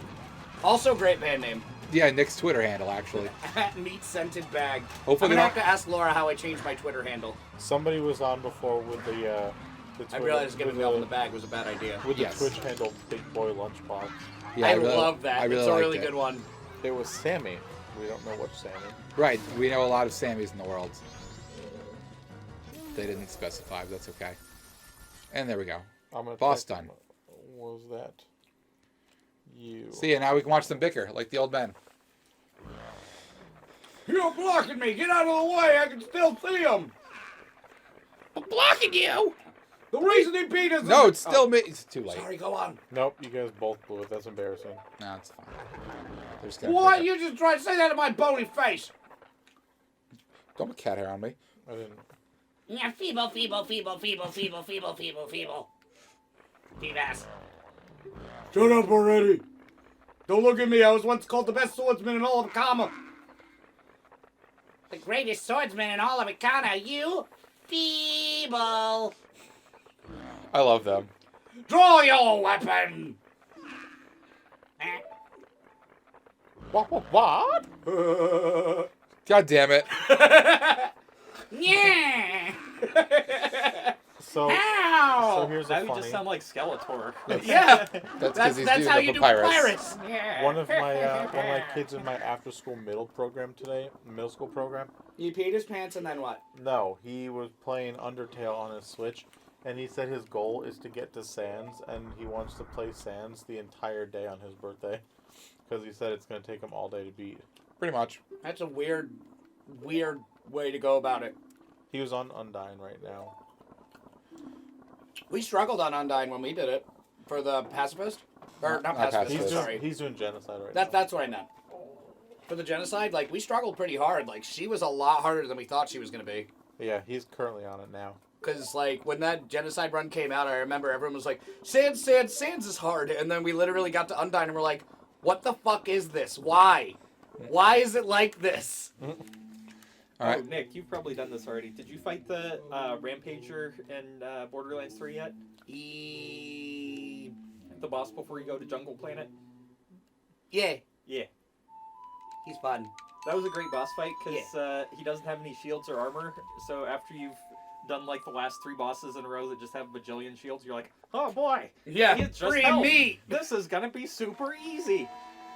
Also, great band name. Yeah, Nick's Twitter handle, actually. Meat scented bag. Hopefully I'm they gonna have don't... to ask Laura how I changed my Twitter handle. Somebody was on before with the Twitter, I realized giving with me up in the bag was a bad idea. with Yes. the Twitch handle Big Boy Lunchbox. Yeah, I really- love that. I really it's a liked really it. good one. It was Sammy. We don't know which Sammy. Right, we know a lot of Sammys in the world. They didn't specify, but that's okay. And there we go. I'm gonna Boss type- done. Was that you? See ya, now we can watch them bicker, like the old men. You're blocking me! Get out of the way! I can still see him! I'm blocking you! The reason he beat us... No, it's still me. It's too late. Sorry, go on. Nope, you guys both blew it. That's embarrassing. No, it's fine. They're just gonna What? bicker. You just tried to say that to my bony face! Don't put cat hair on me. I didn't. Yeah, feeble. Deep ass. Shut up already! Don't look at me, I was once called the best swordsman in all of Akama. The greatest swordsman in all of Akana, you feeble. I love them. Draw your weapon! What? God damn it. Yeah! So Ow! here's Now a you funny. just sound like Skeletor. Yeah! That's because he's That's doing how the you do papyrus. papyrus! Yeah. One of my kids in my after school middle school program. You peed his pants and then what? No, he was playing Undertale on his Switch, and he said his goal is to get to Sans, and he wants to play Sans the entire day on his birthday, because he said it's going to take him all day to beat. Pretty much. That's a weird way to go about it. He was on Undyne right now. We struggled on Undyne when we did it. For the pacifist? Or not Not pacifist, pacifist. sorry. He's doing genocide right now. That's what I meant. For the genocide, like, we struggled pretty hard. Like, she was a lot harder than we thought she was going to be. Yeah, he's currently on it now. Because, like, when that genocide run came out, I remember everyone was like, Sans is hard. And then we literally got to Undyne and we're like, what the fuck is this? Why? Why is it like this? All right. Oh, Nick, you've probably done this already. Did you fight the Rampager in Borderlands 3 yet? The boss before you go to Jungle Planet? Yeah, Yeah. he's fun. That was a great boss fight because he doesn't have any shields or armor. So after you've done like the last 3 bosses in a row that just have a bajillion shields, you're like, oh boy, Yeah, he just free helped. meat. This is gonna be super easy.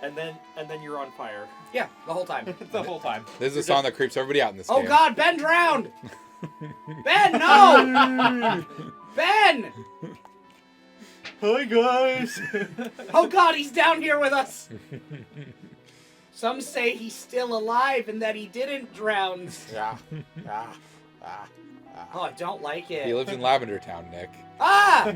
And then you're on fire Yeah, the whole time. the whole time. This is a song that creeps everybody out in this Oh game. God, Ben drowned! Ben, no! Ben! Hi guys. Oh God, he's down here with us. Some say he's still alive and that he didn't drown. Yeah. Oh, I don't like it. He lives in Lavender Town, Nick. Ah!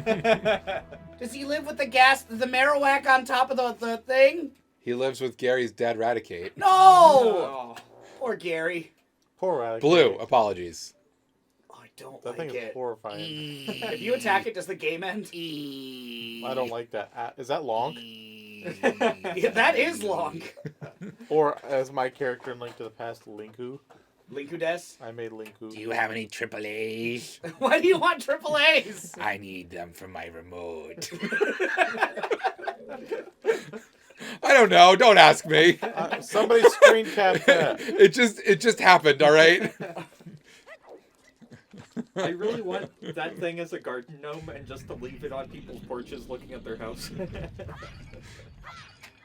Does he live with the Marowak on top of the thing? He lives with Gary's dad, Radicate. No! Oh. Poor Gary. Poor Radicate. Blue, apologies. Oh, I don't That like thing is it. horrifying. If you attack it, does the game end? I don't like that. Is that long? Yeah, that is long. Or as my character in Link to the Past, Linku. Linku Des? I made Linku. Do you have any AAAs? Why do you want triple A's? I need them for my remote. I don't know. Don't ask me. Somebody screen cap that. It just happened. All right. I really want that thing as a garden gnome and just to leave it on people's porches looking at their house.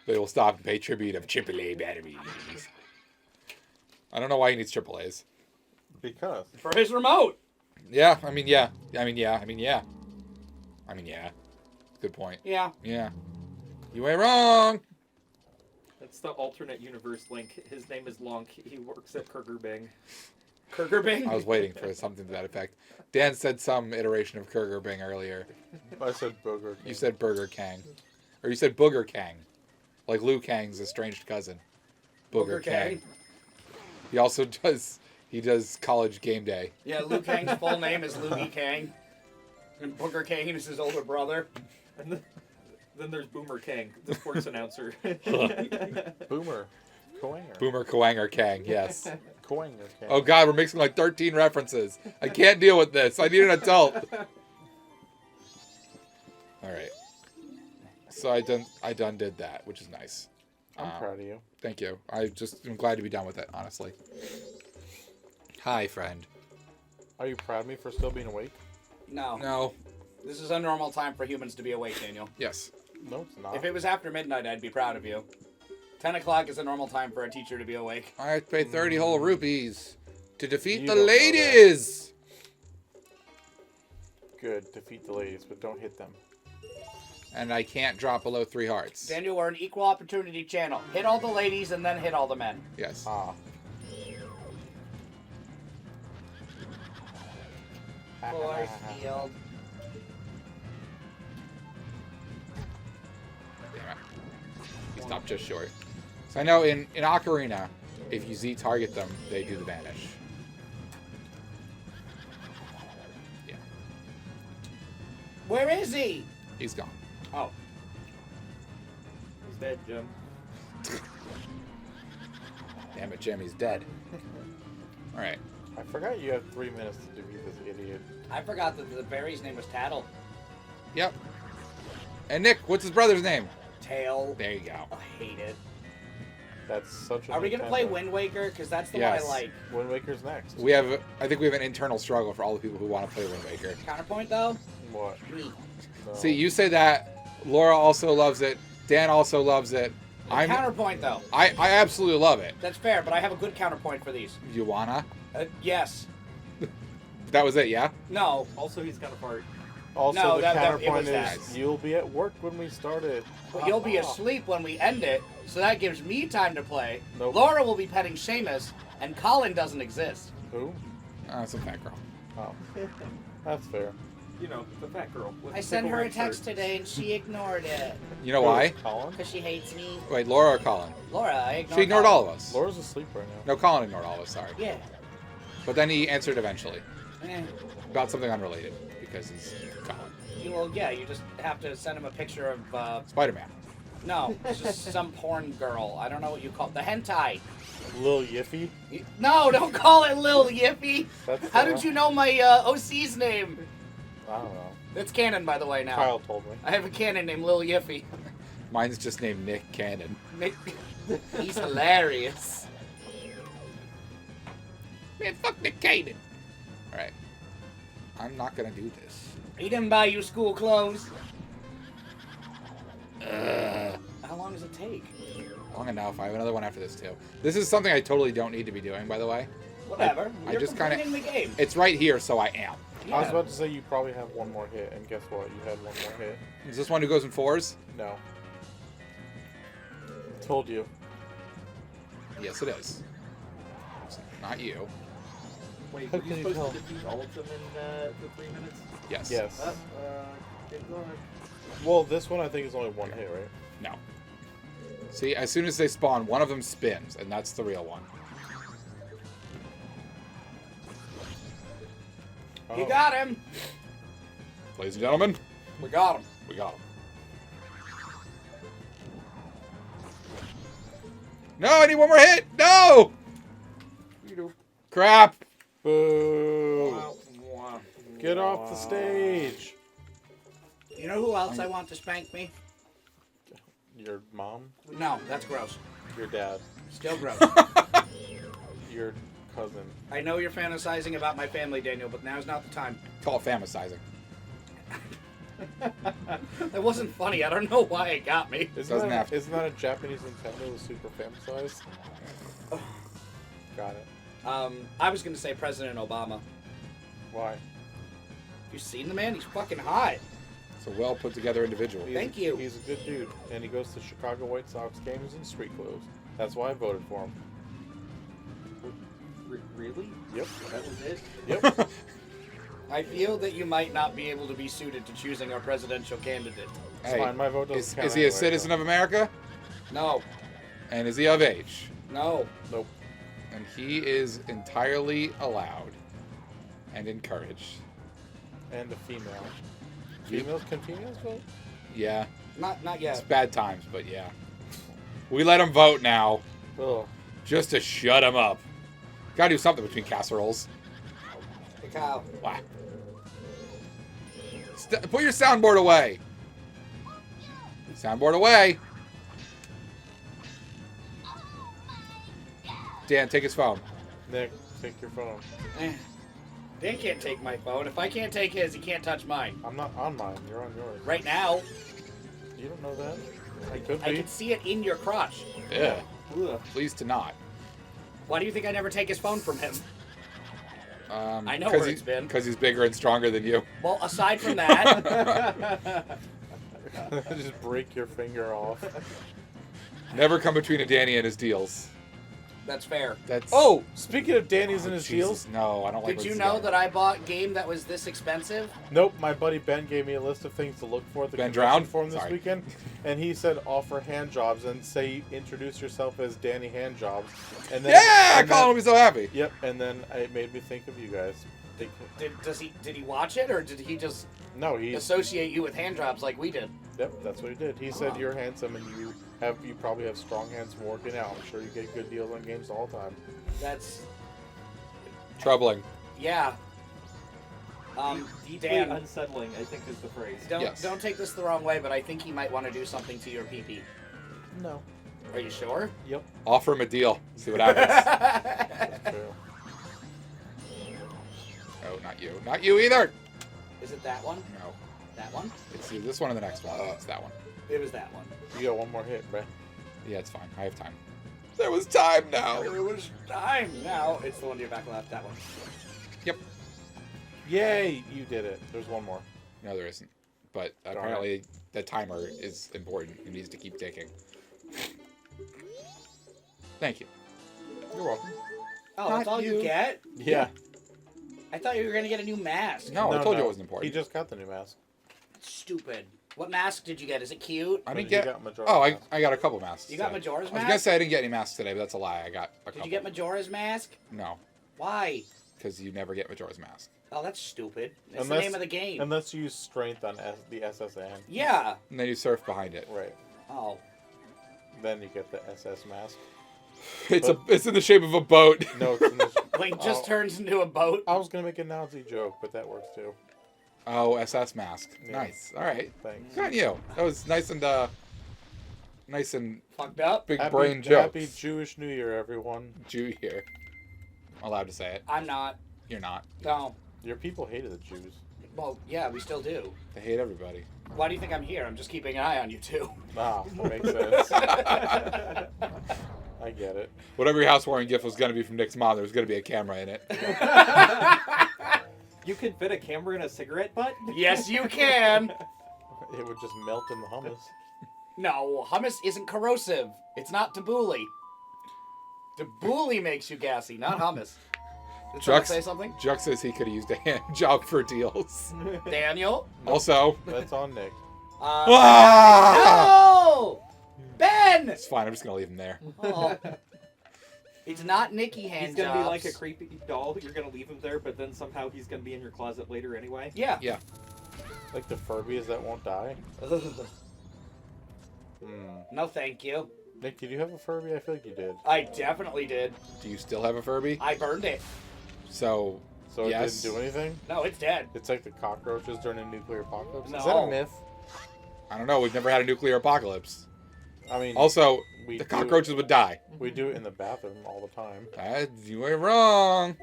They will stop and pay tribute of AAA batteries. I don't know why he needs AAAs. Because. For his remote. Yeah. Yeah. Good point. Yeah. Yeah. You ain't wrong. That's the alternate universe Link. His name is Lonk. He works at Kurgerbing. Kurgerbing? I was waiting for something to that effect. Dan said some iteration of Kurger Bing earlier. I said Booger. You said Burger Kang. Or you said Booger Kang. Like Liu Kang's estranged cousin. Booger Kang. He also does college game day. Yeah, Liu Kang's full name is Luigi Kang. And Booger Kang is his older brother. And then there's Boomer Kang, the sports announcer. Boomer. Koanger. Boomer Kawanger Kang, yes. Koanger. Oh god, we're mixing like 13 references. I can't deal with this. I need an adult. Alright. So I done did that, which is nice. I'm proud of you. Thank you. I'm glad to be done with it, honestly. Hi, friend. Are you proud of me for still being awake? No. No. This is a normal time for humans to be awake, Daniel. Yes. No, it's not. If it was after midnight, I'd be proud of you. 10 o'clock is a normal time for a teacher to be awake. I paid 30 whole rupees to defeat You the don't know that. ladies. Good. Defeat the ladies, but don't hit them. And I can't drop below 3 hearts. Daniel, we're an equal opportunity channel. Hit all the ladies and then hit all the men. Yes. Ah. Force field. Damn it. He stopped just short. So I know in Ocarina, if you Z target them, they do the vanish. Yeah. Where is he? He's gone. Oh. He's dead, Jim. Damn it, Jim, he's dead. Alright. I forgot you had 3 minutes to defeat this idiot. I forgot that the berry's name was Tattle. Yep. And Nick, what's his brother's name? Tail. There you go. I hate it. That's such a. Are we gonna play Nintendo. Wind Waker? Because that's the Yes. one I like. Wind Waker's next. I think we have an internal struggle for all the people who want to play Wind Waker. Counterpoint though? What? Me. No. See, you say that. Laura also loves it. Dan also loves it. Counterpoint though. I absolutely love it. That's fair, but I have a good counterpoint for these. You wanna? Yes. That was it, yeah? No. Also, he's gonna fart. Also, No, the it counterpoint was is that. you'll be at work when we start it. But you'll be asleep when we end it, so that gives me time to play. Nope. Laura will be petting Seamus, and Colin doesn't exist. Who? It's a fat girl. Oh, that's fair. You know, the fat girl. With I the sent pickle her a red text shirt. today, and she ignored it. You know why? Colin? Because she hates me. Wait, Laura or Colin? Laura, I ignored She ignored Colin. all of us. Laura's asleep right now. No, Colin ignored all of us, sorry. Yeah. But then he answered eventually. Eh. About something unrelated. Because he's Colin. Well, yeah, you just have to send him a picture of, Spider-Man. no, it's just some porn girl. I don't know what you call it. The hentai. Lil Yiffy? No, don't call it Lil Yippy. That's How did you know my OC's name? I don't know. It's canon, by the way, now. Kyle told me. I have a canon named Lil Yiffy. Mine's just named Nick Cannon. He's hilarious. Man, fuck Nick Cannon. Alright. I'm not gonna do this. He didn't buy you school clothes. Ugh. How long does it take? Long enough. I have another one after this, too. This is something I totally don't need to be doing, by the way. Whatever. I You're just kinda- completing the game. It's right here, so I am. I was about to say you probably have one more hit, and guess what? You had one more hit. Is this one who goes in 4s? No. Told you. Yes, it is. It's not you. Wait, How were you can you supposed tell? to defeat all of them in the 3 minutes? Yes. Yes. Good going. Well, this one I think is only one hit, right? No. See, as soon as they spawn, one of them spins, and that's the real one. You got him. Ladies and gentlemen, We got him. we got him. No, I need one more hit! No! Crap! Boo! Get off the stage! You know who else I want to spank me? Your mom? No, that's gross. Your dad? Still gross. Your cousin? I know you're fantasizing about my family, Daniel, but now's not the time. Call it fantasizing. That wasn't funny. I don't know why it got me. Doesn't have to. Isn't that a Japanese Nintendo with super famicized? Got it. I was gonna say President Obama. Why? You seen the man? He's fucking hot. It's a well put together individual. Thank you. He's a good dude, and he goes to Chicago White Sox games in street clothes. That's why I voted for him. Really? Yep. That was it? Yep. I feel that you might not be able to be suited to choosing our presidential candidate. It's fine. My vote doesn't is count he a anyway, citizen so. of America? No. And is he of age? No. Nope. And he is entirely allowed and encouraged. And a female. Females? Can females vote? Yeah. Not It's yet. bad times, but yeah. We let him vote now, Ugh. just to shut him up. Gotta do something between casseroles. Hey, Kyle. Wow. Put your soundboard away. Soundboard away. Dan, take his phone. Nick, take your phone. Dan can't take my phone. If I can't take his, he can't touch mine. I'm not on mine. You're on yours. Right now, You don't know that? I could I be. can see it in your crotch. Yeah. Ugh. Please to not. Why do you think I never take his phone from him? I know 'cause where it's been. Because he's bigger and stronger than you. Well, aside from that, Just break your finger off. Never come between a Danny and his deals. that's fair. That's. Oh, speaking of Danny's and his Jesus, heels. No, I don't like. Did you what's know going. that I bought game that was this expensive? Nope, my buddy Ben gave me a list of things to look for at the Ben convention Drowned? for him this Sorry. weekend, and he said offer hand jobs and say introduce yourself as Danny Hand Jobs, and then Yeah, and Colin will be so happy. Yep, and then it made me think of you guys. Did he watch it, or did he just No, he's associate you with hand jobs like we did? yep, that's what he did. He said Oh. you're handsome and you probably have strong hands from working out. I'm sure you get good deals on games all the time. That's Troubling. yeah. Deeply Dan, unsettling, I think is the phrase. Yes. don't take this the wrong way, but I think he might want to do something to your pee-pee. No. Are you sure? Yep. Offer him a deal. See what happens. That's true. No, not you. Not you either. Is it that one? No. That one? It's either this one or the next one. It's that one. It was that one. You got one more hit, right? Yeah, it's fine. I have time. There was time now. It was time. Now it's the one to your back left. That one. Yep. Yay! You did it. There's one more. No, there isn't. But apparently the timer is important. It needs to keep ticking. Thank you. You're welcome. Oh, Not that's all you you. get? Yeah. I thought you were gonna get a new mask. No, I told you it wasn't He important. just got the new mask. Stupid. What mask did you get? Is it cute? I But didn't you get. got Majora Oh, mask. I got a couple masks. You got so. Majora's I was gonna mask? say I didn't get any masks today, but that's a lie. I got a couple. Did you get Majora's mask? No, Why? because you never get Majora's mask. Oh, that's stupid. That's the Unless- name of the game. Unless you use strength on the SSN. Yeah. And then you surf behind it. Right. Oh. Then you get the SS mask. It's in the shape of a boat. No, it's in the... Link just Oh. turns into a boat. I was going to make a Nazi joke, but that works too. Oh, SS mask. Yeah. Nice. All right. Thanks. Good on you. That was nice and Fucked up. big brain jokes. Happy Jewish New Year, everyone. Jew here. I'm allowed to say it. I'm not. You're not. No. Your people hated the Jews. Well, yeah, we still do. They hate everybody. Why do you think I'm here? I'm just keeping an eye on you two. Ah, makes sense. I get it. Whatever your housewarming gift was going to be from Nick's mom, there was going to be a camera in it. You can fit a camera in a cigarette butt? Yes, you can. It would just melt in the hummus. No, hummus isn't corrosive. It's not tabbouleh. Tabbouleh makes you gassy, not hummus. Did someone Jux- say something? Juck says he could have used a hand job for deals. Daniel? Also, That's on Nick. ah! No! Ben! It's fine. I'm just going to leave him there. Oh. It's not Nicky hand He's gonna be like a jobs. creepy doll. You're gonna leave him there, but then somehow he's gonna be in your closet later anyway. Yeah. Yeah. Like the Furbies that won't die. Ugh. Hmm. No, thank you. Nick, did you have a Furby? I feel like you did. I definitely did. Do you still have a Furby? I burned it. So, So yes. it didn't do anything? No, it's dead. It's like the cockroaches during a nuclear apocalypse? Is that No. a myth? I don't know. We've never had a nuclear apocalypse. I mean, Also, we the do- cockroaches would die. We do it in the bathroom all the time. You were wrong.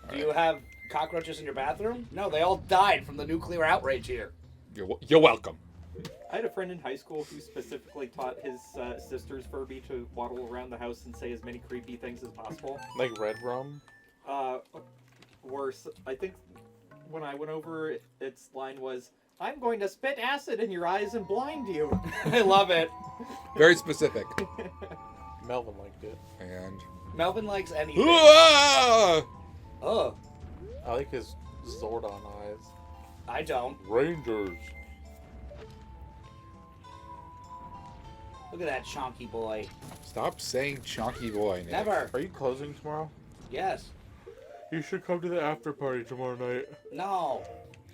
Do you have cockroaches in your bathroom? No, they all died from the nuclear outrage here. You're welcome. I had a friend in high school who specifically taught his sister's Furby to waddle around the house and say as many creepy things as possible. Like red rum? Worse, I think when I went over, its line was, "I'm going to spit acid in your eyes and blind you." I love it. Very specific. Melvin liked it. And Melvin likes anything. Ah! Oh, I like his Zordon eyes. I don't. Rangers. Look at that chonky boy. Stop saying chonky boy, Nick. Never. Are you closing tomorrow? Yes. You should come to the after party tomorrow night. No.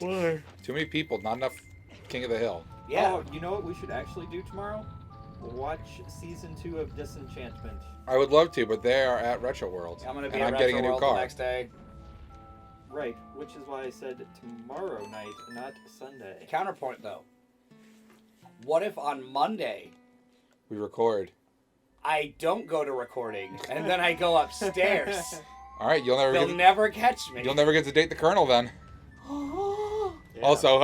Why? Too many people, not enough King of the Hill. Yeah. Oh, you know what we should actually do tomorrow? Watch season 2 of Disenchantment. I would love to, but they are at Retro World. I'm gonna be and at I'm getting a Retro new World car. the next day. Right, which is why I said tomorrow night, not Sunday. Counterpoint though. What if on Monday We record I don't go to recording, and then I go upstairs. All right, They'll never catch me. you'll never get to date the Colonel then. Yeah. Also,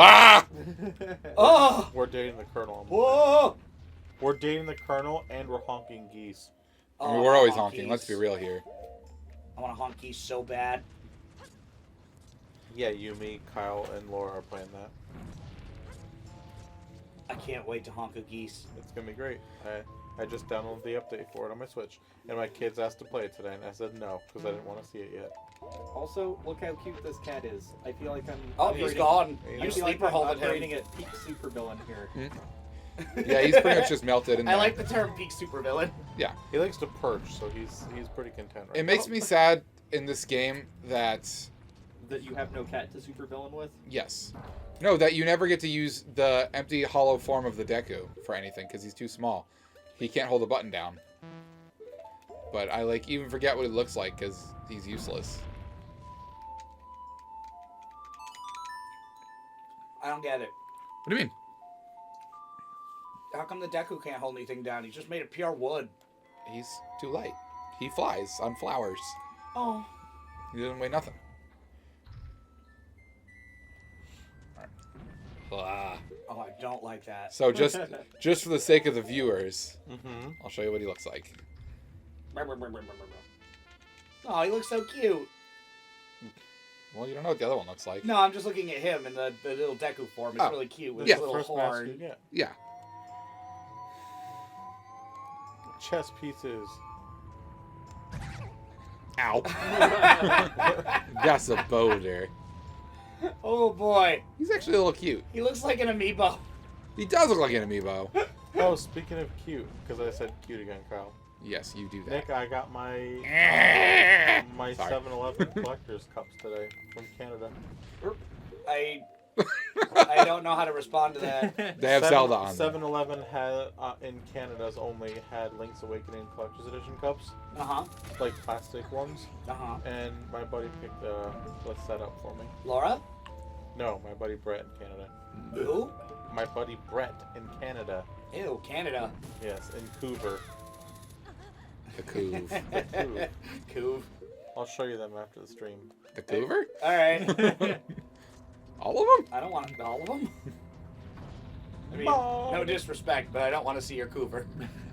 Oh! We're dating the Colonel. Whoa! We're dating the Colonel, and we're honking geese. I mean, we're always honk honking. geese. Let's be real here. I want to honk geese so bad. Yeah, you, me, Kyle, and Laura are playing that. I can't wait to honk a geese. It's gonna be great. I just downloaded the update for it on my Switch, and my kids asked to play it today, and I said no because I didn't want to see it yet. Also, look how cute this cat is. I feel like I'm. Oh, he's upgrading- gone. I I You feel sleeper like I'm holding upgrading him. at peak supervillain here. Yeah, he's pretty much just melted in I there. like the term peak supervillain. Yeah. He likes to perch, so he's pretty content right It makes me sad in this game that, That you have no cat to supervillain with. yes. No, that you never get to use the empty hollow form of the Deku for anything because he's too small. He can't hold a button down. But I even forget what it looks like because he's useless. I don't get it. What do you mean? How come the Deku can't hold anything down? He's just made of pure wood. He's too light. He flies on flowers. Oh. He doesn't weigh nothing. Alright. Oh, I don't like that. So just for the sake of the viewers, Mm-hmm. I'll show you what he looks like. Oh, he looks so cute. Well, you don't know what the other one looks like. No, I'm just looking at him in the little Deku form. It's Oh. really cute with Yeah. his little First mask you horn. get. Yeah. Chess pieces. Ow. That's a boulder. Oh boy, He's actually a little cute. he looks like an amiibo. He does look like an amiibo. Oh, speaking of cute, because I said cute again, Kyle. Yes, you do that. Nick, I got my Sorry. 7-Eleven collector's cups today from Canada. I don't know how to respond to that. They have Zelda on them. 7-Eleven had in Canada's only had Link's Awakening collector's edition cups, Uh huh. like plastic ones, Uh huh. and my buddy picked a set up for me. Laura? No, my buddy Brett in Canada. Who? My buddy Brett in Canada. Ew, Canada. Yes, in Coover. The Coov. Coov. Coov. I'll show you them after the stream. The Coover? All right. All of them? I don't want all of them. I mean, Mom. no disrespect, but I don't want to see your Coover.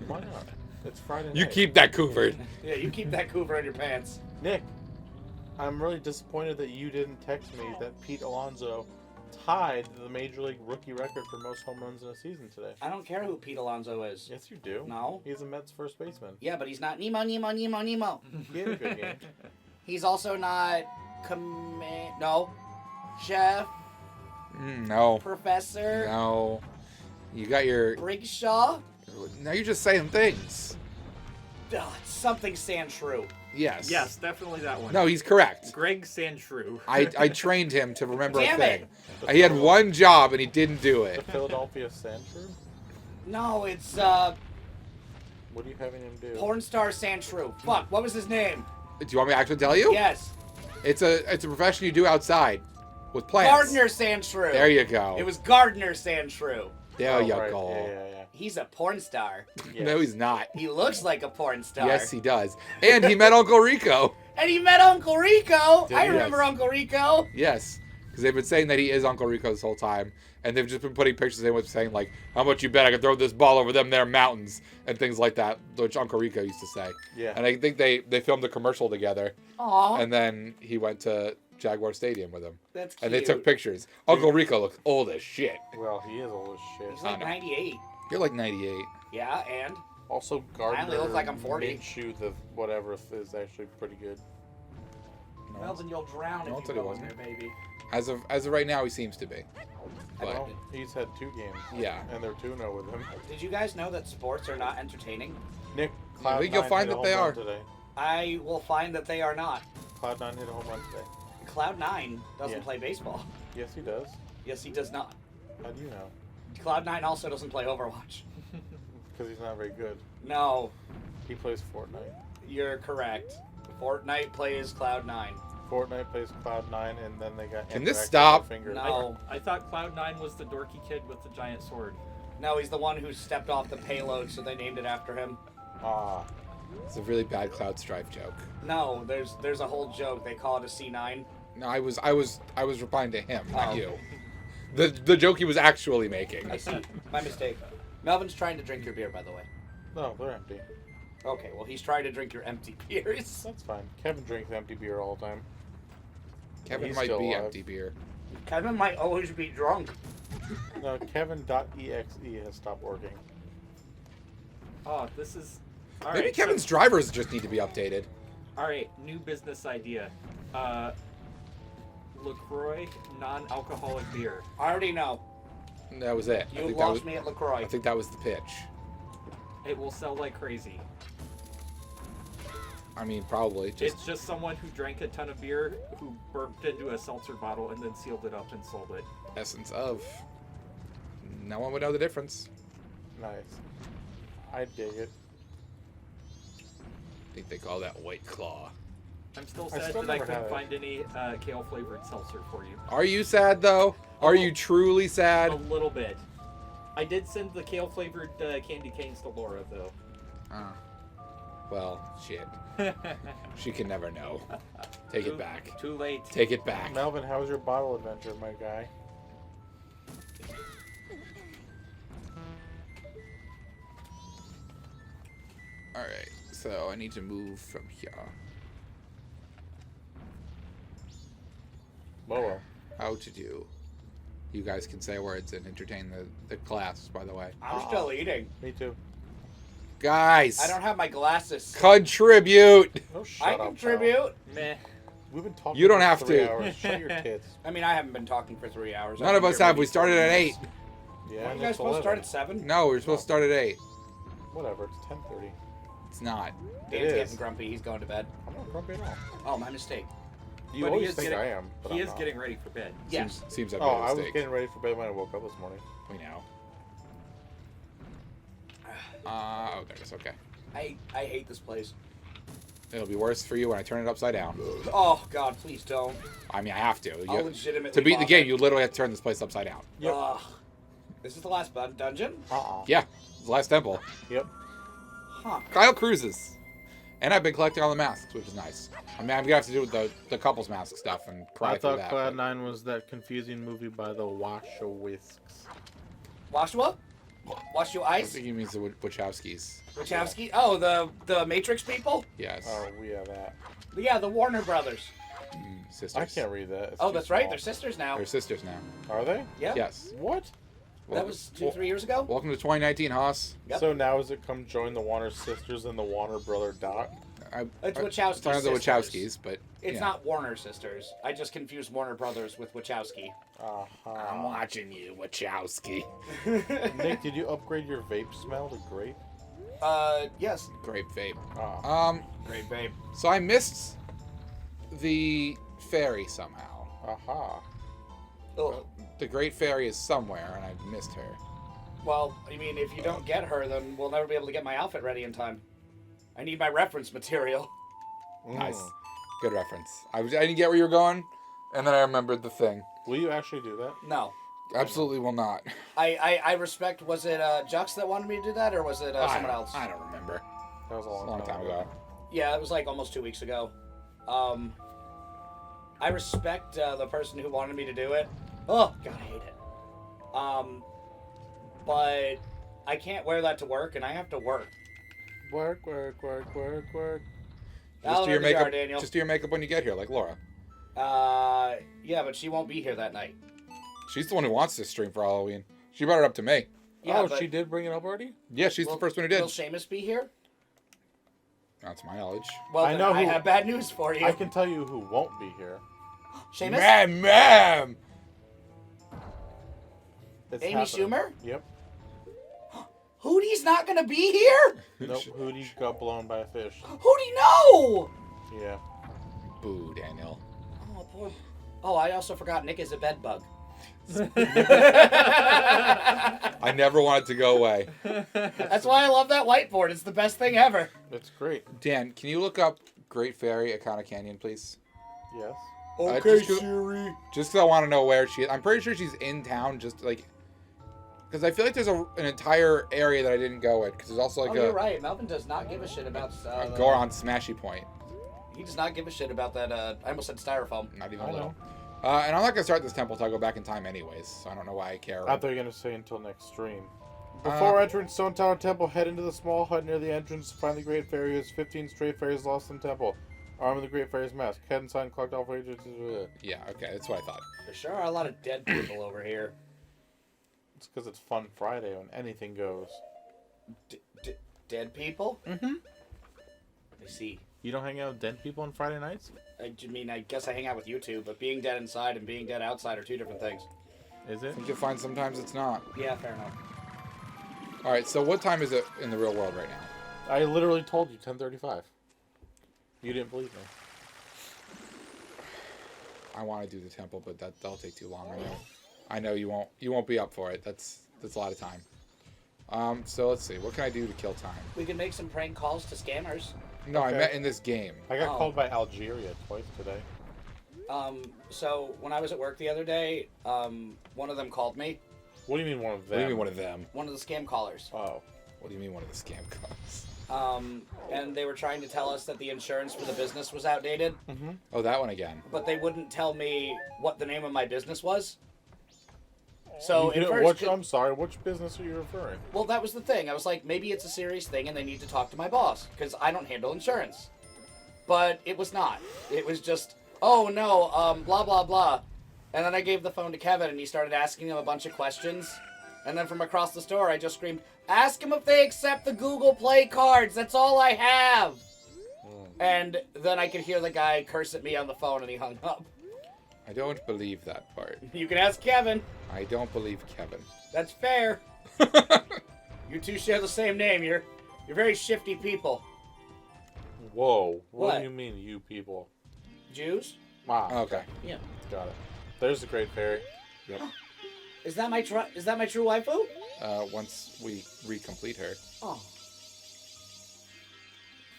Why not? It's Friday night. You keep that Coover. Yeah, you keep that Coover in your pants. Nick, I'm really disappointed that you didn't text me that Pete Alonso tied the Major League rookie record for most home runs in a season today. I don't care who Pete Alonso is. Yes, you do. No. He's a Mets first baseman. Yeah, but he's not Nemo. He had a good game. He's also not no, chef, No. professor, No. You got your... Briggshaw. Now you're just saying things. Something Sandshrew. Yes. Yes, definitely that one. No, he's correct. Greg Sandshrew. I trained him to remember Damn a thing. it. He had one job and he didn't do The it. Philadelphia Sandshrew? No, it's What are you having him do? porn star Sandshrew. Fuck, what was his name? Do you want me to actually tell you? Yes, It's a profession you do outside with plants. Gardner Sandshrew. There you go. It was Gardner Sandshrew. There you right. go. Yeah. He's a porn star. Yes. No, he's not. He looks like a porn star. Yes, he does. And he met Uncle Rico. And he met Uncle Rico. Did I he? remember Yes. Uncle Rico. Yes. Because they've been saying that he is Uncle Rico this whole time. And they've just been putting pictures of him with saying, like, how much you bet I could throw this ball over them there mountains and things like that, which Uncle Rico used to say. Yeah. And I think they filmed a commercial together. Aw, And then he went to Jaguar Stadium with him. that's cute. And they took pictures. Uncle Rico looks old as shit. Well, he is old as shit. He's like I know. 98. You're like 98. Yeah, and Also, Gardner I only look like I'm 40. Minshew, the whatever, is actually pretty good. well, then you'll drown No, if said you he go in wasn't. there, baby. As of right now, he seems to be. But Well, he's had 2 games. yeah. And they're 2-0 with him. Did you guys know that sports are not entertaining? Nick, I think you'll Cloud9 find hit a that they home are. run Today. I will find that they are not. Cloud9 hit a home run today. Cloud9 doesn't Yeah. play baseball. Yes, he does. Yes, he does not. How do you know? Cloud9 also doesn't play Overwatch. Because he's not very good. No, He plays Fortnite. you're correct. Fortnite plays Cloud9. Fortnite plays Cloud9, and then they got. Can this interactive stop? Finger. No. I thought Cloud9 was the dorky kid with the giant sword. No, he's the one who stepped off the payload, so they named it after him. Ah. It's a really bad Cloud Strife joke. No, there's a whole joke. They call it a C9. No, I was replying to him, not Oh. you. The joke he was actually making. I see. My mistake. Melvin's trying to drink your beer, by the way. No, they're empty. Okay, well, he's trying to drink your empty beers. That's fine. Kevin drinks empty beer all the time. Kevin He's might still be alive. empty beer. Kevin might always be drunk. No, Kevin.exe has stopped working. Oh, this is. All Maybe right, Kevin's drivers just need to be updated. All right, new business idea. LaCroix non-alcoholic beer. I already know. That was it. You lost me at LaCroix. I think that was the pitch. It will sell like crazy. I mean, probably. Just It's just someone who drank a ton of beer, who burped into a seltzer bottle, and then sealed it up and sold it. essence of. No one would know the difference. Nice. I dig it. I think they call that White Claw. I'm still I sad still that I never couldn't had it. find any kale-flavored seltzer for you. Are you sad, though? Are you truly sad? A little bit. I did send the kale-flavored candy canes to Laura, though. Well, shit. She can never know. Take it back. Too late. Take it back. Melvin, how was your bottle adventure, my guy? Alright, so I need to move from here. Whoa. How to do. You guys can say words and entertain the class, by the way. I'm still eating. Me too. Guys! I don't have my glasses. Contribute! Oh, shut I up, contribute. pal. Meh. We've been talking You don't for have 3 to. hours. Shut your tits. I mean, I haven't been talking for 3 hours. None of us have. We started at 8. Yeah, Are and you guys it's supposed to start 11. at 7? No, we were supposed to start at 8. Whatever, it's 10:30. It's not. It Dan's is. getting grumpy. He's going to bed. I'm not grumpy at all. Oh, my mistake. You But he always is think getting- I am, but He I'm is not. getting ready for bed. Yes. Seems like Oh, a I was mistake. getting ready for bed when I woke up this morning. We know. Oh, there it is. Okay. I hate this place. It'll be worse for you when I turn it upside down. Oh, God, please don't. I mean, I have to. I'll You- legitimately to beat the vomit. game, you literally have to turn this place upside down. Yep. Ugh. This is the last dungeon? Yeah, the last temple. Yep. Huh. Kyle cruises. And I've been collecting all the masks, which is nice. I mean, I'm gonna have to do the couples mask stuff and cry I through thought that. Cloud but- 9 was that confusing movie by the Washowisks. Washua? Wash your I ice? think he means the Wachowskis. Wachowski? Oh, the Matrix people? Yes. Oh, we have that. Yeah, the Warner Brothers. Sisters. I can't read that. It's Oh, too that's right. small. They're sisters now. They're sisters now. Are they? Yeah. Yes. What? That was 2-3 years ago? Welcome to 2019, Haas. Yep. So now has it come join the Warner sisters and the Warner brother Doc? It's Wachowski Talking about the sisters. Wachowskis, but It's yeah. not Warner sisters. I just confused Warner Brothers with Wachowski. Uh-huh. watching you, Wachowski. Nick, did you upgrade your vape smell to grape? Yes. Grape vape. Ah. Great babe. So I missed the fairy somehow. Aha. Oh, The Great Fairy is somewhere, and I missed her. well, I mean, if you don't get her, then we'll never be able to get my outfit ready in time. I need my reference material. Nice. Mm. Good reference. I didn't get where you were going, and then I remembered the thing. Will you actually do that? No. Absolutely will not. I respect, was it Jux that wanted me to do that, or was it someone else? I don't remember. That was a It's a long, long time ago. Yeah, it was like almost 2 weeks ago. I respect the person who wanted me to do it. Oh, God, I hate it. But I can't wear that to work, and I have to work. Work, work, work, work, work. I'll Just do your let you makeup. are, Daniel. Just do your makeup when you get here, like Laura. Yeah, but she won't be here that night. She's the one who wants this stream for Halloween. She brought it up to me. Yeah, Oh, but she did bring it up already? Yeah, she's the first one who did. Will Seamus be here? That's my knowledge. Well, I then know I who- have bad news for you. I can tell you who won't be here. Seamus? Ma'am! It's Amy happening. Schumer? Yep. Hootie's not gonna be here? Nope, Hootie got blown by a fish. Hootie, no! Yeah. Boo, Daniel. Oh, poor... Oh, I also forgot Nick is a bed bug. I never want it to go away. That's why I love that whiteboard. It's the best thing ever. It's great. Dan, can you look up Great Fairy at Kana Canyon, please? Yes. Okay, Siri. Just because I want to know where she is. I'm pretty sure she's in town, just like Because I feel like there's an entire area that I didn't go in. Because there's also like you're right. Melvin does not give a shit about a Goron Smashy Point. He does not give a shit about that. I almost said styrofoam. Not even a little. And I'm not going to start this temple until I go back in time anyways. So I don't know why I care. I thought you were going to say until next stream. Before entering Stone Tower Temple, head into the small hut near the entrance to find the Great Fairy who has 15 stray fairies lost in the temple. Arm of the Great Fairy's mask. Head inside and collect all fairies. Yeah, okay. That's what I thought. There sure are a lot of dead people over here. It's because it's Fun Friday when anything goes. Dead people? Mm-hmm. I see. You don't hang out with dead people on Friday nights? I mean, I guess I hang out with you two, but being dead inside and being dead outside are two different things. Is I it? think you'll find sometimes it's not. Yeah, fair enough. Alright, so what time is it in the real world right now? I literally told you 10:35. You didn't believe me. I want to do the temple, but that'll take too long. I know you won't be up for it. That's a lot of time. So let's see. What can I do to kill time? We can make some prank calls to scammers. No, Okay. I meant in this game. I got called by Algeria twice today. So when I was at work the other day, one of them called me. What do you mean one of them? What do you mean one of them? One of the scam callers. Oh. What do you mean one of the scam calls? And they were trying to tell us that the insurance for the business was outdated, Oh, that one again. but they wouldn't tell me what the name of my business was. So You at didn't- first, I'm sorry, which business are you referring? well, that was the thing. I was like, maybe it's a serious thing and they need to talk to my boss because I don't handle insurance. But it was not. It was just, oh no, blah blah blah. And then I gave the phone to Kevin and he started asking him a bunch of questions. And then from across the store, I just screamed, "Ask him if they accept the Google Play cards. That's all I have." And then I could hear the guy curse at me on the phone and he hung up. I don't believe that part. You can ask Kevin. I don't believe Kevin. That's fair. You two share the same name. You're very shifty people. Whoa. What What? do you mean, you people? Jews? Ah, Okay. Yeah. got it. There's the Great Fairy. Yep. Is that my true waifu? Once we recomplete her. Oh.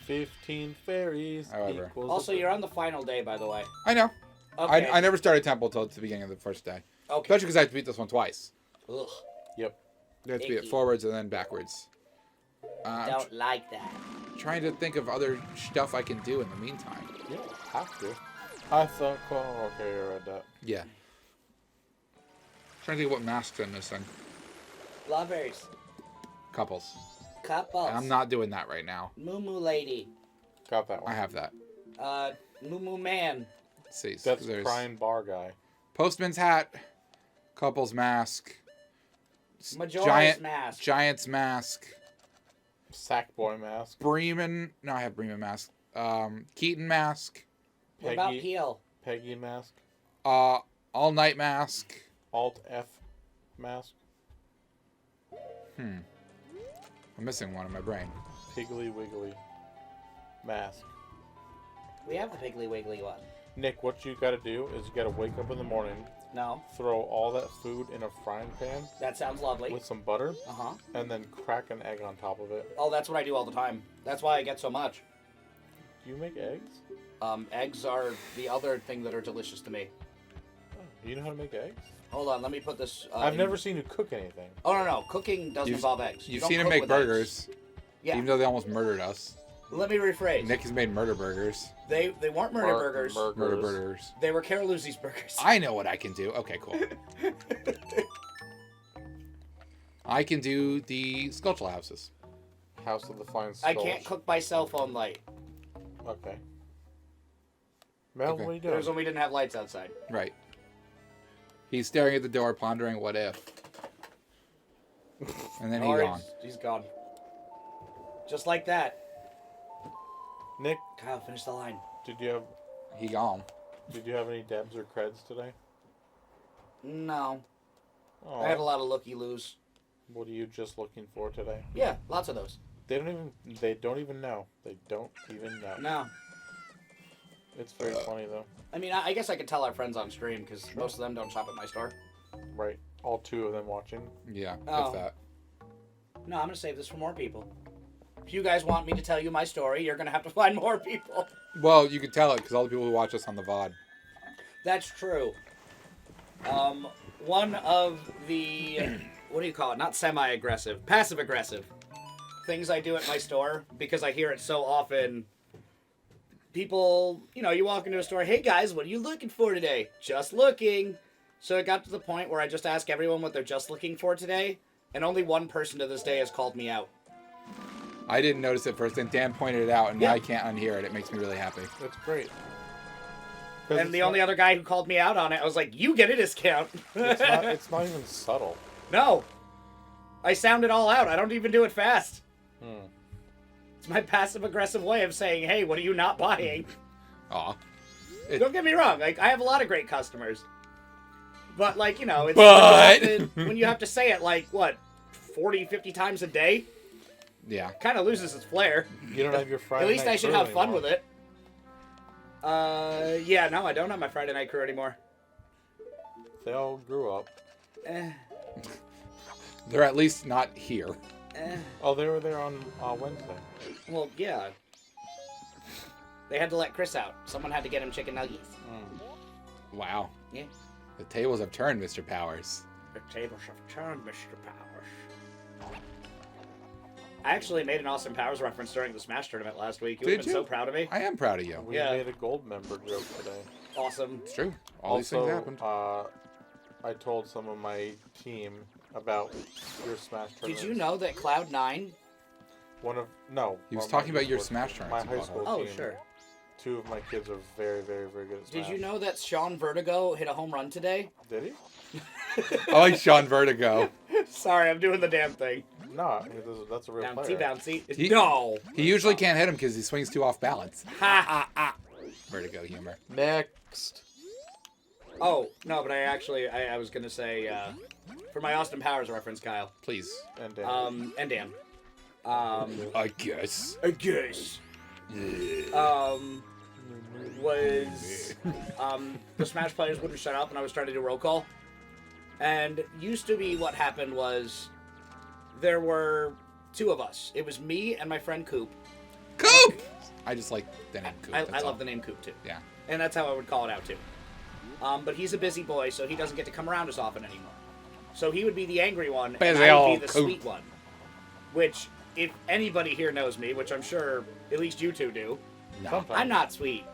15 fairies. However. equals Also, a- you're on the final day, by the way. I know. Okay. I never started temple till the beginning of the first day. Okay. Especially because I had to beat this one twice. Ugh. Yep. You have to beat it Icky. forwards and then backwards. I'm Don't like that. trying to think of other stuff I can do in the meantime. You don't have to. I thought, oh, okay, you read that. Yeah. Trying to think what masks I'm missing. Strawberries. Couples. Couples. And I'm not doing that right now. Moo Moo Lady. Got that I one. have that. Moo Moo Man. Let's see. That's There's crying bar guy. Postman's hat, couple's mask, Majora's Mask. Giant's mask, Sackboy mask. Bremen. No, I have Bremen mask. Keaton mask. What about Peel? Peggy mask. All night mask. Alt F mask. I'm missing one in my brain. Piggly Wiggly mask. We have the Piggly Wiggly one. Nick, what you gotta do is you gotta wake up in the morning, No. throw all that food in a frying pan That sounds lovely. with some butter, Uh-huh. and then crack an egg on top of it. Oh, that's what I do all the time. That's why I get so much. Do you make eggs? Eggs are the other thing that are delicious to me. Oh, you know how to make eggs? Hold on, let me put this... I've in- never seen you cook anything. Oh, no. Cooking doesn't You've- involve eggs. You You've don't seen him cook make with eggs. burgers, Yeah. even though they almost murdered us. Let me rephrase. Nick has made murder burgers. They weren't murder burgers. Murder burgers. They were Caroluzzi's burgers. I know what I can do. Okay, cool. I can do the sculptural houses. House of the Flying I Skulls. can't cook by cell phone light. Okay. Mel, Okay. what are you It doing? was when we didn't have lights outside. Right. He's staring at the door, pondering what if. And then he's Or gone. He's gone. Just like that. Nick, Kyle, finish the line. did you have any debs or creds today? No. Oh, I had a lot of looky-loos. what are you just looking for today? Yeah, lots of those. They don't even know. They don't even know. No. It's very funny though. I mean, I guess I could tell our friends on stream because most of them don't shop at my store. Right. All two of them watching. Yeah, Oh. if that. No, I'm going to save this for more people. If you guys want me to tell you my story, you're going to have to find more people. Well, you can tell it because all the people who watch us on the VOD. That's true. One of the what do you call it? Not semi-aggressive, passive-aggressive. Things I do at my store because I hear it so often. People, you walk into a store, hey guys, what are you looking for today? Just looking. So it got to the point where I just ask everyone what they're just looking for today, and only one person to this day has called me out. I didn't notice it first, and Dan pointed it out, and now I can't unhear it. It makes me really happy. That's great. And the only other guy who called me out on it, I was like, you get a discount. It's not even subtle. No. I sound it all out. I don't even do it fast. Hmm. It's my passive-aggressive way of saying, hey, what are you not buying? Aw. Don't get me wrong. Like, I have a lot of great customers. But, like, it's But- when you have to say it, like, 40, 50 times a day? Yeah. Kind of loses its flair. You don't have your Friday At least night I should crew have fun anymore. with it. Yeah, no, I don't have my Friday night crew anymore. They all grew up. Eh, They're at least not here. eh. Oh, they were there on Wednesday. Well, yeah. They had to let Chris out. Someone had to get him chicken nuggets. Wow. Yeah. The tables have turned, Mr. Powers. The tables have turned, Mr. Powers. I actually made an Austin Powers reference during the Smash tournament last week. You would have Did been so you? proud of me. I am proud of you. We Yeah. made a gold member joke today. Awesome. It's true. All these things happened. I told some of my team about your Smash tournament. Did you know that Cloud9... No. He was my talking about your school- Smash My tournaments. high you school bought. Oh, team. sure. 2 of my kids are very, very, very good at Smash. Did you know that Sean Vertigo hit a home run today? Did he? I like Sean Vertigo. Sorry, I'm doing the damn thing. No, that's a real Bouncy, player. bouncy. He- No! He usually can't hit him because he swings too off balance. Ha ha ha! Vertigo humor. Next. Oh, no, but I was gonna say, for my Austin Powers reference, Kyle. Please. And Dan. And Dan. I guess. I guess. Was the Smash players wouldn't shut up and I was trying to do roll call. And used to be what happened was there were 2 of us. It was me and my friend Coop. Coop! I just like the name Coop. I love the name Coop too. Yeah. And that's how I would call it out too. But he's a busy boy, so he doesn't get to come around as often anymore. So he would be the angry one, and Busy I would old be the Coop. sweet one. Which, if anybody here knows me, which I'm sure at least you 2 do, No. Sometimes. I'm not sweet.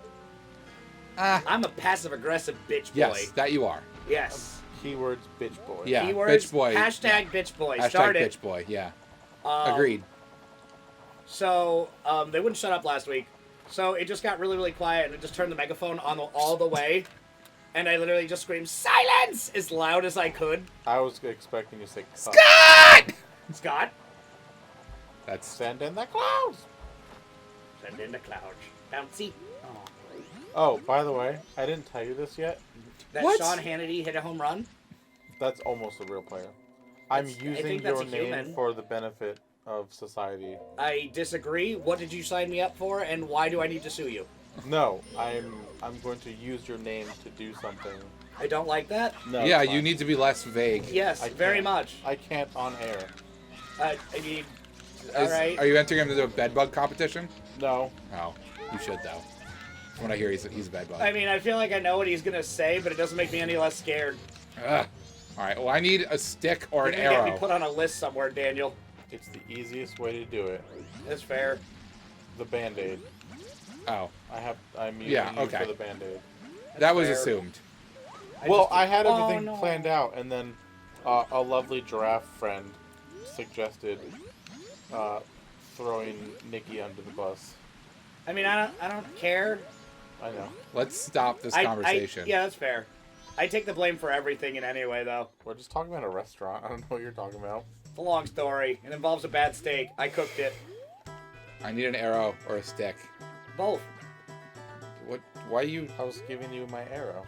Ah. I'm a passive-aggressive bitch boy. Yes, that you are. Yes. Keywords, bitch boy. Yeah, Keywords, bitch boy. Hashtag bitch boy. Hashtag Start it. bitch boy, yeah. Um, Agreed. So, they wouldn't shut up last week. So it just got really, really quiet, and it just turned the megaphone on all the way. And I literally just screamed, silence! As loud as I could. I was expecting you to say Scott! Scott, That's Send in the clouds. send in the clouds. Bouncy. Oh, by the way, I didn't tell you this yet. That What? Sean Hannity hit a home run? That's almost a real player. I'm I using think that's your a name human. for the benefit of society. I disagree. What did you sign me up for, and why do I need to sue you? No, I'm going to use your name to do something. I don't like that. No. yeah, it's you fine. need to be less vague. Yes, I very can't. much. I can't on air. I mean, all right. Are you entering him into a bedbug competition? No. Oh, you should though. From what I hear, he's a bedbug. I mean, I feel like I know what he's gonna say, but it doesn't make me any less scared. Ugh. All right. Well, I need a stick or an You're gonna get me arrow. put on a list somewhere, Daniel. It's the easiest way to do it. That's fair. The Band-Aid. Oh, I'm using Yeah, you okay. for the Band-Aid. that was fair. assumed. Well, just- I had Oh, everything no. planned out, and then a lovely giraffe friend suggested throwing Nikki under the bus. I mean, I don't care. I know. Let's stop this conversation. Yeah, that's fair. I take the blame for everything in any way, though. We're just talking about a restaurant. I don't know what you're talking about. It's a long story. It involves a bad steak. I cooked it. I need an arrow or a stick. Both. What? Why you? I was giving you my arrow.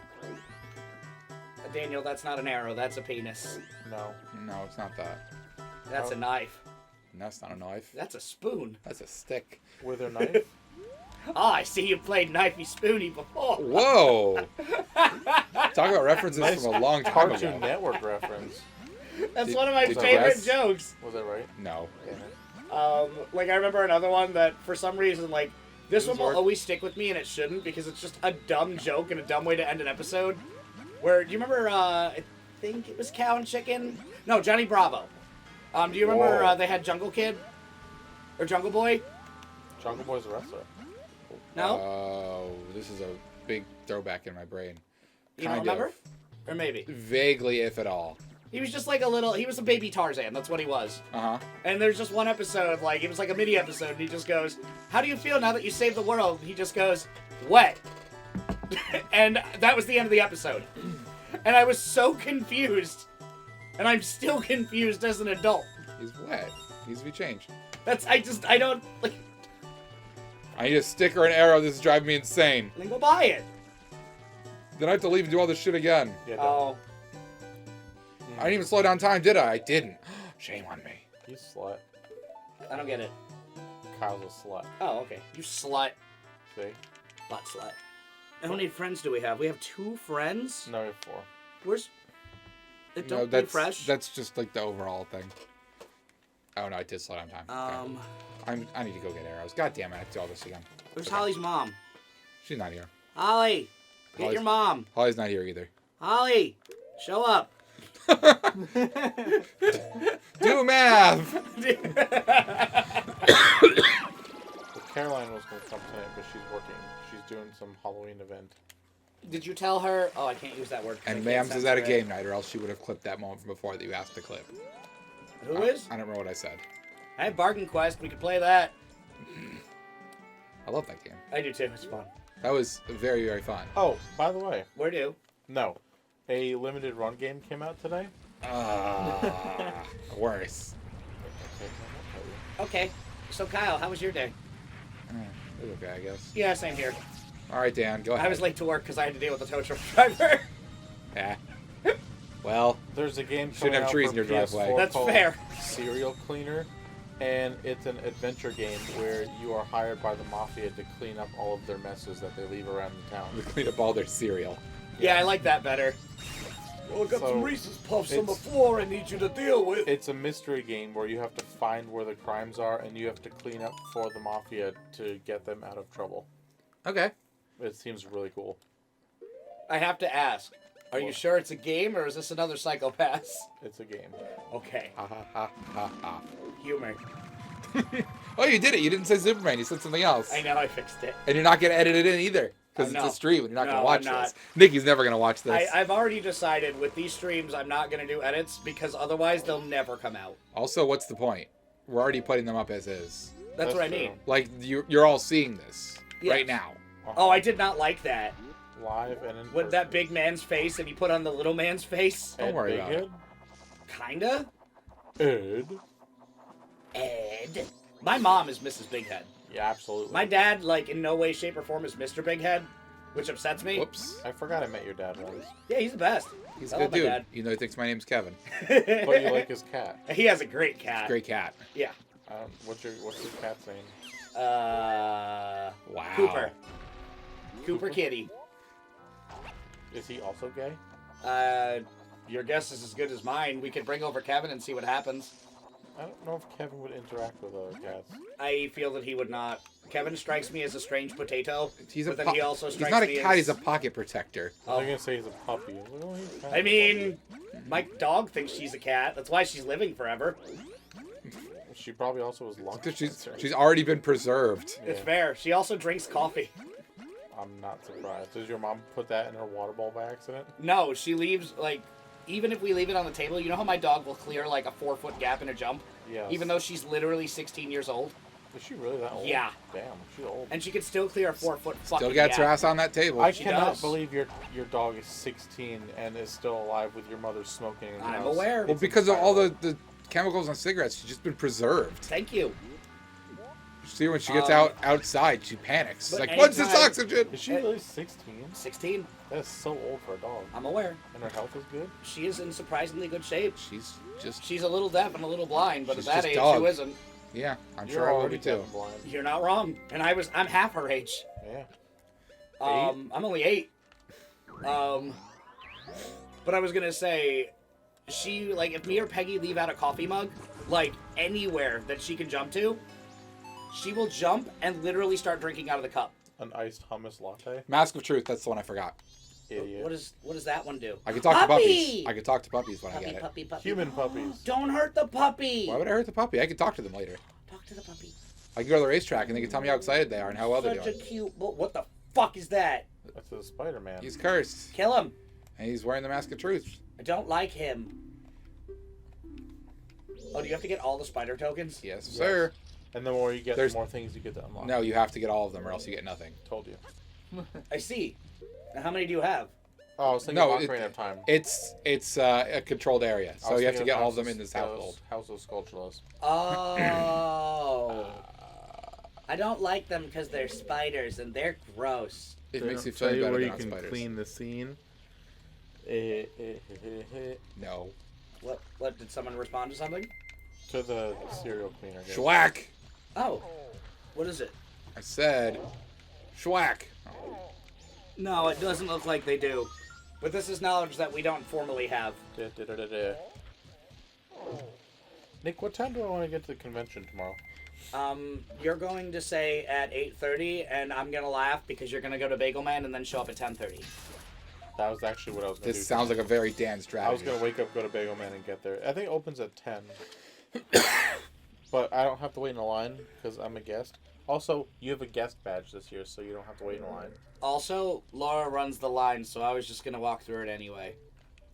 Daniel, that's not an arrow. That's a penis. No. No, it's not that. That's a knife. That's not a knife. That's a spoon. That's a stick. With a knife? Ah, I see you played knifey spoony before. Whoa! Talk about references from a long time Cartoon ago. Network reference. That's Did- one of my did you favorite guess? jokes. Was that right? No. Damn it. Like I remember another one that for some reason, like, this one will Resort. always stick with me and it shouldn't because it's just a dumb joke and a dumb way to end an episode. Where, do you remember, I think it was Cow and Chicken. No, Johnny Bravo. Do you remember Whoa. they had Jungle Kid? Or Jungle Boy? Jungle Boy's a wrestler. No? Oh, this is a big throwback in my brain. You don't remember? Or maybe. Vaguely, if at all. He was just like he was a baby Tarzan. That's what he was. Uh-huh. And there's just one episode, like, it was like a mini episode, and he just goes, how do you feel now that you saved the world? And he just goes, wet. And that was the end of the episode. And I was so confused. And I'm still confused as an adult. He's wet. Needs to be changed. I don't, like, I need a sticker and arrow. This is driving me insane. then go buy it. Then I have to leave and do all this shit again. Yeah, Oh. I didn't even slow down time, did I? I didn't. Shame on me. You slut. I don't get it. Kyle's a slut. Oh, okay. You slut. See? Butt slut. And how many friends do we have? We have 2 friends? No, you have 4. Where's... It No, don't be fresh? that's just like the overall thing. Oh no, I did slow down time. Okay. I need to go get arrows. God damn it, I have to do all this again. Where's Holly's mom? She's not here. Holly! Get your mom! Holly's not here either. Holly! Show up! Do math! Well, Caroline was going to come tonight, but she's working. She's doing some Halloween event. Did you tell her? Oh, I can't use that word. And Mams is at a game night, or else she would have clipped that moment from before that you asked to clip. Who is? I don't remember what I said. I have Bargain Quest. We can play that. I love that game. I do too. It's fun. That was very, very fun. Oh, by the way, Where do? no. A limited run game came out today. Worse. Okay, I won't tell you. Okay. So, Kyle, how was your day? It was okay, I guess. Yeah, same here. All right, Dan, go ahead. I was late to work because I had to deal with the tow truck driver. Yeah. Well, There's a game Shouldn't coming have out trees for in your driveway. PS4 That's called fair. Serial Cleaner, and it's an adventure game where you are hired by the mafia to clean up all of their messes that they leave around the town. we cleaned up all their cereal. Yeah, I like that better. Well, I got So, some Reese's Puffs on the it's- floor I need you to deal with. It's a mystery game where you have to find where the crimes are, and you have to clean up for the mafia to get them out of trouble. Okay. It seems really cool. I have to ask. Are you What? sure it's a game, or is this another Psychopaths? It's a game. Okay. Ha ha ha ha ha. Humor. Oh, you did it. You didn't say Superman. You said something else. I know, I fixed it. And you're not going to edit it in either. Because Oh, it's no. a stream and you're not No, going to watch I'm not. this. Nikki's never going to watch this. I've already decided with these streams I'm not going to do edits because otherwise they'll never come out. Also, what's the point? We're already putting them up as is. That's what I true. mean. Like, you're all seeing this Yes. right now. Oh, I did not like that. Live and in With that person. big man's face and he put on the little man's face. Don't Ed worry Big about Head? Kinda. Ed? Ed. My mom is Mrs. Big Head. Yeah, absolutely. My dad, like, in no way, shape, or form is Mr. Big Head, which upsets me. Whoops. I forgot I met your dad once. Yeah, he's the best. He's I a love good my dude. dad. You know, he thinks my name's Kevin. But you like his cat. He has a great cat. Great cat. Yeah. What's your cat's name? Wow. Cooper. Cooper Kitty. Is he also gay? Your guess is as good as mine. We could bring over Kevin and see what happens. I don't know if Kevin would interact with other cats. I feel that he would not. Kevin strikes me as a strange potato, He's but then he also he's strikes not a me cat, as... he's a pocket protector. I was gonna say he's a puppy. I was like, oh, he's kind I of mean, my dog thinks she's a cat. That's why she's living forever. she probably also has lung Because cancer. she's already been preserved. It's Yeah. fair. She also drinks coffee. I'm not surprised. Does your mom put that in her water bowl by accident? No, she leaves, like, even if we leave it on the table, you know how my dog will clear, like, a 4-foot gap in a jump? Yes. Even though she's literally 16 years old? Is she really that old? Yeah. Damn, she's old. And she can still clear a 4-foot fucking Still gets her gap. ass on that table. I she cannot does. believe your dog is 16 and is still alive with your mother smoking in the I'm house. aware. Well, because of all the chemicals on cigarettes, she's just been preserved. Thank you. See, when she gets outside, she panics. She's but like, what's this anytime- oxygen? Is she really 16? 16. That is so old for a dog. I'm aware. And her health is good? She is in surprisingly good shape. She's just, She's a little deaf and a little blind, but She's at that just age, dog. she isn't. yeah, I'm You're sure I will already be deaf too. and blind. You're not wrong. And I'm half her age. Yeah. I'm only 8. But I was gonna say, she, like, if me or Peggy leave out a coffee mug, like, anywhere that she can jump to, she will jump and literally start drinking out of the cup. An iced hummus latte? Mask of Truth, that's the one I forgot. Idiot. What does that one do? I can talk to Puppy! puppies. I can talk to puppies when I Puppy, get it. puppy, puppy. Human puppies. Don't hurt the puppy. Why would I hurt the puppy? I can talk to them later. Talk to the puppy. I can go to the racetrack and they can tell me how excited they are and how well they're Such doing. a cute. What the fuck is that? That's a Spider-Man. He's cursed. Kill him. And he's wearing the mask of truth. I don't like him. Oh, do you have to get all the spider tokens? Yes, sir. And the more you get, There's- the more things you get to unlock. No, you have to get all of them or else you get nothing. Told you. I see. Now, how many do you have? Oh, I was thinking No, of Ocarina of Time. It's a controlled area, so you have to get all of them in this household. House of Skulltulas. Oh. I don't like them because they're spiders and they're gross. It makes you Tell feel better where than you on can spiders. clean the scene. No. What? Did someone respond to something? To the cereal cleaner. guys. Schwack! Oh. What is it? I said, schwack. No, it doesn't look like they do. But this is knowledge that we don't formally have. Nick, what time do I want to get to the convention tomorrow? You're going to say at 8:30, and I'm gonna laugh because you're gonna go to Bagel Man and then show up at 10:30. That was actually what I was going to do. This sounds like a very Dan I was strategy. going to wake up, go to Bagel Man, and get there. I think it opens at 10. But I don't have to wait in a line because I'm a guest. Also, you have a guest badge this year, so you don't have to wait in a line. Also, Laura runs the line, so I was just gonna walk through it anyway.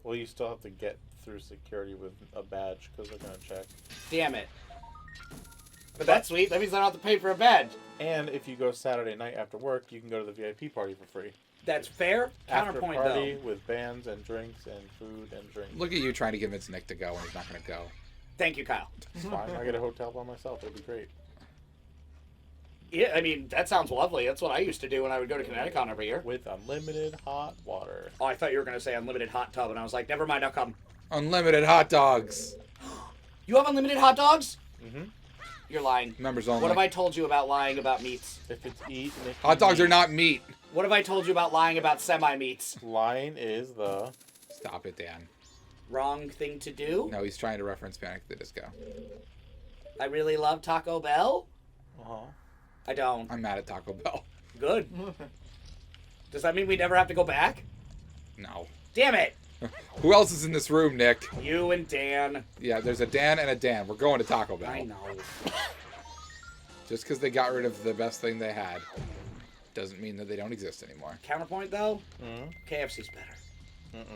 Well, you still have to get through security with a badge because they're going to check. Damn it. But that's sweet. That means I don't have to pay for a badge. And if you go Saturday night after work, you can go to the VIP party for free. That's fair. After Counterpoint, party though. with bands and drinks and food and drinks. Look at you trying to convince Nick to go when he's not going to go. Thank you, Kyle. It's fine. I get a hotel by myself. It'd be great. Yeah, I mean, that sounds lovely. That's what I used to do when I would go to Connecticut every year. With unlimited hot water. Oh, I thought you were going to say unlimited hot tub, and I was like, never mind, I'll come. Unlimited hot dogs. You have unlimited hot dogs? Mm-hmm. You're lying. Members only. What have I told you about lying about meats? If it's eat, Nick, Hot dogs eat. are not meat. What have I told you about lying about semi-meats? Lying is the... Stop it, Dan. Wrong thing to do? No, he's trying to reference Panic at the Disco. I really love Taco Bell? Uh-huh. I don't. I'm mad at Taco Bell. Good. Does that mean we never have to go back? No. Damn it! Who else is in this room, Nick? You and Dan. Yeah, there's a Dan and a Dan. We're going to Taco Bell. I know. Just because they got rid of the best thing they had doesn't mean that they don't exist anymore. Counterpoint, though? Mm-hmm. KFC's better.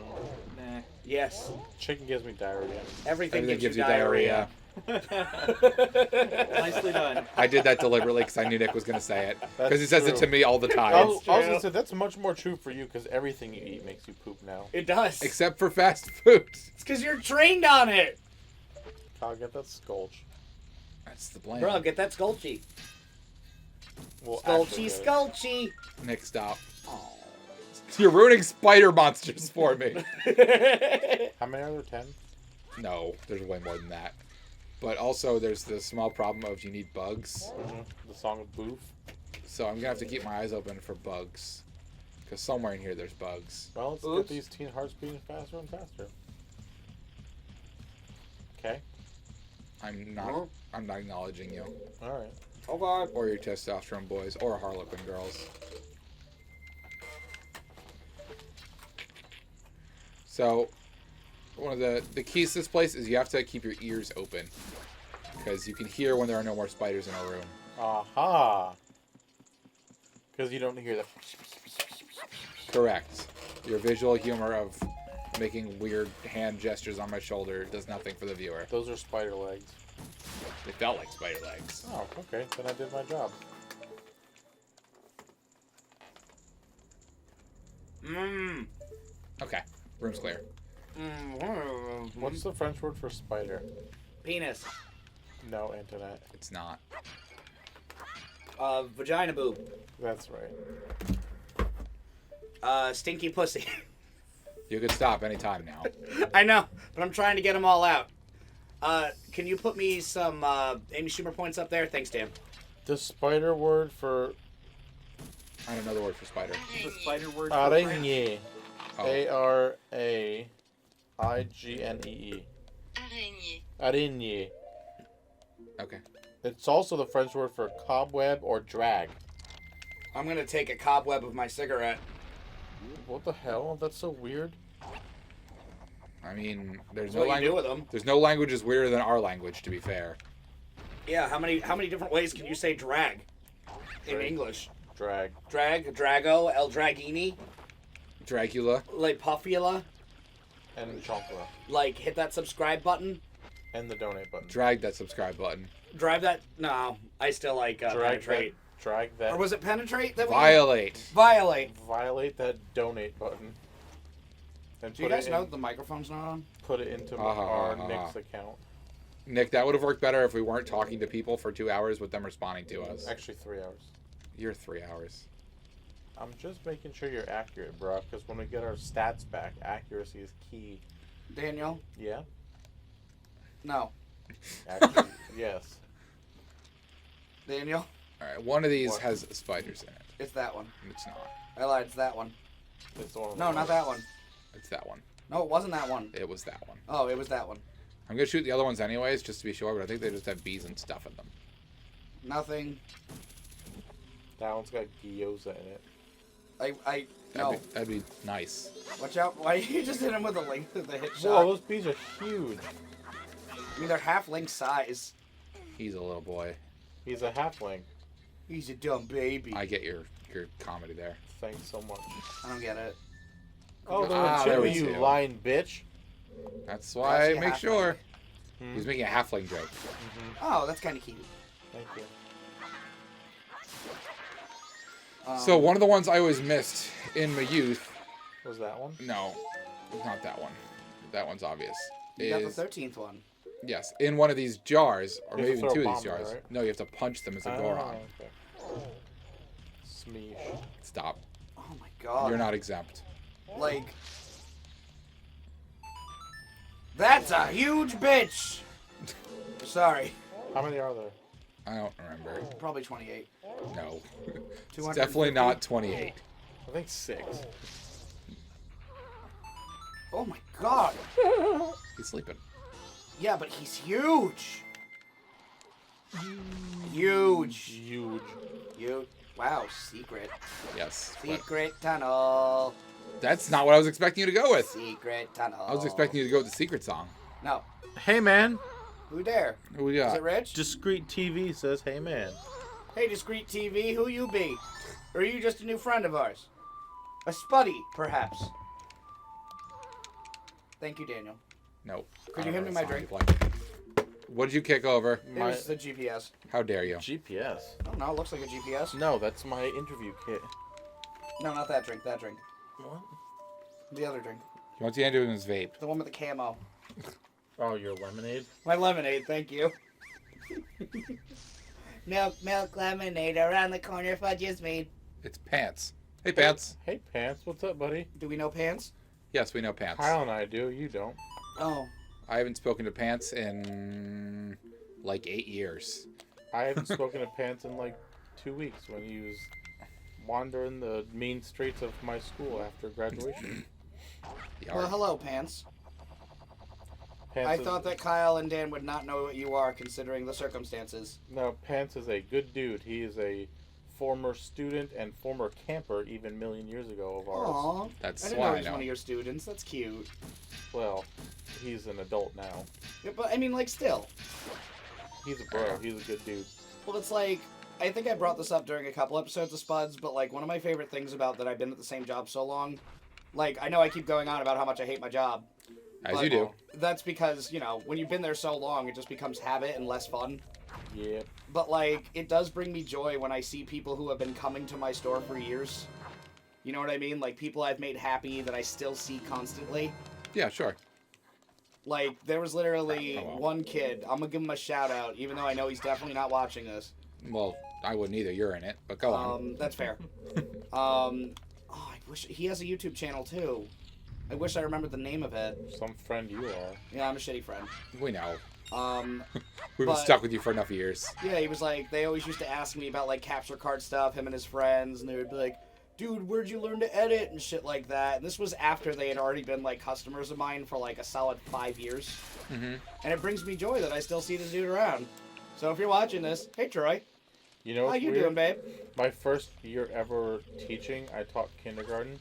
Nah. Yes. Chicken gives me diarrhea. Everything Everything gives you diarrhea. Nicely done. I did that deliberately because I knew Nick was going to say it. That's Because he says it true. to me all the I time. was true. going to say, that's much more true for you because everything you eat makes you poop now. It does. Except for fast food. It's because you're trained on it. Kyle, get that sculch. That's the plan. Bro, get that Skulchy. We'll Skulchy, actually get it. Skulchy. Nick, stop. You're ruining spider monsters for me. How many are there? 10? No, there's way more than that. But also, there's the small problem of you need bugs. Mm-hmm. The song of Boof. So I'm going to have to keep my eyes open for bugs. Because somewhere in here there's bugs. Well, let's Oops. get these teen hearts beating faster and faster. Okay. I'm not acknowledging you. Alright. Okay. Or your testosterone boys. Or Harlequin girls. So, one of the keys to this place is you have to keep your ears open. Because you can hear when there are no more spiders in a room. Aha! Because you don't hear the... Correct. Your visual humor of making weird hand gestures on my shoulder does nothing for the viewer. Those are spider legs. They felt like spider legs. Oh, okay. Then I did my job. Mmm. Okay, room's clear. What's the French word for spider? Penis. No, Antoinette. It's not. Vagina boob. That's right. Stinky pussy. You could stop anytime now. I know, but I'm trying to get them all out. Can you put me some Amy Schumer points up there? Thanks, Dan. The spider word for I don't know the word for spider. The spider word. for French. araignée. Oh. A-R-A-I-G-N-E-E. Araignée. Araignée. Okay. It's also the French word for cobweb or drag. I'm gonna take a cobweb of my cigarette. What the hell? That's so weird. I mean, there's What no do you do language. with them? There's no languages weirder than our language, to be fair. Yeah, how many different ways can you say drag in Drag. English? Drag. Drag, Drago, El Dragini, Dracula. like Puffula, And Chompla. like hit that subscribe button. And the donate button. Drag that subscribe button. Drive that. No, I still like penetrate. Drag that. Or was it penetrate that we Violate. Violate. Violate that donate button. And Do you guys know that the microphone's not on? Put it into Uh-huh, our uh-huh. Nick's account. Nick, that would have worked better if we weren't talking to people for 2 hours with them responding to us. Actually, 3 hours. You're 3 hours. I'm just making sure you're accurate, bro. Because when we get our stats back, accuracy is key. Daniel? Yeah? No. Actually, yes. Daniel? Alright, one of these What? has spiders in it. It's that one. It's not. I lied. It's that one. It's the one No, not that one. It's that one. No, it wasn't that one. It was that one. Oh, it was that one. I'm gonna shoot the other ones anyways, just to be sure, but I think they just have bees and stuff in them. Nothing. That one's got gyoza in it. No. That'd be nice. Watch out. Why you just hit him with a link to the hit Whoa, shot? those bees are huge. I mean, they're half link size. He's a little boy. He's a halfling. He's a dumb baby. I get your comedy there. Thanks so much. I don't get it. Oh, Ah, there there were we two, you see. lying bitch. That's why I That's make halfling. sure. Hmm? He's making a halfling joke. Oh, that's kind of cute. Thank you. So one of the ones I always missed in my youth. Was that one? No, not that one. That one's obvious. You got the Is 13th one. yes, in one of these jars, or You maybe have to even throw two a of these bomb there, jars. right? No, you have to punch them as a Goron. Okay. Smeesh. Stop. Oh my god. You're not exempt. Like. That's a huge bitch! Sorry. How many are there? I don't remember. Probably 28. No. It's 250? definitely not 28. I think 6. Oh my god. He's sleeping. Yeah, but he's huge. Huge. Huge. Huge. Wow, secret. Yes. but Secret tunnel. that's not what I was expecting you to go with. Secret tunnel. I was expecting you to go with the secret song. No. Hey, man. Who dare? Who we Is got? it Rich? Discreet TV says, hey, man. Hey, Discreet TV, who you be? Or are you just a new friend of ours? A Spuddy, perhaps. Thank you, Daniel. Nope. Could I you don't hand know me my what song you play. What did you kick over? It was the GPS. How dare you? GPS. Oh no, it looks like a GPS. No, that's my interview kit. No, not that drink. That drink. What? The other drink. You want the end of his vape? The one with the camo. Oh, your lemonade? My lemonade, thank you. milk, lemonade, around the corner, fudge is made. It's Pants. Hey, Pants. Hey, Pants. What's up, buddy? Do we know Pants? Yes, we know Pants. Kyle and I do. You don't. Oh. I haven't spoken to Pants in like 8 years. I haven't spoken to Pants in like 2 weeks when he was wandering the mean streets of my school after graduation. Well, hello, Pants. Pants I is- thought that Kyle and Dan would not know what you are, considering the circumstances. No, Pants is a good dude. He is a former student and former camper even a million years ago of ours. Aww. That's I didn't why know I he was know. one of your students. That's cute. Well, he's an adult now. Yeah, but I mean, like, still. He's a bro. He's a good dude. Well, it's like, I think I brought this up during a couple episodes of Spuds, but like, one of my favorite things about that I've been at the same job so long, like, I know I keep going on about how much I hate my job. As but you do. That's because, you know, when you've been there so long, it just becomes habit and less fun. Yeah. But, like, it does bring me joy when I see people who have been coming to my store for years. You know what I mean? Like, people I've made happy that I still see constantly. Yeah, sure. Like, there was literally Oh, well. one kid. I'm gonna give him a shout out, even though I know he's definitely not watching this. Well, I wouldn't either. You're in it, but go on. That's fair. I wish he has a YouTube channel too. I wish I remembered the name of it. Some friend you are. Yeah, I'm a shitty friend. We know. We've been but- stuck with you for enough years. Yeah, he was like, they always used to ask me about like capture card stuff, him and his friends, and they would be like, dude, where'd you learn to edit and shit like that. And this was after they had already been like customers of mine for like a solid 5 years. Mm-hmm. And it brings me joy that I still see the dude around. So if you're watching this, hey Troy, You know how what's you weird? doing, babe? My first year ever teaching, I taught kindergarten.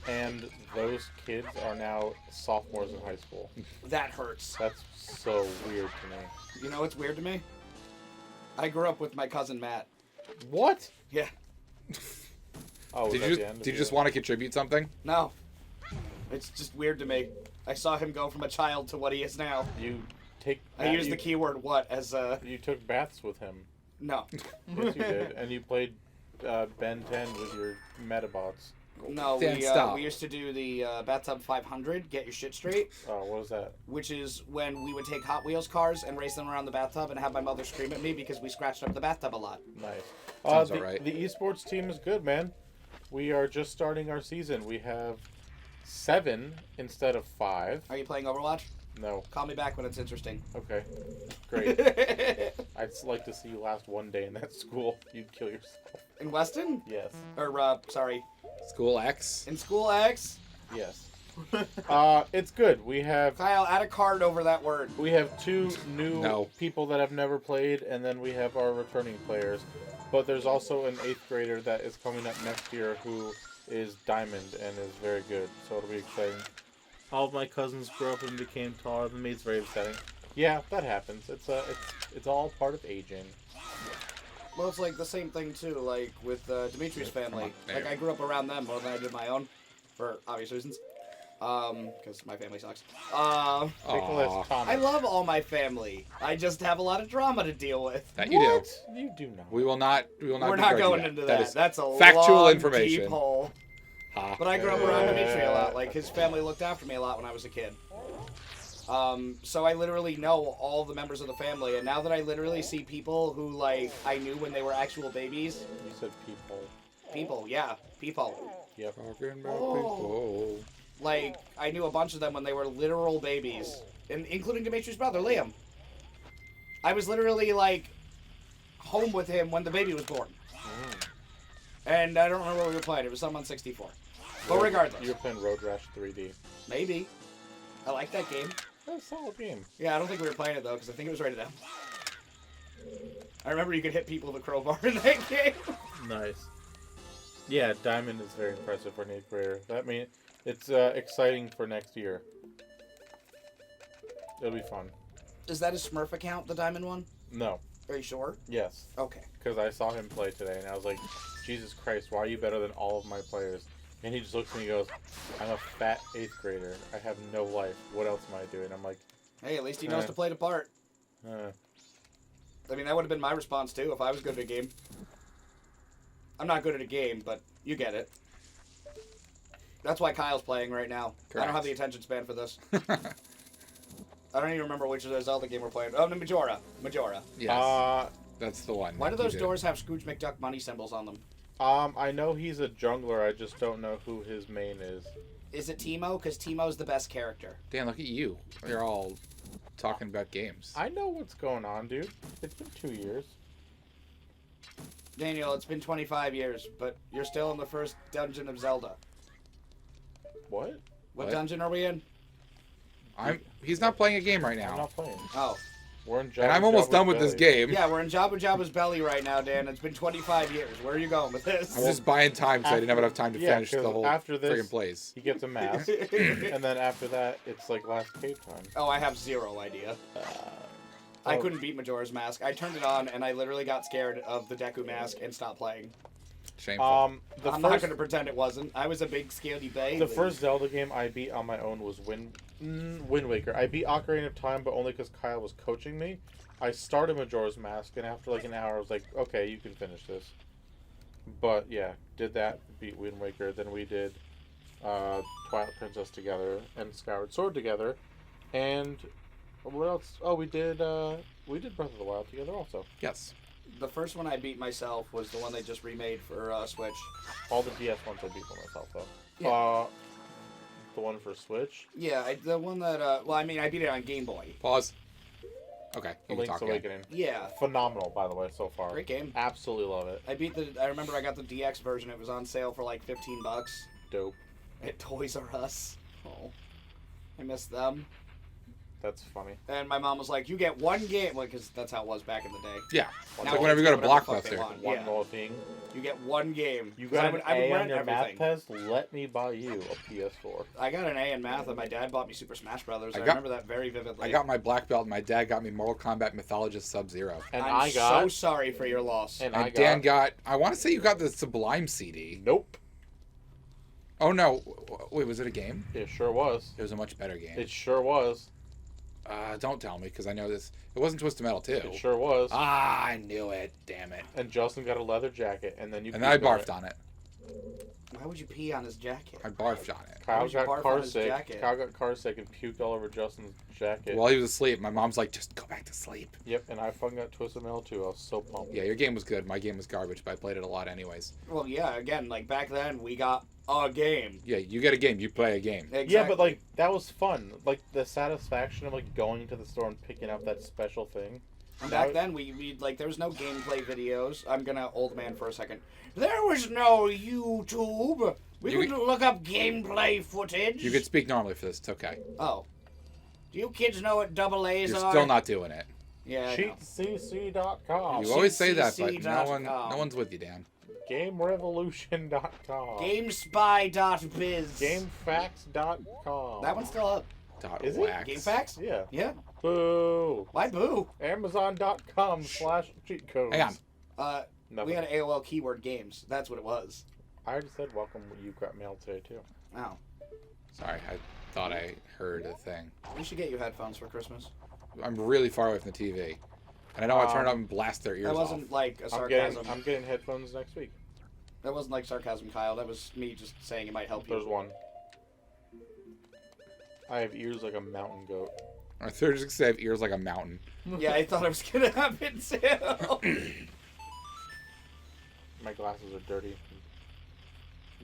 and those kids are now sophomores in high school. That hurts. That's so weird to me. You know what's weird to me? I grew up with my cousin Matt. What? Yeah. Oh, Did you just want to contribute something? No. It's just weird to me. I saw him go from a child to what he is now. You take. I used the keyword "what" as a. You took baths with him. No. Yes, you did, and you played Ben 10 with your Metabots. No, Dan, stop. we used to do the Bathtub 500, get your shit straight, Oh, what was that? which is when we would take Hot Wheels cars and race them around the bathtub and have my mother scream at me because we scratched up the bathtub a lot. Nice. Sounds the, alright. the esports team is good, man. We are just starting our season. We have 7 instead of 5. Are you playing Overwatch? No. Call me back when it's interesting. Okay. Great. I'd like to see you last one day in that school. You'd kill yourself. In Weston? Yes. Or, sorry, School X. in School X? Yes. It's good. We have Kyle, add a card over that word. 2 new No. people that have never played, and then we have our returning players. But there's also an 8th grader that is coming up next year who is Diamond and is very good. So it'll be exciting. All of my cousins grew up and became taller than me. It's very exciting. Yeah, that happens. It's all part of aging. Well, it's like the same thing, too, like with Dimitri's family. There. Like, I grew up around them more than I did my own, for obvious reasons. Because my family sucks. Nicholas Aw. Thomas. I love all my family. I just have a lot of drama to deal with. That you do. What? You do not. We will not. We're begrudge not you going that. into That that. is That's a factual long, information. deep hole. Ha. But I grew up around Dimitri a lot. Like, his family looked after me a lot when I was a kid. So I literally know all the members of the family. And now that I literally see people who, like, I knew when they were actual babies. You said people. People, yeah. People. Yep. Talking about people. Like, I knew a bunch of them when they were literal babies. Including Dimitri's brother, Liam. I was literally, like, home with him when the baby was born. And I don't remember what we were playing. It was something on 64. But regardless. You were playing Road Rash 3D. Maybe. I like that game. That's a solid game. Yeah, I don't think we were playing it, though, because I think it was rated M. I remember you could hit people with a crowbar in that game. Nice. Yeah, Diamond is very impressive for an 8th grader. That means it's exciting for next year. It'll be fun. Is that a Smurf account, the Diamond one? No. Are you sure? Yes. Okay. Because I saw him play today, and I was like, Jesus Christ, why are you better than all of my players? And he just looks at me and goes, I'm a fat 8th grader. I have no life. What else am I doing? I'm like, Hey, at least he knows to play the part. I mean, that would have been my response, too, if I was good at a game. I'm not good at a game, but you get it. That's why Kyle's playing right now. I don't have the attention span for this. I don't even remember which of the Zelda game we're playing. Oh, no, Majora. Majora. Yes. That's the one. Why do that you those doors have Scrooge McDuck money symbols on them? I know he's a jungler. I just don't know who his main is. Is it Teemo? Because Teemo's the best character. Dan, look at you. You're all talking about games. I know what's going on, dude. It's been 2 years. Daniel, it's been 25 years, but you're still in the first dungeon of Zelda. What? What What? dungeon are we in? He's not playing a game right I'm now. not playing. Oh. We're in And I'm almost done with this game. Yeah, we're in Jabba Jabba's belly right now, Dan. It's been 25 years. Where are you going with this? I'm just buying time because I didn't have enough time to finish the 'cause whole after this, friggin' place. he gets a mask, and then after that, it's like last cave time. Oh, I have zero idea. I couldn't beat Majora's Mask. I turned it on, and I literally got scared of the Deku Mask and stopped playing. Shameful. I'm not going to pretend it wasn't. I was a big scaredy baby. The first Zelda game I beat on my own was Wind Waker. I beat Ocarina of Time, but only because Kyle was coaching me. I started Majora's Mask, and after like an hour, I was like, okay, you can finish this. But yeah, did that, beat Wind Waker. Then we did Twilight Princess together and Skyward Sword together. And what else? Oh, we did Breath of the Wild together also. Yes. The first one I beat myself was the one they just remade for Switch. All the DS ones I beat for myself, though. Yeah. The one for Switch? Yeah, the one that, well, I mean, I beat it on Game Boy. Pause. Okay. The You can Link's talk again. Awakening. Yeah. Phenomenal, by the way, so far. Great game. Absolutely love it. I remember I got the DX version. It was on sale for like $15 Dope. at Toys R Us. Oh. I miss them. That's funny. And my mom was like, you get one game. Like, because that's how it was back in the day. Yeah. Now It's like whenever you go to whatever the fuck they Blockbuster. want. One Yeah. more thing. You get one game. You 'Cause got I would an A on rent your math everything. test? Let me buy you a PS4. I got an A in math, and my dad bought me Super Smash Brothers. I got- remember that very vividly. I got my black belt, and my dad got me Mortal Kombat Mythologist Sub-Zero. And I'm I got... so sorry for your loss. and And I Dan got... got... I want to say you got the Sublime CD. Nope. Oh, no. Wait, was it a game? It sure was. It was a much better game. It sure was. Don't tell me, because I know this. It wasn't Twisted Metal 2. It sure was. Ah, I knew it. Damn it. And Justin got a leather jacket, and then you... And then I barfed on it. Why would you pee on his jacket? I barfed on it. Kyle would you got barf car on his sick. jacket? Kyle got car sick and puked all over Justin's jacket. While he was asleep, my mom's like, just go back to sleep. Yep, and I fucking got Twisted Metal too. I was so pumped. Yeah, your game was good. My game was garbage, but I played it a lot anyways. Well, yeah, again, like back then, we got a game. Yeah, you get a game, you play a game. Exactly. Yeah, but like that was fun. Like the satisfaction of like going to the store and picking up that special thing. And back then, we like there was no gameplay videos. I'm gonna old man for a second. There was no YouTube. We You couldn't look up gameplay footage. You could speak normally for this. It's okay. Oh. Do you kids know what double A's You're are? still not doing it. Yeah. I know. CheatCC.com. You always say that, but CCC.com. no one's with you, Dan. GameRevolution.com. GameSpy.biz. GameFacts.com. That one's still up. Is it? Wax. GameFAQs? Yeah. Yeah. Boo. Why boo? Amazon.com/cheat codes. Hang on. Nothing. We had AOL keyword games. That's what it was. I already said welcome. You got mail today too. Oh. Sorry, I thought I heard a thing. We should get you headphones for Christmas. I'm really far away from the TV. And I know I turn it up and blast their ears That off. wasn't like a I'm sarcasm. getting headphones next week. That wasn't like sarcasm, Kyle. That was me just saying it might help There's you. one. I have ears like a mountain goat. I thought you were just gonna say I have ears like a mountain. Yeah, I thought it was gonna happen too. My glasses are dirty.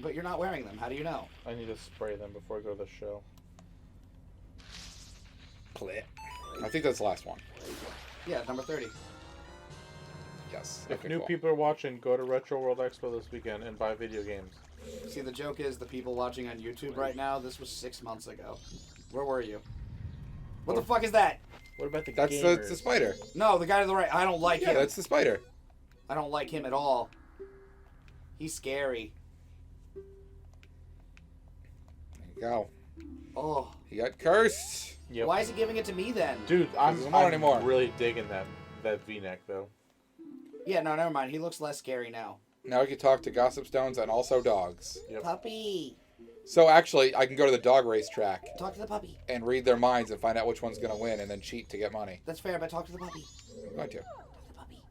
But you're not wearing them. How do you know? I need to spray them before I go to the show. Clit. I think that's the last one. Yeah, number 30. Yes. If Okay, new cool. people are watching, go to Retro World Expo this weekend and buy video games. See, the joke is the people watching on YouTube right now, this was 6 months ago. Where were you? What the fuck is that? What about the That's gamers? the spider. No, the guy to the right. I don't like Yeah, him. that's the spider. I don't like him at all. He's scary. There you go. Oh. He got cursed. Yep. Why is he giving it to me then? Dude, I'm not anymore. really digging that V-neck though. Yeah, no, never mind. He looks less scary now. Now we can talk to Gossip Stones and also dogs. Yep. Puppy. So actually, I can go to the dog racetrack Talk to the puppy. and read their minds and find out which one's going to win and then cheat to get money. That's fair, but talk to the puppy. I'm going to. Talk to the puppy.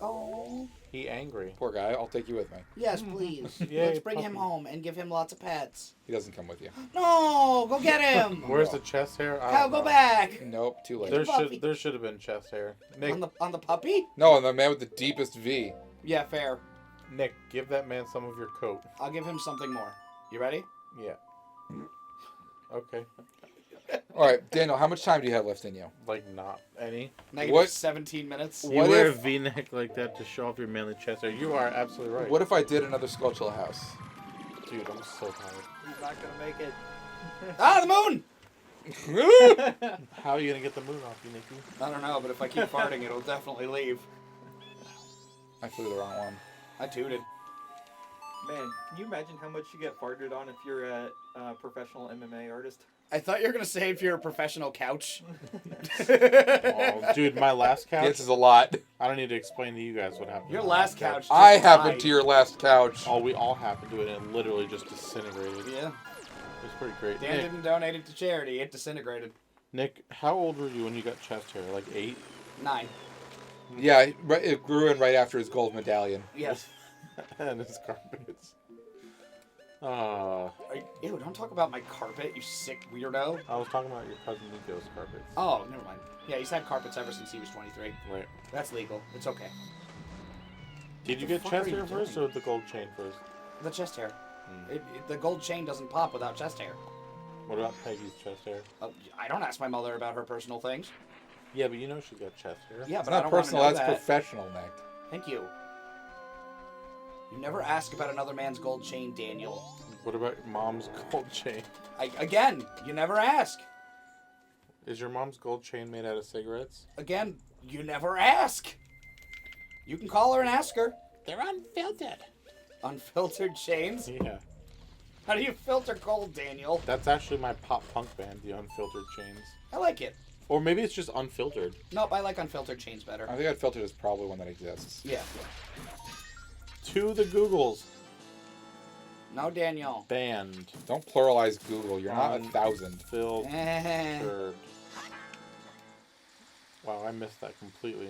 Oh. He angry. Poor guy. I'll take you with me. Yes, please. Yay, Let's bring him puppy. home and give him lots of pets. He doesn't come with you. No, go get him. Where's the chest hair? I Kyle, don't go know. back. Nope, too late. There should have been chest hair. Nick, On the puppy? No, the man with the deepest V. Yeah, fair. Nick, give that man some of your coat. I'll give him something more. You ready? Yeah. Okay. All right, Daniel, how much time do you have left in you? Like not any. Negative What? 17 minutes. You What wear if- a V-neck like that to show off your manly chest hair. You are absolutely right. What if I did another Skulltula house? Dude, I'm so tired. He's not gonna make it. Ah, the moon! How are you gonna get the moon off you, Nicky? I don't know, but if I keep farting, it'll definitely leave. I flew the wrong one. I tooted. Man, can you imagine how much you get farted on if you're a professional MMA artist? I thought you were going to say if you're a professional couch. Oh, dude, my last couch. This is a lot. I don't need to explain to you guys what happened. Your to my last couch. I just happened died. to your last couch. Oh, we all happened to it, and it literally just disintegrated. It Yeah. was pretty great. Dan Nick, didn't donate it to charity. It disintegrated. Nick, how old were you when you got chest hair? Like 8? 9. Yeah, it grew in right after his gold medallion. Yes. And his carpets. Ew, don't talk about my carpet, you sick weirdo. I was talking about your cousin Nico's carpets. Oh, never mind. Yeah, he's had carpets ever since he was 23. Right. That's legal. It's okay. Did you the get fuck chest are you hair first doing? or the gold chain first? The chest hair. Hmm. The gold chain doesn't pop without chest hair. What about Peggy's chest hair? I don't ask my mother about her personal things. Yeah, but you know she's got chest hair. Yeah, It's but I not don't personal, want that's to know that. professional, Nick. Thank you. You never ask about another man's gold chain, Daniel. What about mom's gold chain? Again, you never ask. Is your mom's gold chain made out of cigarettes? Again, you never ask. You can call her and ask her. They're unfiltered. Unfiltered chains? Yeah. How do you filter gold, Daniel? That's actually my pop punk band, the Unfiltered Chains. I like it. Or maybe it's just unfiltered. Nope, I like unfiltered chains better. I think unfiltered is probably one that exists. Yeah. To the Googles. No, Daniel. Band. Don't pluralize Google. You're not 1,000. Filtered. Wow, I missed that completely.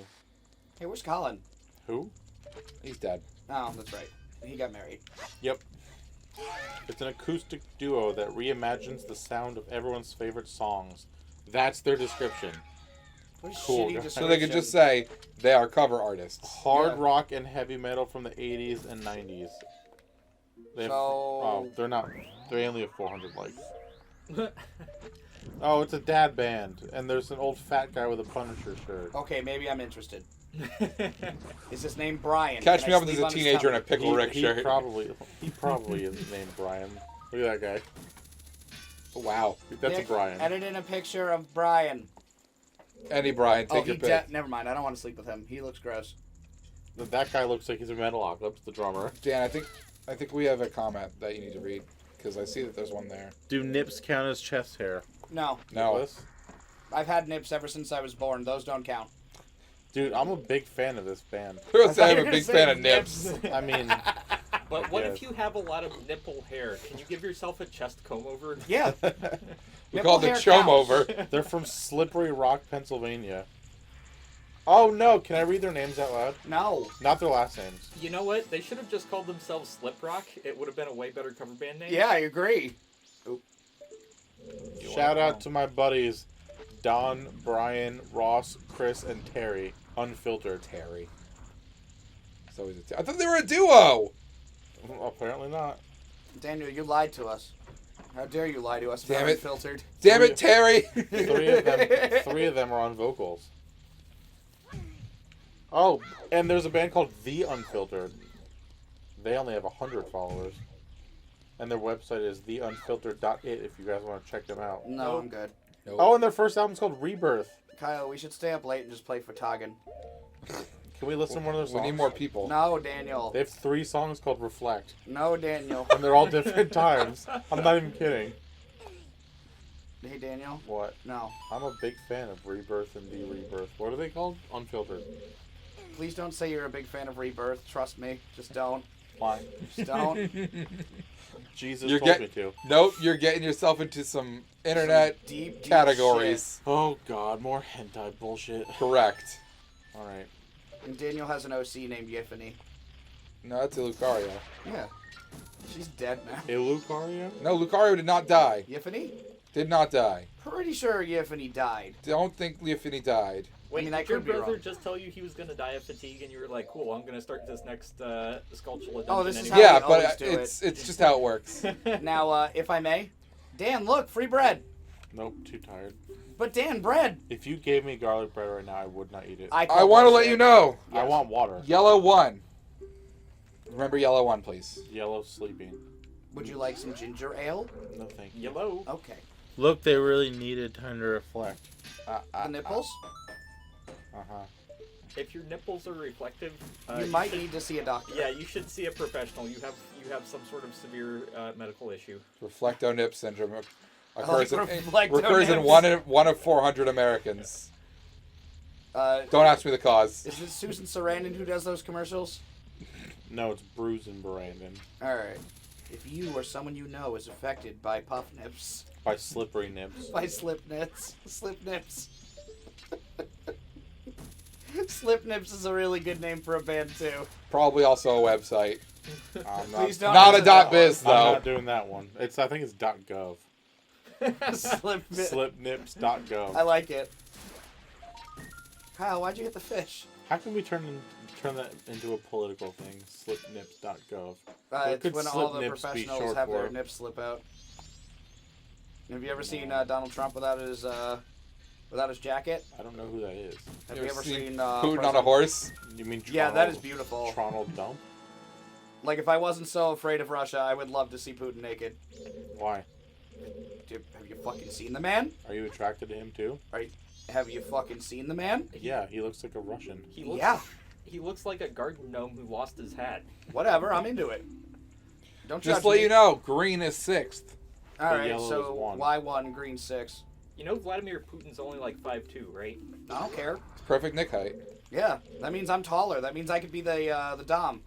Hey, where's Colin? Who? He's dead. Oh, that's right. He got married. Yep. It's an acoustic duo that reimagines the sound of everyone's favorite songs. That's their description. What a Cool, shitty guys. description. So they could just say they are cover artists. Hard Yeah. rock and heavy metal from the 80s and 90s. They have, So- they're not. They only have 400 likes. Oh, it's a dad band, and there's an old fat guy with a Punisher shirt. Okay, maybe I'm interested. Is his name Brian? Catch Can me I up as sleep a on his teenager in a tummy? pickle Rick he shirt. probably is named Brian. Look at that guy. Wow. That's Nick, a Brian. Edit in a picture of Brian. Any Brian, take Oh, your he pick. never mind. I don't want to sleep with him. He looks gross. That guy looks like he's a Metalocalypse, the drummer. Dan, I think we have a comment that you need to read because I see that there's one there. Do nips count as chest hair? No, No. Nicholas? I've had nips ever since I was born. Those don't count. Dude, I'm a big fan of this band. Who would I say thought I'm you a were big gonna fan say of nips? I mean, But what Yes. if you have a lot of nipple hair? Can you give yourself a chest comb over? Yeah. We Nipple called it hair chome counts. over. they're from Slippery Rock, Pennsylvania. Oh no, can I read their names out loud? No. Not their last names. You know what? They should have just called themselves Slip Rock. It would have been a way better cover band name. Yeah, I agree. Shout out to my buddies, Don, Brian, Ross, Chris, and Terry. Unfiltered. Terry. It's always I thought they were a duo. Apparently not. Daniel, you lied to us. How dare you lie to us Damn about it. Unfiltered? Damn it, Terry. Three of them are on vocals. Oh, and there's a band called The Unfiltered. They only have 100 followers. And their website is theunfiltered.it if you guys want to check them out. No, I'm good. Nope. Oh, and their first album's called Rebirth. Kyle, we should stay up late and just play Fatagan. Can we listen to one of their songs? We need more people. No, Daniel. They have 3 songs called Reflect. No, Daniel. And they're all different times. I'm not even kidding. Hey, Daniel. What? No. I'm a big fan of Rebirth and The Rebirth. What are they called? Unfiltered. Please don't say you're a big fan of Rebirth. Trust me. Just don't. Why? Just don't. Jesus You're told me to. Nope, you're getting yourself into some internet Deep categories. Oh god, more hentai bullshit. Correct. Alright. shit. And Daniel has an OC named Yiffany. No, that's a Lucario. Yeah. She's dead now. Ilucaria? No, Lucario did not die. Yiffany? Did not die. Pretty sure Yiffany died. Don't think Leafini died. Wait, I mean, I did your could be brother wrong. just tell you he was going to die of fatigue and you were like, cool, I'm going to start this next Skulltula dungeon Oh, this is anyway? how Yeah, we always but do it's just how it works. Now, if I may. Dan, look, free bread. Nope, too tired. But Dan, bread. If you gave me garlic bread right now, I would not eat it. I want to let you know. I want water. Yellow 1. Remember yellow 1, please. Yellow sleeping. Would you like some ginger ale? No thank you. Yellow. Okay. Look, they really needed time to reflect. The nipples? Uh-huh. If your nipples are reflective, You might need to see a doctor. Yeah, you should see a professional. You have some sort of severe medical issue. Reflecto nip syndrome like occurs, in, reflecto occurs in nips. one of 400 Americans. Is Don't ask me the cause. it Susan Sarandon who does those commercials? No, it's Bruce and Brandon. Alright. If you or someone you know is affected by puff nips, By Slippery Nips. by slip nips. Slip nips is a really good name for a band too. Probably also a website. I'm Please not, don't Not a answer that .biz I'm though. not doing that one. I think it's .gov. one. Slip nip. Slipnips.gov. I like it. Kyle, why'd you hit the fish? How can we turn that into a political thing? Slipnips.gov. It's could when slip all the nips be professionals short have their for? nips slip out. Have you ever seen Donald Trump without his jacket? I don't know who that is. Have you ever seen Hooting on a President- horse? You mean Yeah, that Tronald- is beautiful. Tronald Dump? Like, if I wasn't so afraid of Russia, I would love to see Putin naked. Why? Have you fucking seen the man? Are you attracted to him too? Have you fucking seen the man? Yeah, he looks like a Russian. He looks like a garden gnome who lost his hat. Whatever, I'm into it. Don't Just judge let me. you know, green is 6th. All right, yellow so is 1. why 1, green 6? You know Vladimir Putin's only like 5'2", right? I don't care. It's perfect Nick height. Yeah, that means I'm taller. That means I could be the dom.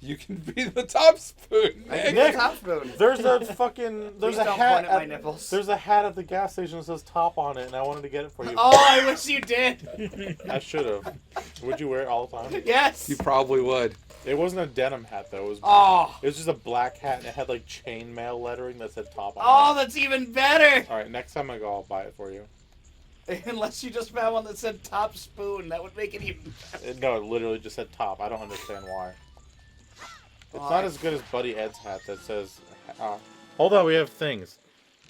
You can be the top spoon, I can Nick. be the top spoon. There's a fucking Please don't point at my nipples. There's a hat at the gas station that says top on it, and I wanted to get it for you. Oh, I wish you did. I should have. Would you wear it all the time? Yes. You probably would. It wasn't a denim hat though. Oh. It was just a black hat, and it had like chainmail lettering that said top on Oh, it. that's even better. All right, next time I go, I'll buy it for you. Unless you just found one that said top spoon, that would make it even better. No, it literally just said top. I don't understand why. It's not as good as Buddy Ed's hat that says. Hold on, we have things.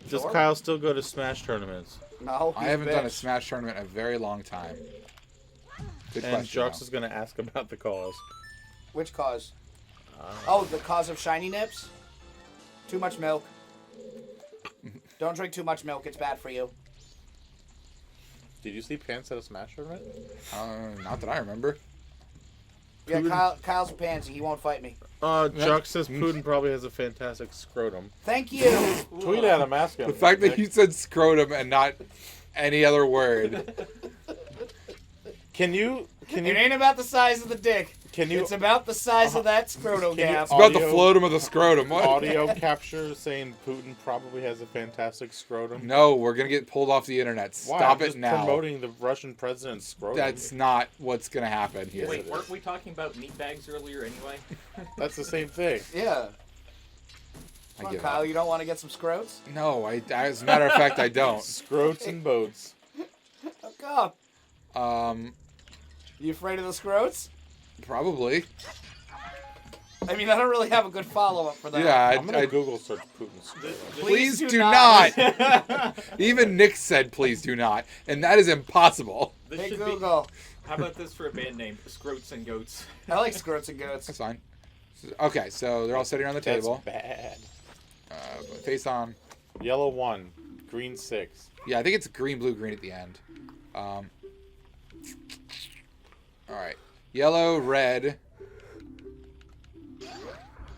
Does Sure. Kyle still go to Smash tournaments? No, I haven't done a Smash tournament in a very long time. Good And question. Jux though. is going to ask about the cause. Which cause? Oh, the cause of shiny nips? Too much milk. Don't drink too much milk, it's bad for you. Did you see Pants at a Smash tournament? Not that I remember. Yeah, Kyle's a pansy, he won't fight me. Jux says Putin probably has a fantastic scrotum. Thank you! Tweet at him, ask him. The fact that you said scrotum and not any other word. Can you It ain't about the size of the dick. Can you It's about the size of that scrotum Can you- gap. It's about the Audio- floatum of the scrotum. What? audio capture saying Putin probably has a fantastic scrotum? No, we're gonna get pulled off the internet. Why? Stop I'm it just now. promoting the Russian president's scrotum. That's not what's gonna happen here. Wait, weren't we talking about meat bags earlier anyway? That's the same thing. Yeah. I Come on, give Kyle, up. you don't want to get some scrotes? No, as a matter of fact, I don't. Scrotes and boats. How come? Um, You afraid of the scrotes? probably. I mean, I don't really have a good follow-up for that. Yeah, I'm gonna Google search Putin's scrotum. Please do do not. not. Even Nick said, "Please do not," and that is impossible. This Hey, should Google. be. How about this for a band name? Scroats and Goats. I like scrotes and goats. That's fine. Okay, so they're all sitting around the That's table. bad. Face on. Yellow 1, green 6. Yeah, I think it's green, blue, green at the end. All right. Yellow, red.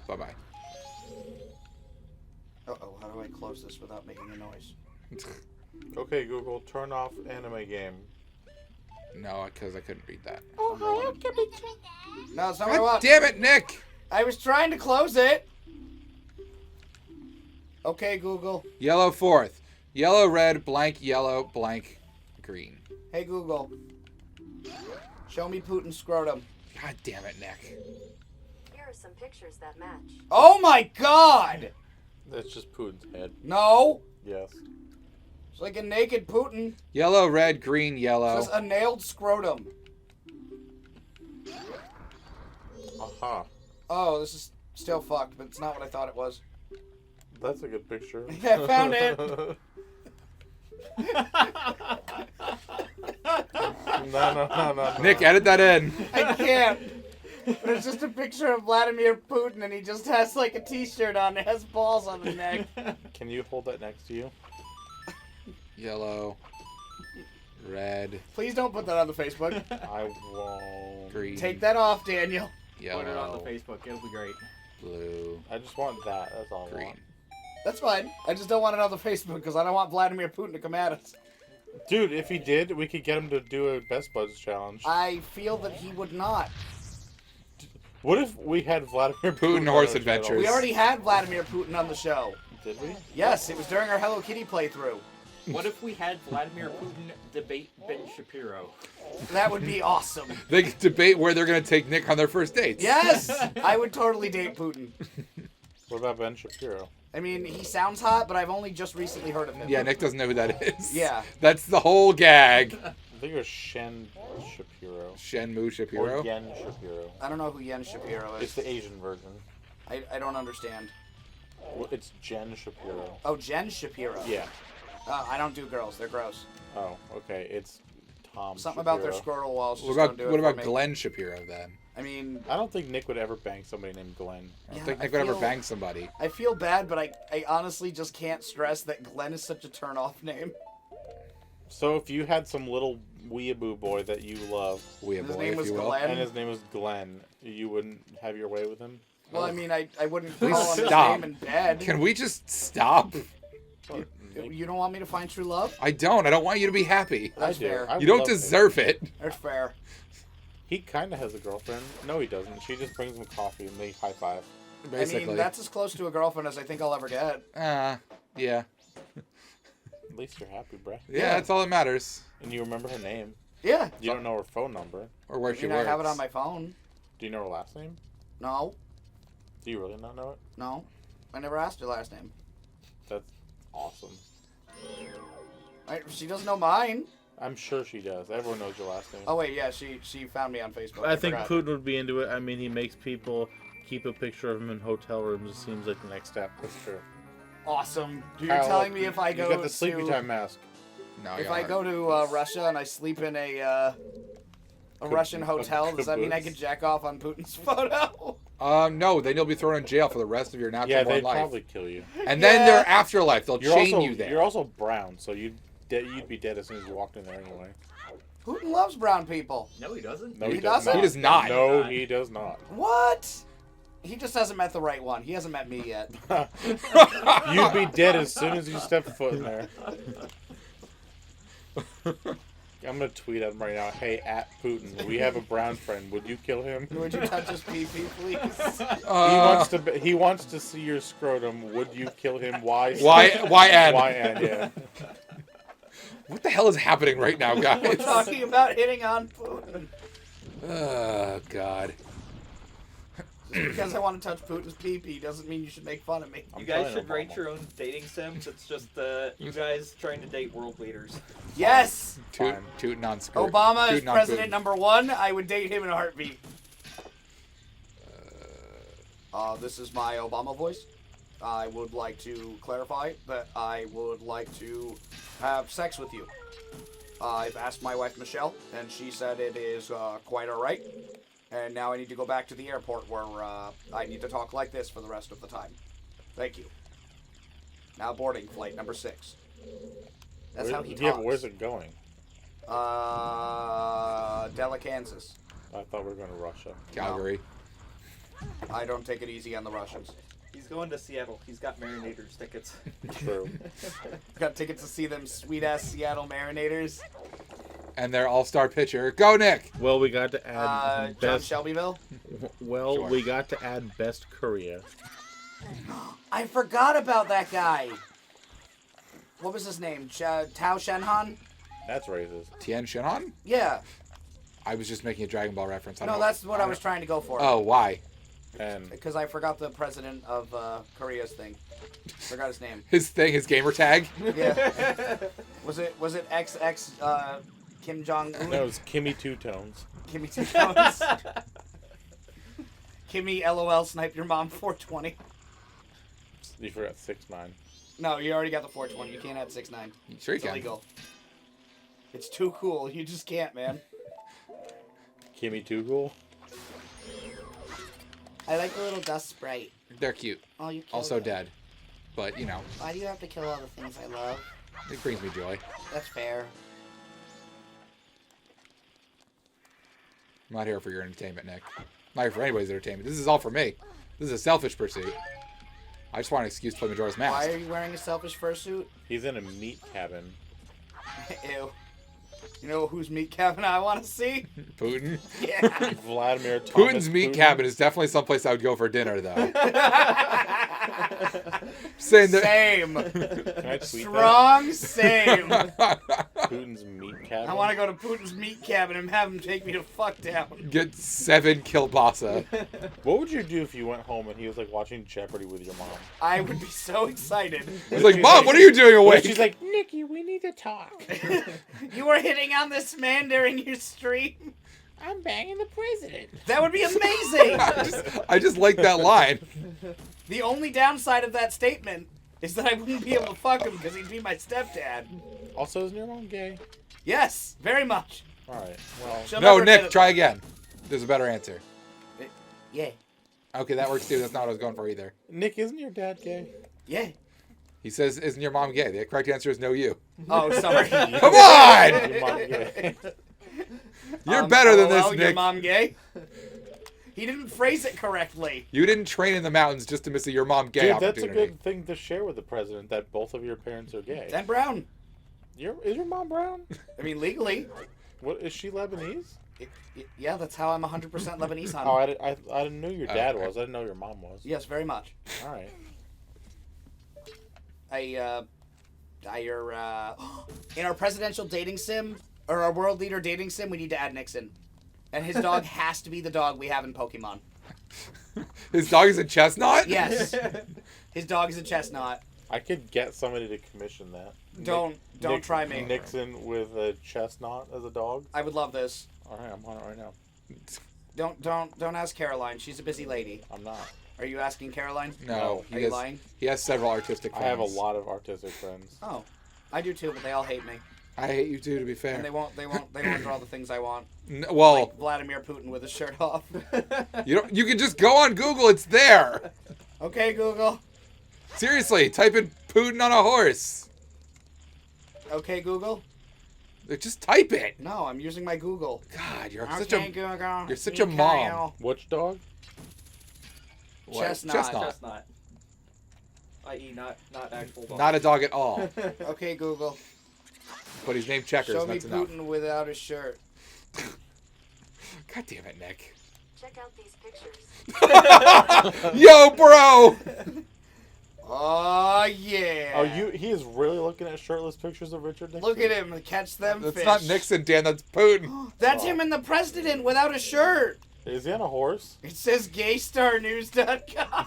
Bye-bye. Uh-oh, how do I close this without making a noise? Okay, Google, turn off anime game. No, because I couldn't read that. No, it's not what I God want. damn it, Nick! I was trying to close it. Okay, Google. Yellow, fourth. Yellow, red, blank, yellow, blank, green. Hey, Google. Show me Putin's scrotum. God damn it, Nick. Here are some pictures that match. Oh my god! That's just Putin's head. No! Yes. It's like a naked Putin. Yellow, red, green, It yellow. says a nailed scrotum. Aha. Oh, this is still fucked, but it's not what I thought it was. That's a good picture. I found it. No. Nick, edit that in. I can't. But it's just a picture of Vladimir Putin, and he just has like a t-shirt on that has balls on the neck. Can you hold that next to you? Yellow, red, Please don't put that on the Facebook. I won't. green, Take that off, Daniel. yellow, Put it on the Facebook. It'll be great. blue, I just want that. That's all I green. want. That's fine. I just don't want it on the Facebook because I don't want Vladimir Putin to come at us. Dude, if he did, we could get him to do a Best Buds challenge. I feel that he would not. What if we had Vladimir Putin on Horse our Adventures. channel? We already had Vladimir Putin on the show. Did we? Yes, it was during our Hello Kitty playthrough. What if we had Vladimir Putin debate Ben Shapiro? That would be awesome. They could debate where they're going to take Nick on their first dates. Yes! I would totally date Putin. What about Ben Shapiro? I mean, he sounds hot, but I've only just recently heard of him. Yeah, Nick doesn't know who that is. Yeah. That's the whole gag. I think it was Shen Shapiro. Shenmue Shapiro. Or Yen Shapiro. I don't know who Yen Shapiro It's is. the Asian version. I don't understand. Well, it's Jen Shapiro. Oh, Jen Shapiro. Yeah. I don't do girls. They're gross. Oh, okay. It's Tom Something Shapiro. about their scrotal walls. What Just about don't do it what for about me. Glenn Shapiro then? I mean, I don't think Nick would ever bang somebody named Glenn. I don't think Nick would ever bang somebody. I feel bad, but I honestly just can't stress that Glenn is such a turn-off name. So if you had some little weeaboo boy that you love, His name was Glenn. and his name was Glenn, you wouldn't have your way with him? Well, I mean, I wouldn't Please call him his stop. name in bed. Can we just stop? You don't want me to find true love? I don't. I don't want you to be happy. That's fair. I You don't love him. deserve it. That's fair. He kind of has a girlfriend. No, he doesn't. She just brings him coffee and they high five. Basically. I mean, that's as close to a girlfriend as I think I'll ever get. Yeah. At least you're happy, bruh. Yeah, that's all that matters. And you remember her name. Yeah. You don't know her phone number. Or where I she mean, works. I have it on my phone. Do you know her last name? No. Do you really not know it? No. I never asked her last name. That's awesome. She doesn't know mine. I'm sure she does. Everyone knows your last name. Oh, wait, yeah, she found me on Facebook. I think forgot. Putin would be into it. I mean, he makes people keep a picture of him in hotel rooms. It seems like the next step. That's true. Awesome. You're Kyle, telling me if I you go got the sleepy to... time mask. No, If you I don't. go to Russia and I sleep in a Russian hotel, does that mean I caboose. can jack off on Putin's photo? No, then you'll be thrown in jail for the rest of your natural Yeah, born they'd life. probably kill you. And then their afterlife, they'll You're chain also you there. you're also brown, so you'd be dead as soon as you walked in there anyway. Putin loves brown people. No, he doesn't. No, He doesn't? He does not. No, he does not. What? He just hasn't met the right one. He hasn't met me yet. You'd be dead as soon as you step foot in there. I'm gonna tweet at him right now. Hey, at Putin, we have a brown friend. Would you kill him? Would you touch his pee-pee, please? He wants to see your scrotum. Would you kill him? Why? YN. YN, yeah. What the hell is happening right now, We're guys? talking about hitting on Putin. Oh, God. Just because I want to touch Putin's pee-pee doesn't mean you should make fun of me. You guys telling should him, write Obama. your own dating sims. It's just you guys trying to date world leaders. Yes! Tootin' on skirt. Obama is Tootin' on president Putin. #1. I would date him in a heartbeat. This is my Obama voice. I would like to clarify that I would like to have sex with you. I've asked my wife Michelle, and she said it is quite all right. And now I need to go back to the airport where I need to talk like this for the rest of the time. Thank you. Now boarding flight number 6. That's how he talks. Yeah, but where's it going? Dela, Kansas. I thought we were going to Russia. Calgary. I don't take it easy on the Russians. He's going to Seattle. He's got Marinators tickets. True. Got tickets to see them sweet-ass Seattle Marinators. And their all-star pitcher. Go, Nick! Well, we got to add John best. Shelbyville. Well, Sure. we got to add best Korea. I forgot about that guy. What was his name? Tao Shenhan? That's racist. Tien Shinhan? Yeah. I was just making a Dragon Ball reference. I don't No, know. that's what I was trying to go for. Oh, why? And Because I forgot the president of Korea's thing. Forgot his name. His thing, his gamer tag? Yeah. was it XX Kim Jong Un? no, it's Kimmy Two Tones. Kimmy Two Tones. Kimmy LOL sniped your mom 420. You forgot 6'9". No, you already got the 420. You can't add 6'9". Sure you It's can. illegal. It's too cool. You just can't, man. Kimmy Too Cool. I like the little dust sprite. They're cute. Oh, you killed Also them. dead. But, you know, Why do you have to kill all the things I love? it brings me joy. That's fair. I'm not here for your entertainment, Nick. I'm not here for anybody's entertainment. This is all for me. This is a selfish pursuit. I just want an excuse to play Majora's Mask. Why are you wearing a selfish fursuit? He's in a meat cabin. Ew. You know whose meat cabin I want to see? Putin? Yeah. Vladimir Thomas Putin's meat Putin. cabin is definitely someplace I would go for dinner, though. Saying that. Same. Can I tweet Strong same. that? Putin's meat cabin. I want to go to Putin's meat cabin and have him take me to fuck down. Get 7 kielbasa. What would you do if you went home and he was like watching Jeopardy with your mom? I would be so excited. He's like, Mom, what are you doing What awake? if she's like, Nikki, we need to talk. You were hitting on this man during your stream? I'm banging the president. That would be amazing. I just like that line. The only downside of that statement is that I wouldn't be able to fuck him because he'd be my stepdad. Also, is your mom gay? Yes, very much. All right. Well, She'll No, never Nick, get- try again. There's a better answer. Yeah. Okay, that works too. That's not what I was going for either. Nick, isn't your dad gay? Yeah. He says, "Isn't your mom gay?" The correct answer is no. You. Oh, sorry. Come on! Your mom gay. You're better than hello, this, your Nick. mom gay? He didn't phrase it correctly. You didn't train in the mountains just to miss a your mom gay Dude, opportunity. that's a good thing to share with the president, that both of your parents are gay. Dan Brown. Is your mom brown? I mean, legally. What, is she Lebanese? Yeah, that's how I'm 100% Lebanese on. Oh, I didn't know your dad was. I didn't know your mom was. Yes, very much. All right. In our presidential dating sim, or our world leader dating sim, we need to add Nixon. And his dog has to be the dog we have in Pokemon. His dog is a chestnut? Yes. His dog is a chestnut. I could get somebody to commission that. Don't try me. Nixon with a chestnut as a dog. I would love this. All right, I'm on it right now. Don't ask Caroline. She's a busy lady. I'm not. Are you asking Caroline? No. Are you lying? He has several artistic friends. I have a lot of artistic friends. Oh, I do too, but they all hate me, I hate you too, to be fair. and they won't draw the things I want. Well, Like Vladimir Putin with his shirt off. you can just go on Google. It's there. Okay, Google. Seriously, type in Putin on a horse. Okay, Google. Just type it. No, I'm using my Google. God, you're Okay, Google. you're such a mom. Which dog? What? Chestnut. Chestnut. I.e. not actual dog. Not a dog at all. Okay, Google. But he's named Checkers. Show me That's enough. Putin without his shirt. God damn it, Nick. Check out these pictures. Yo, bro. Oh yeah. Oh, he is really looking at shirtless pictures of Richard Nixon? Look at him catch them That's fish. not Nixon, Dan. That's Putin. That's him and the president without a shirt. Is he on a horse? It says gaystarnews.com.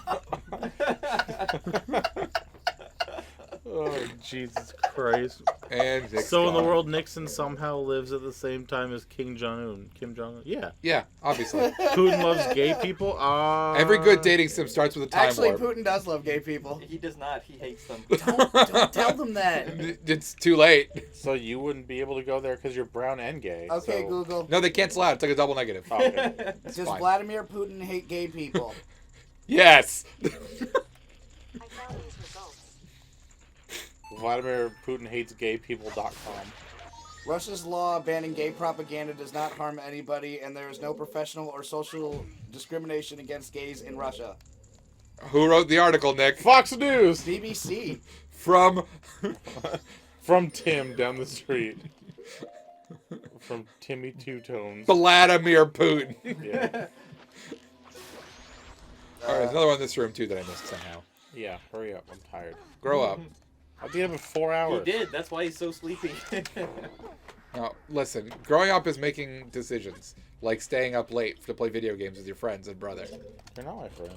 Oh, Jesus Christ. And Nick's So in the gone. world, Nixon somehow lives at the same time as Kim Jong-un. Kim Jong-un? Yeah. Yeah, obviously. Putin loves gay people? Every good dating sim starts with a time Actually, warp. Putin does love gay people. He does not. He hates them. Don't tell them that. It's too late. So you wouldn't be able to go there because you're brown and gay. Okay, so... Google. No, they cancel out. It's like a double negative. Oh, okay. Does fine. Vladimir Putin hate gay people? Yes. I found these results. Vladimir Putin hates gaypeople.com. Russia's law banning gay propaganda does not harm anybody, and there is no professional or social discrimination against gays in Russia. Who wrote the article, Nick? Fox News! BBC. From From Tim down the street. From Timmy Two Tones. Vladimir Putin. Yeah. All right, there's another one in this room too that I missed somehow. Yeah, hurry up. I'm tired. Grow up. I'll be up in 4 He hours. did. That's why he's so sleepy. No, listen. Growing up is making decisions, like staying up late to play video games with your friends and brother. You're not my friend.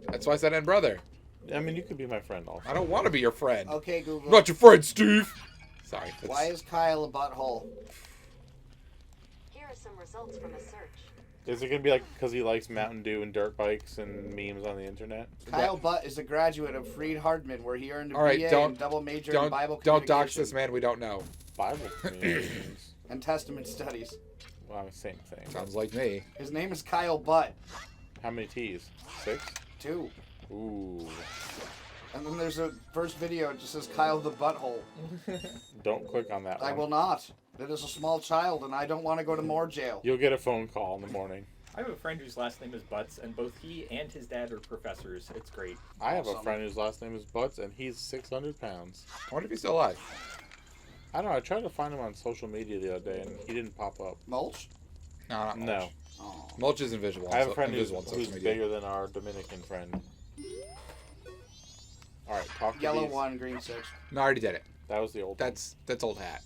That's why I said and brother. I mean, you could be my friend also. I don't want to be your friend. Okay, Google. I'm not your friend, Steve. Sorry. That's... Why is Kyle a butthole? Here are some results from a search. Is it going to be like because he likes Mountain Dew and dirt bikes and memes on the internet? Kyle Butt is a graduate of Freed Hardman, where he earned a All right, BA don't- and double major in Bible don't dox communication this man. We don't know. Bible communications. and Testament studies. Well, same thing. Sounds like me. His name is Kyle Butt. How many T's? 6? 2. Ooh. And then there's a first video, it just says Kyle the Butthole. Don't click on that one. I will not. It is a small child, and I don't want to go to more jail. You'll get a phone call in the morning. I have a friend whose last name is Butts, and both he and his dad are professors. It's great. I have a Awesome. friend whose last name is Butts, and he's 600 pounds. I wonder if he's still alive. I don't know. I tried to find him on social media the other day, and he didn't pop up. Mulch? No, not Mulch. No. Oh. Mulch is invisible. I have a friend who's invisible on social media. bigger than our Dominican friend. All right, talk to Yellow these. 1, green 6. No, I already did it. That was the old. That's old hat.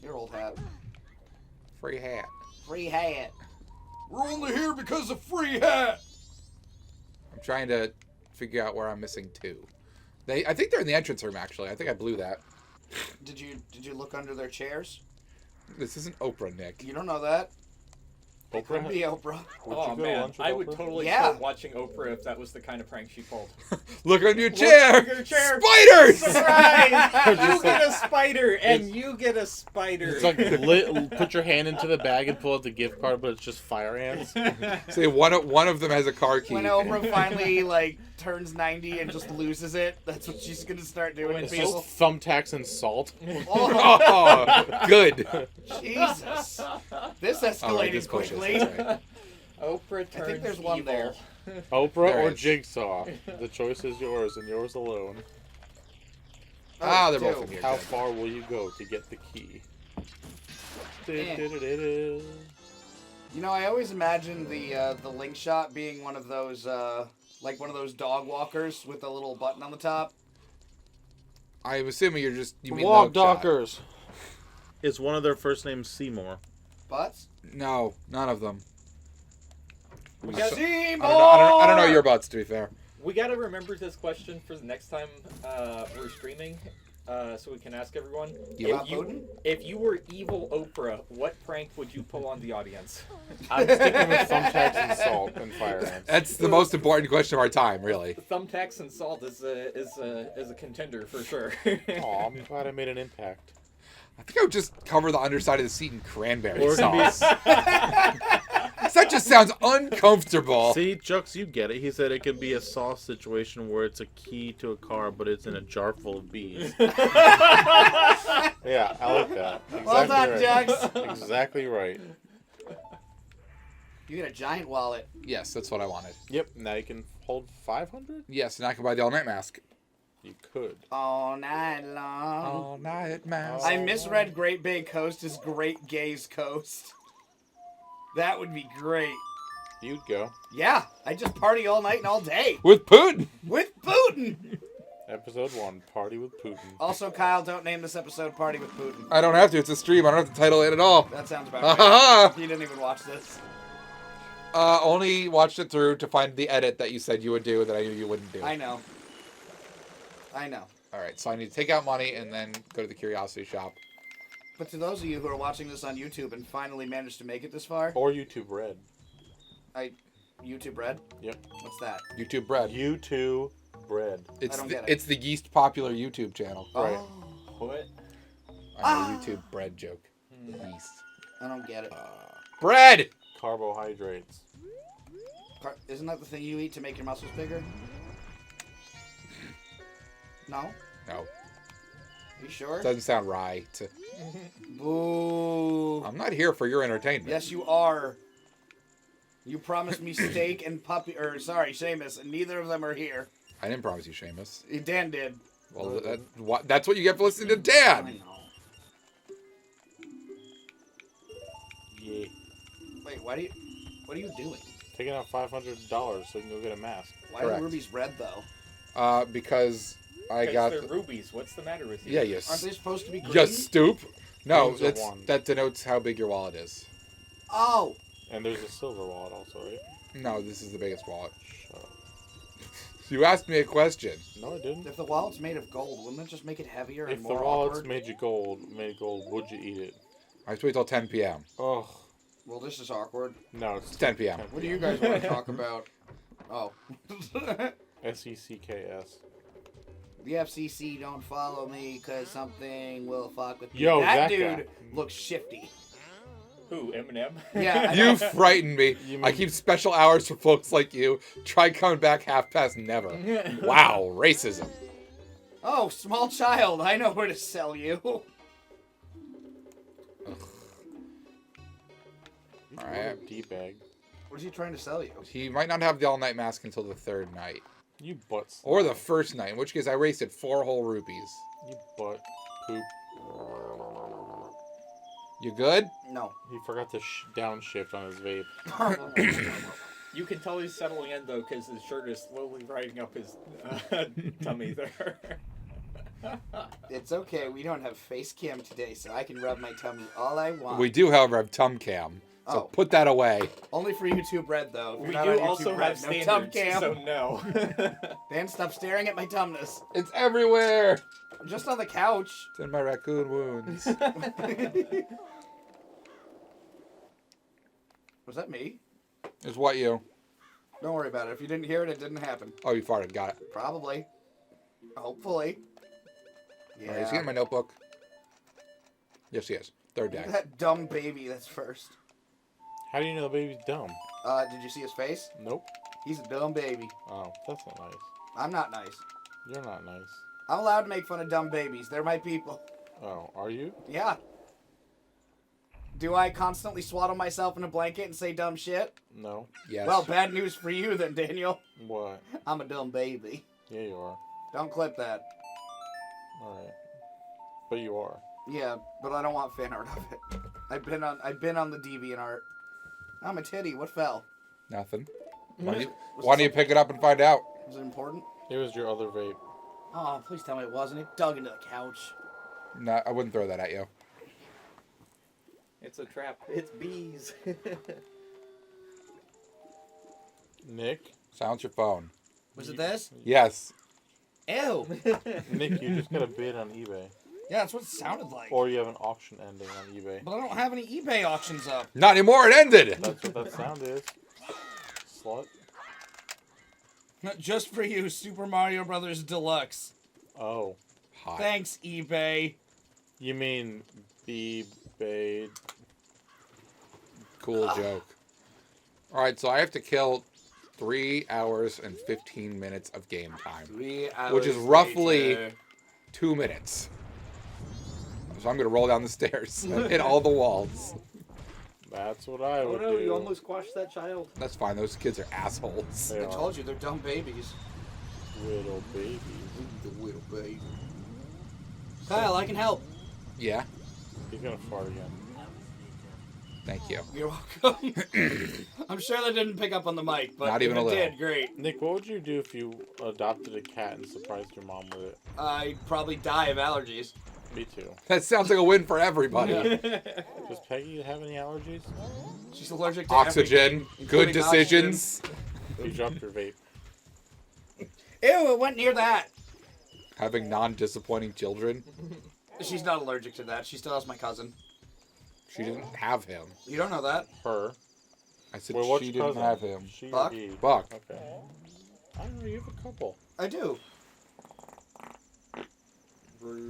Your old hat. Free hat. Free hat. We're only here because of free hat. I'm trying to figure out where I'm missing 2. I think they're in the entrance room. Actually, I think I blew that. Did you look under their chairs? This isn't Oprah, Nick. You don't know that. Could be Oprah? Oprah. Would Oh you go to man, lunch with I would Oprah? totally Yeah. start watching Oprah if that was the kind of prank she pulled. Look on your Look chair. under your chair. Spiders. Surprise! You get a spider, and you get a spider. It's like put your hand into the bag and pull out the gift card, but it's just fire ants. Say one of them has a car key. When Oprah finally like turns 90 and just loses it, that's what she's gonna start doing to It's people. just thumbtacks and salt. Oh, Oh, good. Jesus! This All right, escalated this bullshit. quickly. That's right. Oprah turns I think there's one evil. there. Oprah There or is. Jigsaw? The choice is yours and yours alone. Ah, they're two. both in here. How Good. far will you go to get the key? You know, I always imagined the link shot being one of those like one of those dog walkers with a little button on the top. I'm assuming you mean Walk Love Shot. Dockers. Is one of their first names Seymour? Butts. No, none of them. We got, Seymour! I don't know your butts, to be fair. we got to remember this question for the next time we're streaming, so we can ask everyone. Yeah. If you were evil Oprah, what prank would you pull on the audience? I'm sticking with thumbtacks and salt and fire ants. That's the most important question of our time, really. Thumbtacks and salt is a contender for sure. Aw, I'm glad I made an impact. I think I would just cover the underside of the seat in cranberry Or it can be- sauce. That just sounds uncomfortable. See, Jux, you get it. He said it could be a sauce situation where it's a key to a car, but it's in a jar full of bees. Yeah, I like that. Exactly Well done, right. Jux. Exactly right. You get a giant wallet. Yes, that's what I wanted. Yep, now you can hold 500? Yes, and I can buy the all-night mask. You could. All night long. All-night mask. I misread Great Bay Coast as Great Gays Coast. That would be great. You'd go. Yeah, I just party all night and all day. With Putin. With Putin! Episode 1, Party with Putin. Also, Kyle, don't name this episode Party with Putin. I don't have to. It's a stream. I don't have to title it at all. That sounds about Ha right. You didn't even watch this. Only watched it through to find the edit that you said you would do that I knew you wouldn't do. I know. All right, so I need to take out money and then go to the curiosity shop. But to those of you who are watching this on YouTube and finally managed to make it this far, Or YouTube Red. YouTube Red? Yep. What's that? YouTube bread. YouTube Red. It's don't the, get it. it's the yeast popular YouTube channel. Right. Oh, What? I know, YouTube bread joke. Yeast. I don't get it. Bread! Carbohydrates. Isn't that the thing you eat to make your muscles bigger? No? No, You sure? doesn't sound right. Boo. I'm not here for your entertainment. Yes, you are. You promised me steak and Seamus, and neither of them are here. I didn't promise you, Seamus. Dan did. Well, that's what you get for listening to I Dan. know. Yeah. Wait, what are you doing? Taking out $500 so you can go get a mask. Why Correct. are rubies red though? Because I got. They're rubies. What's the matter with you? Yeah, yes. Aren't they supposed to be green? You stoop. No, Things are one. that denotes how big your wallet is. Oh, And there's a silver wallet also, right? No, this is the biggest wallet. Shut up. You asked me a question. No, I didn't. if the wallet's made of gold, wouldn't it just make it heavier and If the more wallet's awkward? made gold, would you eat it? I have to wait till 10 p.m. Oh, Well, this is awkward. no, it's 10 p.m. What do you guys want to talk about? Oh. SECKS. The FCC don't follow me because something will fuck with me. Yo, that that dude guy. looks shifty. Who? Eminem? Yeah, I know. You frighten me. You I mean- keep special hours for folks like you. Try coming back half past never. Wow, racism. Oh, small child, I know where to sell you. Alright. D-bag. What is he trying to sell you? He might not have the all-night mask until the third night. You butt. Or the first night, in which case I wasted 4 whole rupees. You butt poop. You good? No. He forgot to downshift on his vape. You can tell he's settling in though, because his shirt is slowly riding up his tummy there. It's okay, we don't have face cam today, so I can rub my tummy all I want. We do, however, have Tum Cam. So Oh. put that away. Only for YouTube Red, though. If We you're do not on YouTube also Red, have no tum standards, cam. so no. Dan, stop staring at my tumness. It's everywhere. I'm just on the couch. It's in my raccoon wounds. Was that me? It's what you. Don't worry about it. If you didn't hear it, it didn't happen. Oh, you farted. Got it. Probably. Hopefully. All right, is he in my notebook? Yes, he is. Third day. That dumb baby that's first. How do you know the baby's dumb? Did you see his face? Nope. He's a dumb baby. Oh, that's not nice. I'm not nice. You're not nice. I'm allowed to make fun of dumb babies. They're my people. Oh, are you? Yeah. Do I constantly swaddle myself in a blanket and say dumb shit? No. Yes. Well, bad news for you then, Daniel. What? I'm a dumb baby. Yeah, you are. Don't clip that. Alright. But you are. Yeah, but I don't want fan art of it. I've been on the DeviantArt. I'm a titty. What fell? Nothing. Why don't you pick it up and find out? Was it important? It was your other vape. Oh, please tell me it wasn't. It dug into the couch. No, I wouldn't throw that at you. It's a trap. It's bees. Nick? Silence your phone. Was it this? Yes. Ew. Nick, you just got a bid on eBay. Yeah, that's what it sounded like. Or you have an auction ending on eBay. But I don't have any eBay auctions up. Not anymore. It ended. That's what that sound is. Slut. Just for you, Super Mario Brothers Deluxe. Oh. Hot. Thanks, eBay. You mean eBay? Cool joke. All right, so I have to kill 3 hours and 15 minutes of game time, 3 hours which is roughly later. 2 minutes. So I'm gonna roll down the stairs and hit all the walls. That's what I Oh would no, do. you almost squashed that child. That's fine. Those kids are assholes. They I are told you, they're dumb babies. little babies. The little baby. Kyle, I can help. Yeah. He's gonna fart again. Thank you. You're welcome. I'm sure that didn't pick up on the mic, but Not if even a it little. did, great. Nick, what would you do if you adopted a cat and surprised your mom with it? I'd probably die of allergies. Me too. That sounds like a win for everybody. Does Peggy have any allergies? She's allergic to Oxygen. everything, Good including decisions. You dropped your vape. oxygen. Ew, it went near that. Having non-disappointing children. She's not allergic to that. She still has my cousin. She didn't have him. You don't know that. Her. I said Wait, what's she your didn't cousin? have him. She or Buck? he? Buck. Okay. I don't know, you have a couple. I do.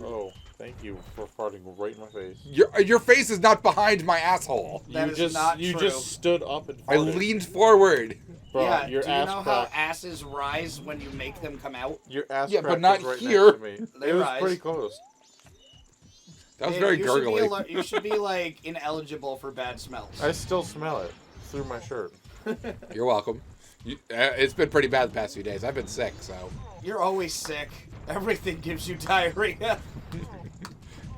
Oh, thank you for farting right in my face. Your face is not behind my asshole. That is not you true. just stood up and I farted. leaned forward. Bro, Yeah, your do you ass know how crack. asses rise when you make them come out? Your ass Yeah, crack but not was right here. next to me. They It was rise. pretty close. That was Dude, very you should be gurgly. you should be like ineligible for bad smells. I still smell it through my shirt. You're welcome. It's been pretty bad the past few days. I've been sick, so. You're always sick. Everything gives you diarrhea.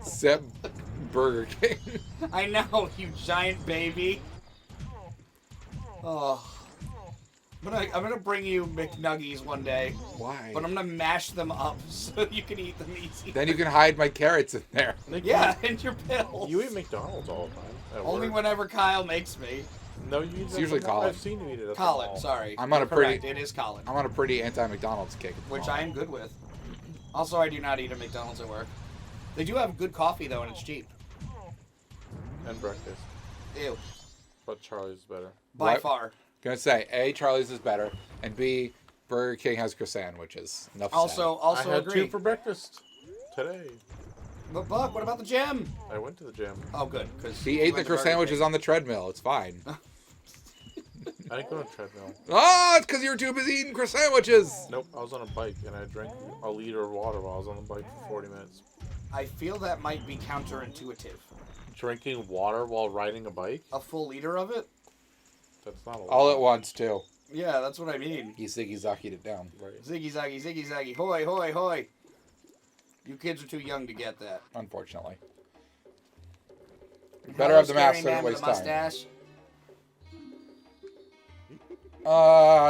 Except Burger King. I know, you giant baby. Oh. I'm gonna bring you McNuggies one day, Why? but I'm gonna mash them up so you can eat them easy. Then you can hide my carrots in there. Nick, Yeah, and your pills. You eat McDonald's all the time. at Only work. whenever Kyle makes me. No, you eat It's it usually at the mall. Colin. I've seen you eat it at the Colin, mall. sorry. I'm on You're a pretty- correct, it is Colin. I'm on a pretty anti-McDonald's kick. at the Which moment. I am good with. Also, I do not eat at McDonald's at work. They do have good coffee, though, and it's cheap. And breakfast. Ew. But Charlie's is better. By What? far. Gonna say, A, Charlie's is better, and B, Burger King has croissant sandwiches. Enough said. Also I had agree. 2 for breakfast today. But Buck, what about the gym? I went to the gym. Oh, good, because He ate the croissant sandwiches on the treadmill. It's fine. I didn't go on a treadmill. Oh, it's because you were too busy eating croissant sandwiches. Nope, I was on a bike and I drank a liter of water while I was on the bike for 40 minutes. I feel that might be counterintuitive. Drinking water while riding a bike? A full liter of it? That's not a lot. All at once, too. Yeah, that's what I mean. He ziggy-zackied it down. Right. Ziggy zaggy, ziggy zaggy, hoy, hoy, hoy. You kids are too young to get that. Unfortunately. Better have the mask so Scary it man with wastes a time. mustache.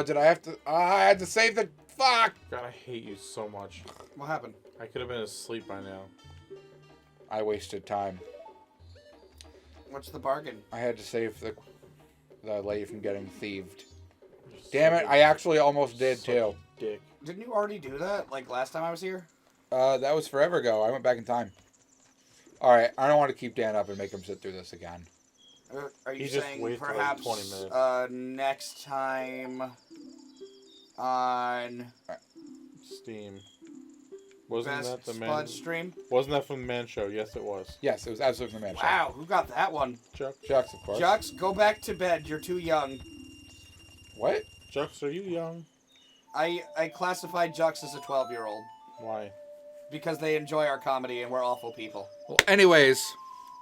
Did I have to? I had to save the. Fuck! God, I hate you so much. What happened? I could have been asleep by now. I wasted time. What's the bargain? I had to save the lady from getting thieved. You're Damn such it! a- I actually almost did such too. a Dick. Didn't you already do that, like last time I was here? That was forever ago. I went back in time. All right, I don't want to keep Dan up and make him sit through this again. Are you He just saying wasted, like, perhaps 20 minutes. next time on Steam. Wasn't Best that the man? Spud stream? Wasn't that from the Man Show? Yes, it was. Yes, it was absolutely the man. Wow, who got that one? Chuck. Jux, of course. Jux, go back to bed. You're too young. What? Chucks, are you young? I classified Jux as a 12-year-old Why? because they enjoy our comedy and we're awful people. Well, anyways,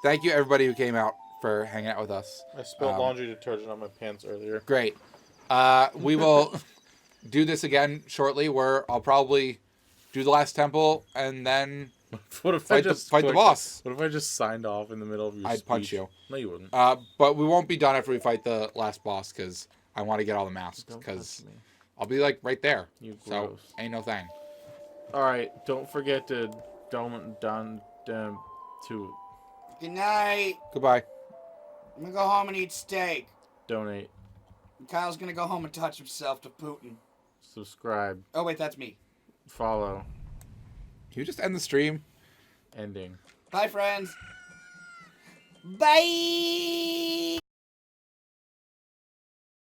thank you everybody who came out for hanging out with us. I spilled laundry detergent on my pants earlier. Great. We will do this again shortly, where I'll probably do the last temple and then What if fight the boss. What if I just signed off in the middle of your I'd speech? punch you. No, you wouldn't. But we won't be done after we fight the last boss, because I want to get all the masks, Don't because touch me. I'll be like right there. You So gross. ain't no thing. All right, don't forget to to Good night. Goodbye. I'm gonna go home and eat steak. donate, Kyle's gonna go home and touch himself to Putin. subscribe, Oh wait, that's me. follow, Can you just end the stream? ending. Bye, friends. Bye.